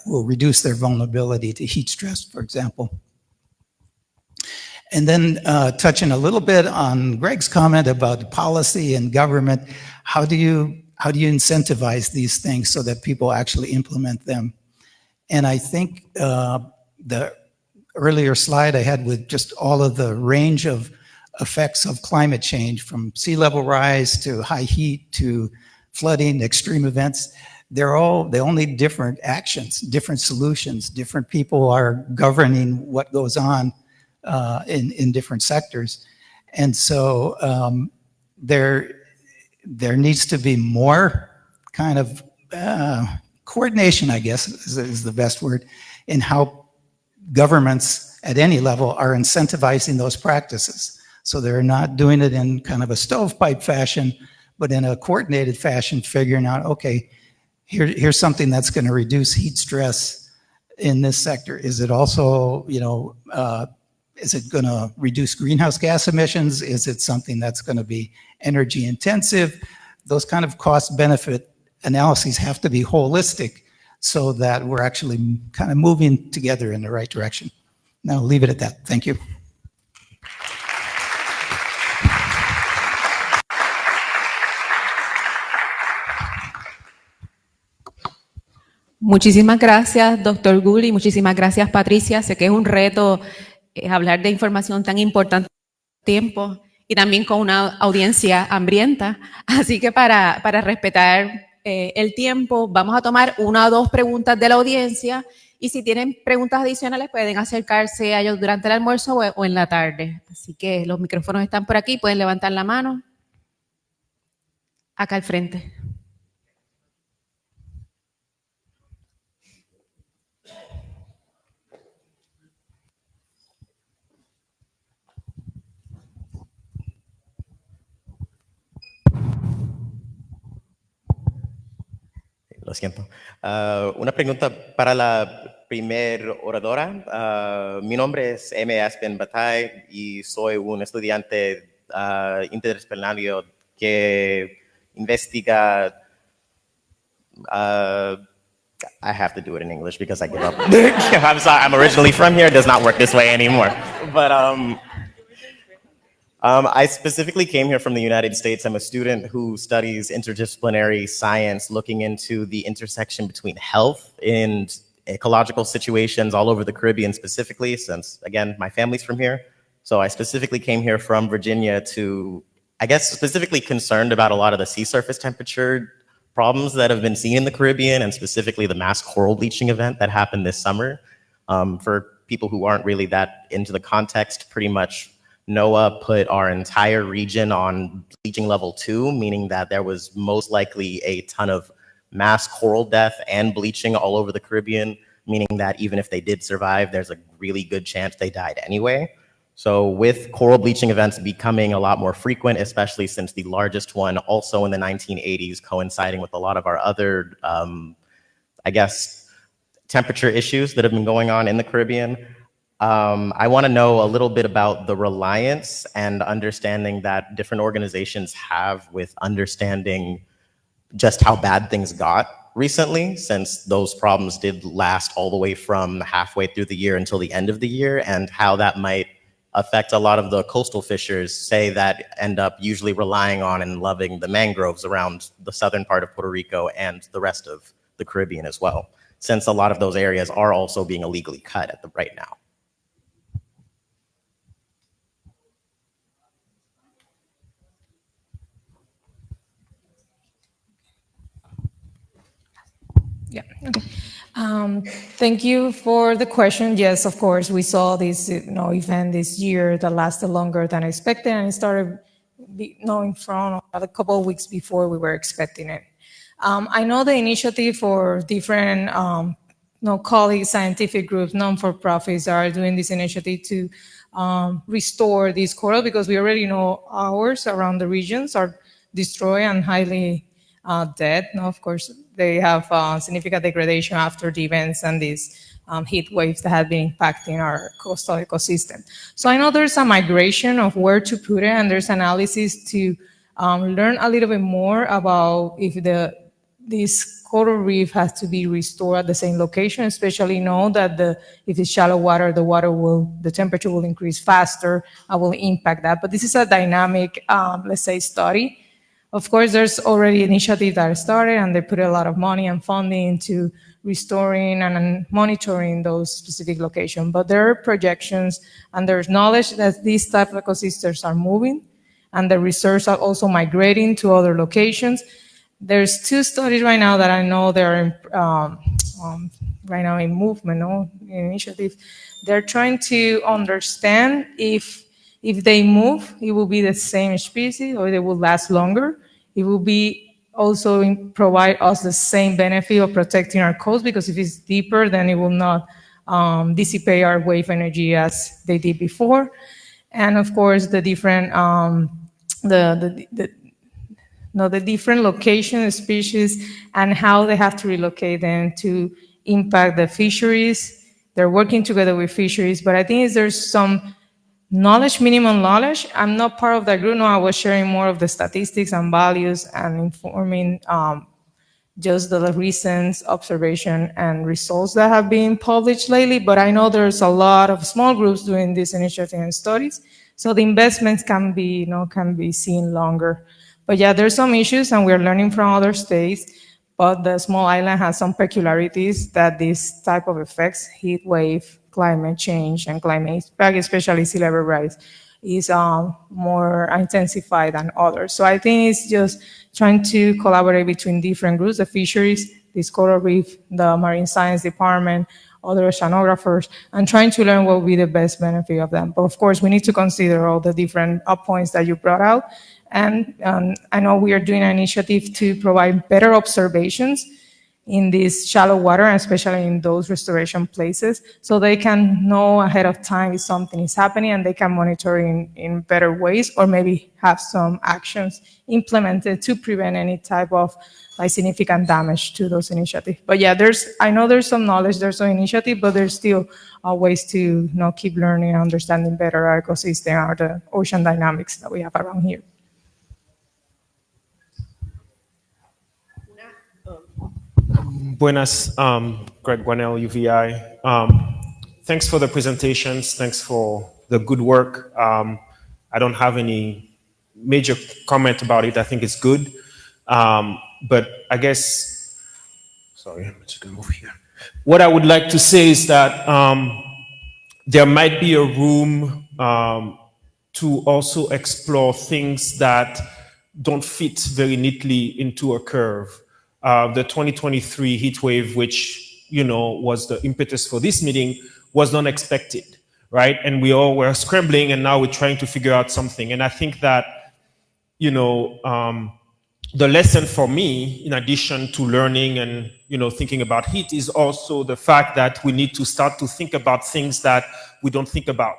will reduce their vulnerability to heat stress, for example. And then touching a little bit on Greg's comment about policy and government, how do you incentivize these things so that people actually implement them? And I think the earlier slide I had with just all of the range of effects of climate change, from sea level rise to high heat to flooding, extreme events, they all need different actions, different solutions. Different people are governing what goes on in different sectors. And so there needs to be more kind of coordination, I guess is the best word, in how governments at any level are incentivizing those practices. So they're not doing it in kind of a stovepipe fashion, but in a coordinated fashion, figuring out, okay, here's something that's going to reduce heat stress in this sector. Is it also, is it going to reduce greenhouse gas emissions? Is it something that's going to be energy intensive? Those kind of cost benefit analyses have to be holistic so that we're actually kind of moving together in the right direction. Now I'll leave it at that. Thank you. Muchísimas gracias, doctor Gulli. Muchísimas gracias, Patricia. Sé que es un reto hablar de información tan importante en tiempo y también con una audiencia hambrienta. Así que para respetar el tiempo, vamos a tomar 1 o 2 preguntas de la audiencia, y si tienen preguntas adicionales pueden acercarse a ellos durante el almuerzo o en la tarde. Así que los micrófonos están por aquí, pueden levantar la mano. Acá al frente. Lo siento. Una pregunta para la primer oradora. Mi nombre es M. Aspen Batay y soy un estudiante interdisciplinario que investiga. I have to do it in English because I give up. I'm sorry, I'm originally from here. It does not work this way anymore. But I specifically came here from the United States. I'm a student who studies interdisciplinary science, looking into the intersection between health and ecological situations all over the Caribbean specifically, since again, my family's from here. So I specifically came here from Virginia to, I guess, specifically concerned about a lot of the sea surface temperature problems that have been seen in the Caribbean, and specifically the mass coral bleaching event that happened this summer. For people who aren't really that into the context, pretty much NOAA put our entire region on bleaching level 2, meaning that there was most likely a ton of mass coral death and bleaching all over the Caribbean, meaning that even if they did survive, there's a really good chance they died anyway. So with coral bleaching events becoming a lot more frequent, especially since the largest one also in the 1980s, coinciding with a lot of our other, I guess, temperature issues that have been going on in the Caribbean, I want to know a little bit about the reliance and understanding that different organizations have with understanding just how bad things got recently, since those problems did last all the way from halfway through the year until the end of the year, and how that might affect a lot of the coastal fishers, say, that end up usually relying on and loving the mangroves around the southern part of Puerto Rico and the rest of the Caribbean as well, since a lot of those areas are also being illegally cut at the right now. Yeah, okay. Thank you for the question. Yes, of course, we saw this event this year that lasted longer than expected, and it started in front of a couple of weeks before we were expecting it. I know the initiative for different colleagues, scientific groups, non-for-profits are doing this initiative to restore these coral, because we already know ours around the regions are destroyed and highly dead. Now, of course, they have significant degradation after the events and these heat waves that have been impacting our coastal ecosystem. So I know there's a migration of where to put it, and there's analysis to learn a little bit more about if this coral reef has to be restored at the same location, especially know that if it's shallow water, the temperature will increase faster and will impact that. But this is a dynamic, let's say, study. Of course, there's already initiatives that are started, and they put a lot of money and funding into restoring and monitoring those specific locations. But there are projections, and there's knowledge that these type of ecosystems are moving, and the research are also migrating to other locations. There's 2 studies right now that I know they're right now in movement, initiative. They're trying to understand if they move, it will be the same species or they will last longer. It will be also provide us the same benefit of protecting our coast, because if it's deeper, then it will not dissipate our wave energy as they did before. And of course, the different the different location species and how they have to relocate them to impact the fisheries. They're working together with fisheries, but I think there's some knowledge, minimum knowledge. I'm not part of that group. No, I was sharing more of the statistics and values and informing just the recent observation and results that have been published lately. But I know there's a lot of small groups doing this initiative and studies. So the investments can be, can be seen longer. But yeah, there's some issues, and we're learning from other states. But the small island has some peculiarities that this type of effects, heat wave, climate change, and climate impact, especially sea level rise, is more intensified than others. So I think it's just trying to collaborate between different groups, the fisheries, this coral reef, the marine science department, other oceanographers, and trying to learn what will be the best benefit of them. But of course, we need to consider all the different points that you brought out. And I know we are doing an initiative to provide better observations in this shallow water, and especially in those restoration places, so they can know ahead of time if something is happening, and they can monitor in better ways, or maybe have some actions implemented to prevent any type of significant damage to those initiatives. But yeah, I know there's some knowledge, there's some initiative, but there's still ways to keep learning and understanding better our ecosystem, or the ocean dynamics that we have around here. Buenas, Greg Guanel, UVI. Thanks for the presentations. Thanks for the good work. I don't have any major comment about it. I think it's good. But I guess, sorry, I'm just gonna move here. What I would like to say is that there might be a room to also explore things that don't fit very neatly into a curve. The 2023 heat wave, which was the impetus for this meeting, was not expected, right? And we all were scrambling, and now we're trying to figure out something. And I think that the lesson for me, in addition to learning and thinking about heat, is also the fact that we need to start to think about things that we don't think about,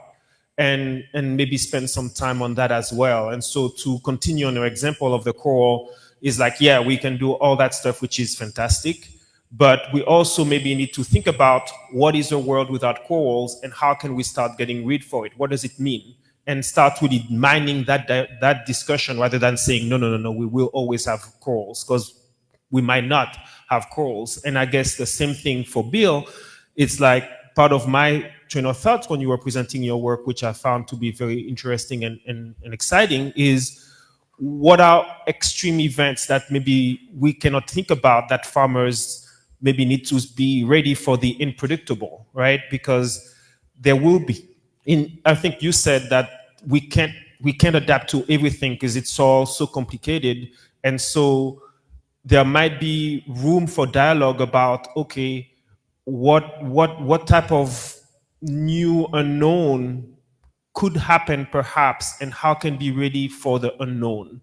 and maybe spend some time on that as well. And so, to continue on your example of the coral, is like, yeah, we can do all that stuff, which is fantastic, but we also maybe need to think about what is a world without corals, and how can we start getting rid for it? What does it mean? And start really mining that discussion, rather than saying, no, we will always have corals, because we might not have corals. And I guess the same thing for Bill. It's like part of my train of thought when you were presenting your work, which I found to be very interesting and exciting, is what are extreme events that maybe we cannot think about, that farmers maybe need to be ready for the unpredictable, right? Because there will be. I think you said that we can't adapt to everything because it's all so complicated, and so there might be room for dialogue about, okay, what type of new unknown could happen perhaps, and how can be ready for the unknown,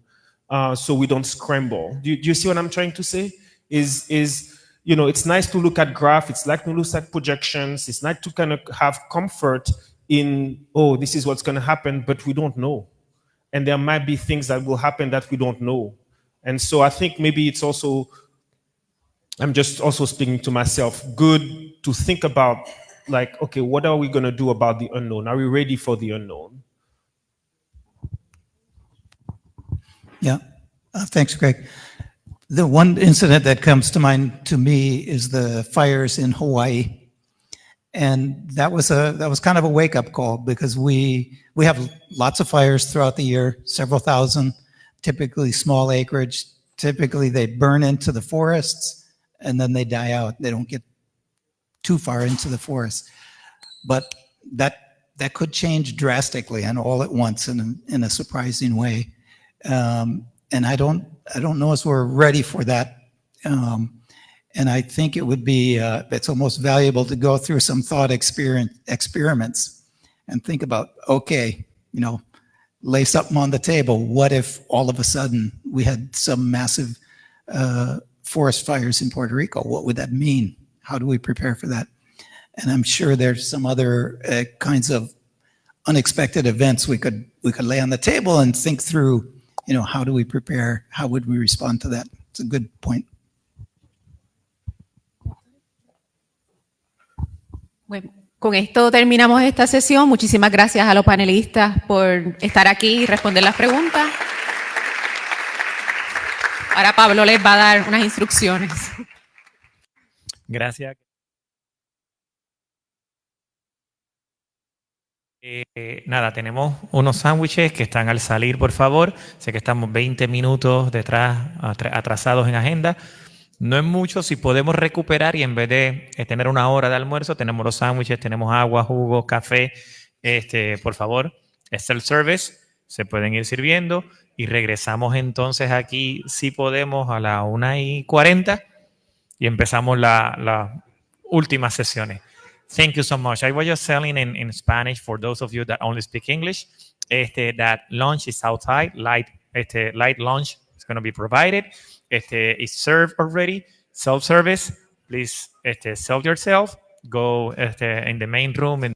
so we don't scramble. Do you see what I'm trying to say? Is it's nice to look at graph, it's like to look at projections, it's nice to kind of have comfort in, oh, this is what's going to happen, but we don't know. And there might be things that will happen that we don't know. And so I think maybe it's also, I'm just also speaking to myself, good to think about, like, okay, what are we going to do about the unknown? Are we ready for the unknown? Yeah, thanks, Greg. The one incident that comes to mind to me is the fires in Hawaii. And that was kind of a wake-up call, because we have lots of fires throughout the year, several thousand, typically small acreage. Typically they burn into the forests and then they die out. They don't get too far into the forest. But that could change drastically and all at once in a surprising way. And I don't know if we're ready for that. And I think it would be, it's almost valuable to go through some thought experiments and think about, okay, lay something on the table. What if all of a sudden we had some massive forest fires in Puerto Rico? What would that mean? How do we prepare for that? And I'm sure there's some other kinds of unexpected events we could lay on the table and think through, how do we prepare? How would we respond to that? It's a good point. Bueno, con esto terminamos esta sesión. Muchísimas gracias a los panelistas por estar aquí y responder las preguntas. Ahora Pablo les va a dar unas instrucciones. Gracias. Nada, tenemos unos sándwiches que están al salir, por favor. Sé que estamos 20 minutos atrasados en agenda. No es mucho, si podemos recuperar y en vez de tener una hora de almuerzo, tenemos los sándwiches, tenemos agua, jugo, café. Por favor, es el service, se pueden ir sirviendo y regresamos entonces aquí, si podemos, a las 1:40 y empezamos las últimas sesiones. Thank you so much. I was just telling in Spanish for those of you that only speak English, that lunch is outside, light lunch is going to be provided. Is served already, self-service. Please serve yourself. Go in the main room.